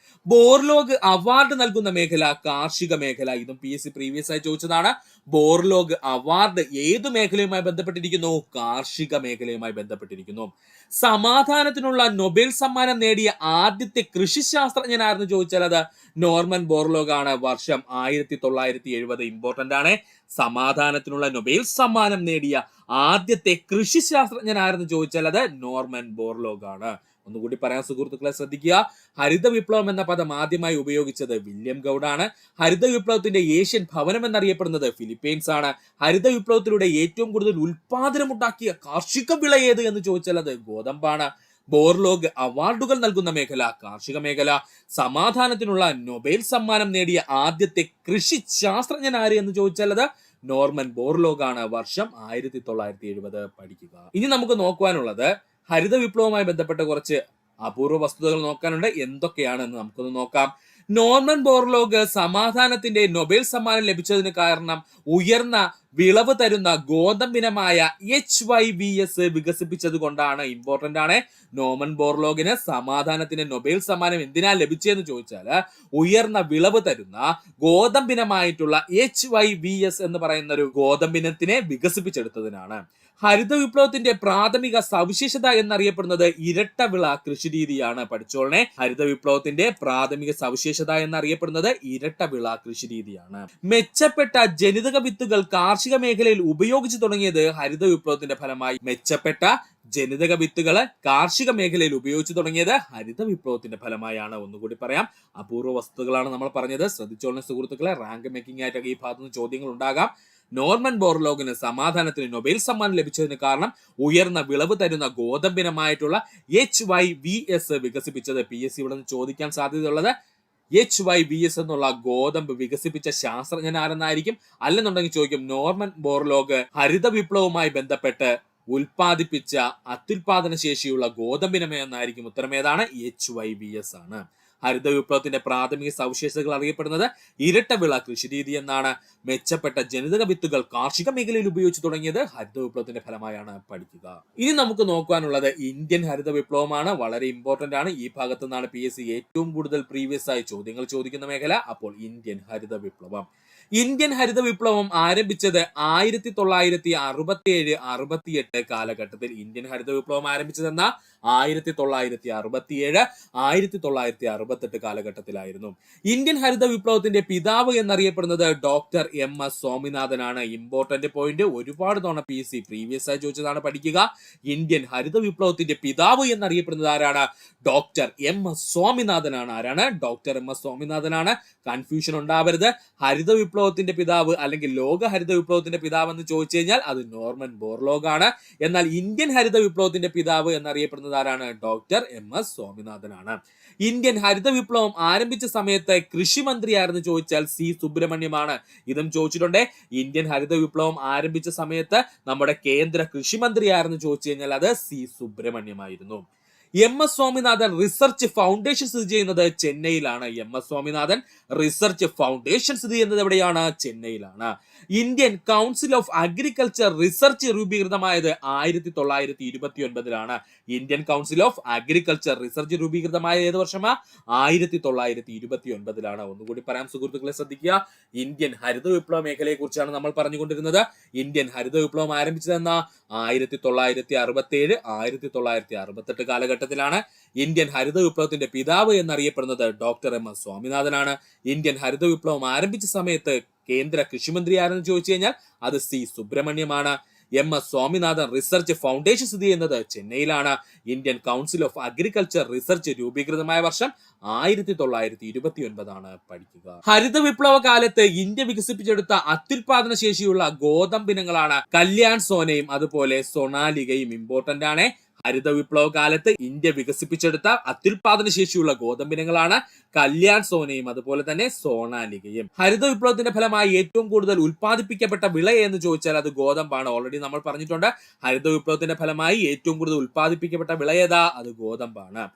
ബോർലോഗ് അവാർഡ് നൽകുന്ന മേഖല കാർഷിക മേഖല. ഇതും PSC പ്രീവിയസ് ആയി ചോദിച്ചതാണ്. ബോർലോഗ് അവാർഡ് ഏതു മേഖലയുമായി ബന്ധപ്പെട്ടിരിക്കുന്നു? കാർഷിക മേഖലയുമായി ബന്ധപ്പെട്ടിരിക്കുന്നു. സമാധാനത്തിനുള്ള നൊബേൽ സമ്മാനം നേടിയ ആദ്യത്തെ കൃഷി ശാസ്ത്രജ്ഞനായിരുന്നു ചോദിച്ചാൽ അത് നോർമൻ ബോർലോഗ് ആണ്. വർഷം 1970. ഇമ്പോർട്ടന്റ് ആണ്. സമാധാനത്തിനുള്ള നൊബേൽ സമ്മാനം നേടിയ ആദ്യത്തെ കൃഷി ശാസ്ത്രജ്ഞനായിരുന്നു ചോദിച്ചാൽ അത് നോർമൻ ബോർലോഗ് ആണ്. ഒന്നുകൂടി പറയാൻ സുഹൃത്തുക്കളെ, ശ്രദ്ധിക്കുക. ഹരിത വിപ്ലവം എന്ന പദം ആദ്യമായി ഉപയോഗിച്ചത് വില്യം ഗൗഡ് ആണ്. ഹരിത വിപ്ലവത്തിന്റെ ഏഷ്യൻ ഭവനം എന്നറിയപ്പെടുന്നത് ഫിലിപ്പീൻസ് ആണ്. ഹരിത വിപ്ലവത്തിലൂടെ ഏറ്റവും കൂടുതൽ ഉൽപാദനം ഉണ്ടാക്കിയ കാർഷിക വിള ഏത് എന്ന് ചോദിച്ചാൽ അത് ഗോതമ്പാണ്. ബോർലോഗ് അവാർഡുകൾ നൽകുന്ന മേഖല കാർഷിക മേഖല. സമാധാനത്തിനുള്ള നൊബേൽ സമ്മാനം നേടിയ ആദ്യത്തെ കൃഷി ശാസ്ത്രജ്ഞൻ ആര് എന്ന് ചോദിച്ചാൽ അത് നോർമൻ ബോർലോഗ് ആണ്. വർഷം 1970. പഠിക്കുക. ഇനി നമുക്ക് നോക്കുവാനുള്ളത് ഹരിത വിപ്ലവവുമായി ബന്ധപ്പെട്ട കുറച്ച് അപൂർവ വസ്തുതകൾ നോക്കാനുണ്ട്. എന്തൊക്കെയാണെന്ന് നമുക്കൊന്ന് നോക്കാം. നോർമൻ ബോർലോഗ് സമാധാനത്തിന്റെ നൊബേൽ സമ്മാനം ലഭിച്ചതിന് കാരണം ഉയർന്ന വിളവ് തരുന്ന ഗോതമ്പിനമായ HYVS വികസിപ്പിച്ചത് കൊണ്ടാണ്. ഇമ്പോർട്ടന്റ് ആണ്. നോമൻ ബോർലോഗിന് സമാധാനത്തിന് നൊബേൽ സമ്മാനം എന്തിനാ ലഭിച്ചതെന്ന് ചോദിച്ചാൽ ഉയർന്ന വിളവ് തരുന്ന ഗോതമ്പിനമായിട്ടുള്ള HYVS എന്ന് പറയുന്ന ഒരു ഗോതമ്പിനത്തിനെ വികസിപ്പിച്ചെടുത്തതിനാണ്. ഹരിത വിപ്ലവത്തിന്റെ പ്രാഥമിക സവിശേഷത എന്നറിയപ്പെടുന്നത് ഇരട്ടവിള കൃഷിരീതിയാണ്. പഠിച്ചോളനെ. ഹരിത വിപ്ലവത്തിന്റെ പ്രാഥമിക സവിശേഷത എന്നറിയപ്പെടുന്നത് ഇരട്ടവിള കൃഷിരീതിയാണ്. മെച്ചപ്പെട്ട ജനിതക വിത്തുകൾ കാർഷിക മേഖലയിൽ ഉപയോഗിച്ചു തുടങ്ങിയത് ഹരിത വിപ്ലവത്തിന്റെ ഫലമായി. മെച്ചപ്പെട്ട ജനിതക വിത്തുകള് കാർഷിക മേഖലയിൽ ഉപയോഗിച്ചു തുടങ്ങിയത് ഹരിത വിപ്ലവത്തിന്റെ ഫലമായാണ്. ഒന്നുകൂടി പറയാം, അപൂർവ വസ്തുക്കളാണ് നമ്മൾ പറഞ്ഞത്. ശ്രദ്ധിച്ചോളെ സുഹൃത്തുക്കളെ. റാങ്ക് മേക്കിംഗ് ആയിട്ടൊക്കെ ഈ ഭാഗത്ത് നിന്ന് ചോദ്യങ്ങൾ ഉണ്ടാകാം. നോർമൻ ബോർലോഗിന് സമാധാനത്തിന് നൊബേൽ സമ്മാനം ലഭിച്ചതിന് കാരണം ഉയർന്ന വിളവ് തരുന്ന ഗോതമ്പിനമായിട്ടുള്ള HYVS വികസിപ്പിച്ചത്. PSC ഇവിടെ നിന്ന് ചോദിക്കാൻ സാധ്യതയുള്ളത് HYVS എന്നുള്ള ഗോതമ്പ് വികസിപ്പിച്ച ശാസ്ത്രജ്ഞൻ ആരെന്നായിരിക്കും. അല്ലെന്നുണ്ടെങ്കിൽ ചോദിക്കും നോർമൻ ബോർലോഗ് ഹരിത വിപ്ലവവുമായി ബന്ധപ്പെട്ട് ഉൽപ്പാദിപ്പിച്ച അത്യുൽപാദന ശേഷിയുള്ള ഗോതമ്പിനമേ എന്നായിരിക്കും. ഉത്തരം ഏതാണ്? HYVS ആണ്. ഹരിത വിപ്ലവത്തിന്റെ പ്രാഥമിക സവിശേഷതകൾ അറിയപ്പെടുന്നത് ഇരട്ടവിള കൃഷിരീതി എന്നാണ്. മെച്ചപ്പെട്ട ജനിതക വിത്തുകൾ കാർഷിക മേഖലയിൽ ഉപയോഗിച്ചു തുടങ്ങിയത് ഹരിത വിപ്ലവത്തിന്റെ ഫലമായാണ്. പഠിക്കുക. ഇനി നമുക്ക് നോക്കാനുള്ളത് ഇന്ത്യൻ ഹരിത വിപ്ലവമാണ്. വളരെ ഇമ്പോർട്ടന്റ് ആണ്. ഈ ഭാഗത്തു നിന്നാണ് PSC ഏറ്റവും കൂടുതൽ പ്രീവിയസ് ആയി ചോദ്യങ്ങൾ ചോദിക്കുന്ന മേഖല. അപ്പോൾ ഇന്ത്യൻ ഹരിത വിപ്ലവം. ഇന്ത്യൻ ഹരിത വിപ്ലവം ആരംഭിച്ചത് 1967-68 കാലഘട്ടത്തിൽ. ഇന്ത്യൻ ഹരിത വിപ്ലവം ആരംഭിച്ചതെന്ന 1967, 1968 കാലഘട്ടത്തിലായിരുന്നു. ഇന്ത്യൻ ഹരിത വിപ്ലവത്തിന്റെ പിതാവ് എന്നറിയപ്പെടുന്നത് ഡോക്ടർ MS സ്വാമിനാഥനാണ്. Important point. ഒരുപാട് തവണ PSC പ്രീവിയസ് ആയി ചോദിച്ചതാണ്. പഠിക്കുക. ഇന്ത്യൻ ഹരിത വിപ്ലവത്തിന്റെ പിതാവ് എന്നറിയപ്പെടുന്നത് ആരാണ്? Doctor MS സ്വാമിനാഥനാണ്. ആരാണ്? Doctor MS സ്വാമിനാഥനാണ്. കൺഫ്യൂഷൻ ഉണ്ടാവരുത്. ഹരിത വിപ്ലവത്തിന്റെ പിതാവ് അല്ലെങ്കിൽ ലോക ഹരിത വിപ്ലവത്തിന്റെ പിതാവ് എന്ന് ചോദിച്ചു കഴിഞ്ഞാൽ അത് നോർമൻ ബോർലോഗ് ആണ്. എന്നാൽ ഇന്ത്യൻ ഹരിത വിപ്ലവത്തിന്റെ പിതാവ് എന്നറിയപ്പെടുന്നത് ആരാണ്? Doctor MS സ്വാമിനാഥനാണ്. ഇന്ത്യൻ ഹരിത വിപ്ലവം ആരംഭിച്ച സമയത്ത് കൃഷി മന്ത്രിയായിരുന്നു ചോദിച്ചാൽ C സുബ്രഹ്മണ്യമാണ്. ഇതും ചോദിച്ചിട്ടുണ്ട്. ഇന്ത്യൻ ഹരിത വിപ്ലവം ആരംഭിച്ച സമയത്ത് നമ്മുടെ കേന്ദ്ര കൃഷി മന്ത്രിയായിരുന്നു ചോദിച്ചു കഴിഞ്ഞാൽ അത് C സുബ്രഹ്മണ്യമായിരുന്നു. MS സ്വാമിനാഥൻ റിസർച്ച് ഫൗണ്ടേഷൻ സ്ഥിതി ചെയ്യുന്നത് ചെന്നൈയിലാണ്. MS സ്വാമിനാഥൻ റിസർച്ച് ഫൗണ്ടേഷൻ സ്ഥിതി ചെയ്യുന്നത് എവിടെയാണ്? ചെന്നൈയിലാണ്. Indian council of agriculture research രൂപീകൃതമായത് 1929 Indian council of agriculture research രൂപീകൃതമായ ഏത് വർഷമാ? 1929. ഒന്നുകൂടി പറയാം സുഹൃത്തുക്കളെ, ശ്രദ്ധിക്കുക. ഇന്ത്യൻ ഹരിത വിപ്ലവ മേഖലയെ കുറിച്ചാണ് നമ്മൾ പറഞ്ഞുകൊണ്ടിരുന്നത്. ഇന്ത്യൻ ഹരിത വിപ്ലവം ആരംഭിച്ചതെന്ന 1967, 1968 കാലഘട്ടത്തിലാണ്. ഇന്ത്യൻ ഹരിത വിപ്ലവത്തിന്റെ പിതാവ് എന്നറിയപ്പെടുന്നത് ഡോക്ടർ MS സ്വാമിനാഥനാണ്. ഇന്ത്യൻ ഹരിത വിപ്ലവം ആരംഭിച്ച സമയത്ത് കേന്ദ്ര കൃഷിമന്ത്രി ആരെന്ന് ചോദിച്ചു കഴിഞ്ഞാൽ അത് C സുബ്രഹ്മണ്യമാണ്. MS സ്വാമിനാഥൻ റിസർച്ച് ഫൗണ്ടേഷൻ സ്ഥിതി ചെയ്യുന്നത് ചെന്നൈയിലാണ്. Indian council of agriculture research രൂപീകൃതമായ വർഷം 1929. പഠിക്കുക. ഹരിത വിപ്ലവ കാലത്ത് ഇന്ത്യ വികസിപ്പിച്ചെടുത്ത അത്യുൽപാദന ശേഷിയുള്ള ഗോതമ്പിനങ്ങളാണ് കല്യാൺ സോനയും അതുപോലെ സൊണാലികയും. ഇമ്പോർട്ടന്റ് ആണ്. ഹരിത വിപ്ലവ കാലത്ത് ഇന്ത്യ വികസിപ്പിച്ചെടുത്ത അത്യുൽപാദന ശേഷിയുള്ള ഗോതമ്പിനങ്ങളാണ് കല്യാൺ സോനയും അതുപോലെ തന്നെ സോണാലികയും. ഹരിത വിപ്ലവത്തിന്റെ ഫലമായി ഏറ്റവും കൂടുതൽ ഉൽപ്പാദിപ്പിക്കപ്പെട്ട വിള എന്ന് ചോദിച്ചാൽ അത് ഗോതമ്പാണ്. ഓൾറെഡി നമ്മൾ പറഞ്ഞിട്ടുണ്ട്. ഹരിത വിപ്ലവത്തിന്റെ ഫലമായി ഏറ്റവും കൂടുതൽ ഉൽപ്പാദിപ്പിക്കപ്പെട്ട വിള ഏതാ? അത് ഗോതമ്പാണ്.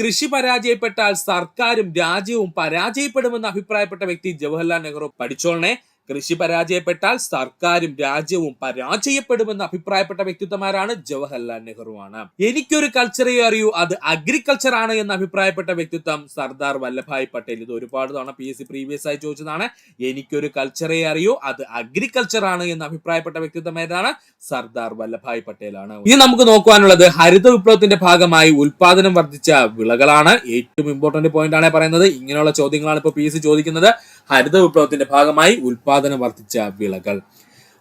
കൃഷി പരാജയപ്പെട്ടാൽ സർക്കാരും രാജ്യവും പരാജയപ്പെടുമെന്ന് അഭിപ്രായപ്പെട്ട വ്യക്തി ജവഹർലാൽ നെഹ്റു. പഠിച്ചോളനെ. കൃഷി പരാജയപ്പെട്ടാൽ സർക്കാരും രാജ്യവും പരാജയപ്പെടുമെന്ന് അഭിപ്രായപ്പെട്ട വ്യക്തിത്വമാരാണ്? ജവഹർലാൽ നെഹ്റു ആണ്. എനിക്കൊരു കൾച്ചറേ അറിയൂ അത് അഗ്രികൾച്ചർ ആണ് എന്ന് അഭിപ്രായപ്പെട്ട വ്യക്തിത്വം സർദാർ വല്ലഭായ് പട്ടേൽ. ഇത് ഒരുപാട് തവണ PSC പ്രീവിയസ് ആയി ചോദിച്ചതാണ്. എനിക്കൊരു കൾച്ചറേ അറിയൂ അത് അഗ്രികൾച്ചർ ആണ് എന്ന് അഭിപ്രായപ്പെട്ട വ്യക്തിത്വം ഏതാണ്? സർദാർ വല്ലഭായ് പട്ടേൽ ആണ്. ഇനി നമുക്ക് നോക്കുവാനുള്ളത് ഹരിത വിപ്ലവത്തിന്റെ ഭാഗമായി ഉൽപാദനം വർദ്ധിച്ച വിളകളാണ്. ഏറ്റവും ഇമ്പോർട്ടന്റ് പോയിന്റ് ആണ് പറയുന്നത്. ഇങ്ങനെയുള്ള ചോദ്യങ്ങളാണ് ഇപ്പോൾ PSC ചോദിക്കുന്നത്. ഹരിത വിപ്ലവത്തിന്റെ ഭാഗമായി ഉൽപാദനം വർദ്ധിച്ച വിളകൾ.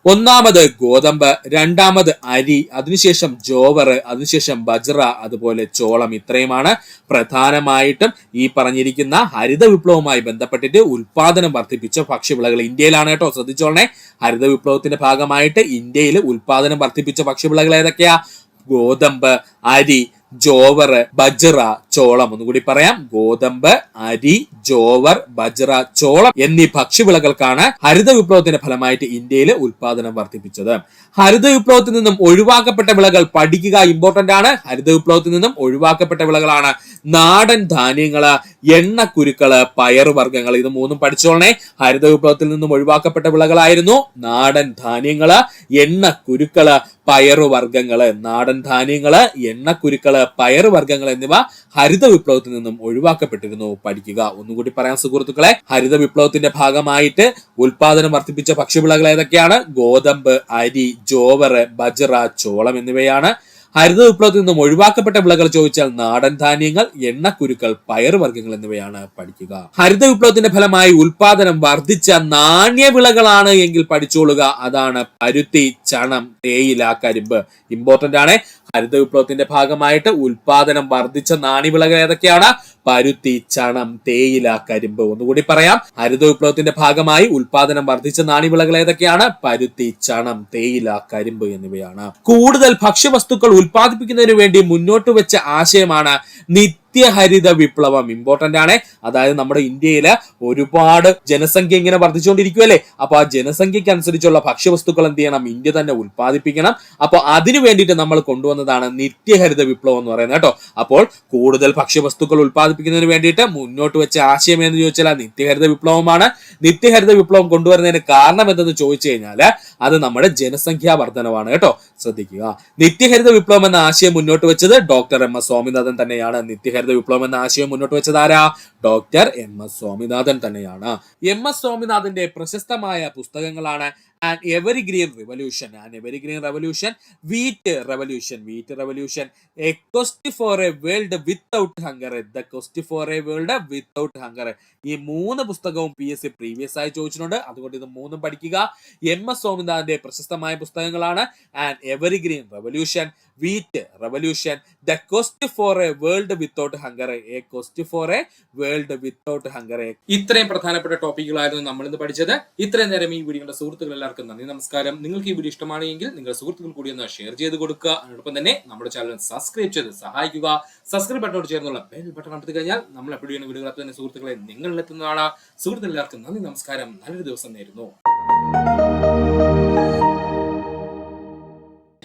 ഒന്നാമത് ഗോതമ്പ്, രണ്ടാമത് അരി, അതിനുശേഷം ജോവർ, അതിനുശേഷം ബജ്റ, അതുപോലെ ചോളം. ഇത്രയുമാണ് പ്രധാനമായിട്ടും ഈ പറഞ്ഞിരിക്കുന്ന ഹരിത വിപ്ലവവുമായി ബന്ധപ്പെട്ടിട്ട് ഉൽപാദനം വർദ്ധിപ്പിച്ച ഭക്ഷ്യവിളകൾ. ഇന്ത്യയിലാണ് കേട്ടോ, ശ്രദ്ധിച്ചോളണേ. ഹരിത വിപ്ലവത്തിന്റെ ഭാഗമായിട്ട് ഇന്ത്യയിൽ ഉൽപാദനം വർദ്ധിപ്പിച്ച ഭക്ഷ്യവിളകൾ ഏതൊക്കെയാ? ഗോതമ്പ്, അരി, ജോവർ, ബജ്റ, ചോളം. ഒന്നുകൂടി പറയാം, ഗോതമ്പ്, അരി, ജോവർ, ബജ്റ, ചോളം എന്നീ ഭക്ഷ്യവിളകൾക്കാണ് ഹരിത വിപ്ലവത്തിന്റെ ഫലമായിട്ട് ഇന്ത്യയിൽ ഉൽപാദനം വർദ്ധിപ്പിച്ചത്. ഹരിത വിപ്ലവത്തിൽ നിന്നും ഒഴിവാക്കപ്പെട്ട വിളകൾ പഠിക്കുക ഇമ്പോർട്ടന്റ് ആണ്. ഹരിത വിപ്ലവത്തിൽ നിന്നും ഒഴിവാക്കപ്പെട്ട വിളകളാണ് നാടൻ ധാന്യങ്ങള്, എണ്ണക്കുരുക്കള്, പയറുവർഗ്ഗങ്ങൾ. ഇത് മൂന്നും പഠിച്ചോളണേ. ഹരിത വിപ്ലവത്തിൽ നിന്നും ഒഴിവാക്കപ്പെട്ട വിളകളായിരുന്നു നാടൻ ധാന്യങ്ങള്, എണ്ണക്കുരുക്കള്, പയറുവർഗ്ഗങ്ങള്. നാടൻ ധാന്യങ്ങള്, എണ്ണക്കുരുക്കള്, പയറുവർഗ്ഗങ്ങൾ എന്നിവ ഹരിത വിപ്ലവത്തിൽ നിന്നും ഒഴിവാക്കപ്പെട്ടിരുന്നു. പഠിക്കുക. ഒന്നുകൂടി പറയാം സുഹൃത്തുക്കളെ, ഹരിത വിപ്ലവത്തിന്റെ ഭാഗമായിട്ട് ഉൽപാദനം വർദ്ധിപ്പിച്ച ഭക്ഷ്യവിളകൾ ഏതൊക്കെയാണ്? ഗോതമ്പ്, അരി, ജോവർ, ബജ്റ, ചോളം എന്നിവയാണ്. ഹരിത വിപ്ലവത്തിൽ നിന്നും ഒഴിവാക്കപ്പെട്ട വിളകൾ ചോദിച്ചാൽ നാടൻ ധാന്യങ്ങൾ, എണ്ണക്കുരുക്കൾ, പയറുവർഗ്ഗങ്ങൾ എന്നിവയാണ് പഠിക്കുക. ഹരിത വിപ്ലവത്തിന്റെ ഫലമായി ഉൽപാദനം വർദ്ധിച്ച നാണ്യവിളകളാണ് എങ്കിൽ പഠിച്ചോളുക. അതാണ് പരുത്തി, ചണം, തേയില, കരിമ്പ്. ഇമ്പോർട്ടന്റ് ആണ്. ഹരിത വിപ്ലവത്തിന്റെ ഭാഗമായിട്ട് ഉൽപാദനം വർദ്ധിച്ച നാണ്യവിളകൾ ഏതൊക്കെയാണ്? പരുത്തി, ചണം, തേയില, കരിമ്പ്. ഒന്നുകൂടി പറയാം, ഹരിത വിപ്ലവത്തിന്റെ ഭാഗമായി ഉൽപാദനം വർദ്ധിച്ച നാണ്യവിളകൾ ഏതൊക്കെയാണ്? പരുത്തി, ചണം, തേയില, കരിമ്പ് എന്നിവയാണ്. കൂടുതൽ ഭക്ഷ്യവസ്തുക്കൾ ഉൽപ്പാദിപ്പിക്കുന്നതിന് വേണ്ടി മുന്നോട്ട് വെച്ച ആശയമാണ് നിത്യഹരിത വിപ്ലവം. ഇമ്പോർട്ടന്റ് ആണ്. അതായത് നമ്മുടെ ഇന്ത്യയില് ഒരുപാട് ജനസംഖ്യ ഇങ്ങനെ വർദ്ധിച്ചുകൊണ്ടിരിക്കുമല്ലേ. അപ്പൊ ആ ജനസംഖ്യക്ക് അനുസരിച്ചുള്ള ഭക്ഷ്യവസ്തുക്കൾ എന്ത് ചെയ്യണം? ഇന്ത്യ തന്നെ ഉൽപ്പാദിപ്പിക്കണം. അപ്പൊ അതിനു വേണ്ടിയിട്ട് നമ്മൾ കൊണ്ടുവന്നതാണ് നിത്യഹരിത വിപ്ലവം എന്ന് പറയുന്നത് കേട്ടോ. അപ്പോൾ കൂടുതൽ ഭക്ഷ്യവസ്തുക്കൾ ഉൽപ്പാദിപ്പിക്കുന്നതിന് വേണ്ടിയിട്ട് മുന്നോട്ട് വെച്ച ആശയം എന്ന് ചോദിച്ചാൽ നിത്യഹരിത വിപ്ലവമാണ്. നിത്യഹരിത വിപ്ലവം കൊണ്ടുവരുന്നതിന് കാരണം എന്തെന്ന് ചോദിച്ചു കഴിഞ്ഞാല് അത് നമ്മുടെ ജനസംഖ്യാ വർധനവാണ് കേട്ടോ. ശ്രദ്ധിക്കുക. നിത്യഹരിത വിപ്ലവം എന്ന ആശയം മുന്നോട്ട് വെച്ചത് ഡോക്ടർ എം.എസ്. സ്വാമിനാഥൻ തന്നെയാണ്. നിത്യഹരിത വിപ്ലവം എന്ന ആശയം മുന്നോട്ട് വെച്ചത് ആരാ? ഡോക്ടർ എം.എസ്. സ്വാമിനാഥൻ തന്നെയാണ്. എം.എസ്. സ്വാമിനാഥന്റെ പ്രശസ്തമായ പുസ്തകങ്ങളാണ് An Evergreen Revolution, An Evergreen Revolution, Wheat Revolution, Wheat Revolution, A Quest for a World Without Hunger, The Quest for a World Without Hunger. ഈ മൂന്ന് പുസ്തകവും PSC പ്രീവിയസ് ആയി ചോദിച്ചിട്ടുണ്ട്. അതുകൊണ്ട് ഇത് മൂന്നും പഠിക്കുക. എം.എസ്. സ്വാമിനാഥന്റെ പ്രശസ്തമായ പുസ്തകങ്ങളാണ് An Evergreen Revolution, Wheat Revolution, The Quest for a World Without Hunger, A Quest for a World Without Hunger. ഇത്രയും പ്രധാനപ്പെട്ട ടോപ്പിക്കുകളായിരുന്നു നമ്മൾ ഇന്ന് പഠിച്ചത്. ഇത്രയും നേരം ഈ വീഡിയോയുടെ സുഹൃത്തുക്കൾ എല്ലാവർക്കും നന്ദി, നമസ്കാരം. നിങ്ങൾക്ക് ഈ വീഡിയോ ഇഷ്ടമാണെങ്കിൽ നിങ്ങളുടെ സുഹൃത്തുക്കൾ കൂടി ഒന്ന് ഷെയർ ചെയ്ത് കൊടുക്കുക. അതോടൊപ്പം തന്നെ നമ്മുടെ ചാനൽ സബ്സ്ക്രൈബ് ചെയ്ത് സഹായിക്കുക. സബ്സ്ക്രൈബ് ബട്ടണോട് ചേർന്നുള്ള ബെൽ ബട്ടൺ അമർത്തി കഴിഞ്ഞാൽ നമ്മൾ എപ്പോഴും ചെയ്യുന്ന വീഡിയോകൾ തന്നെ സുഹൃത്തുക്കളെ നിങ്ങളിലെത്തുന്നതാണ്. സുഹൃത്തുക്കൾ എല്ലാവർക്കും നന്ദി, നമസ്കാരം. നല്ലൊരു ദിവസം നേരുന്നു.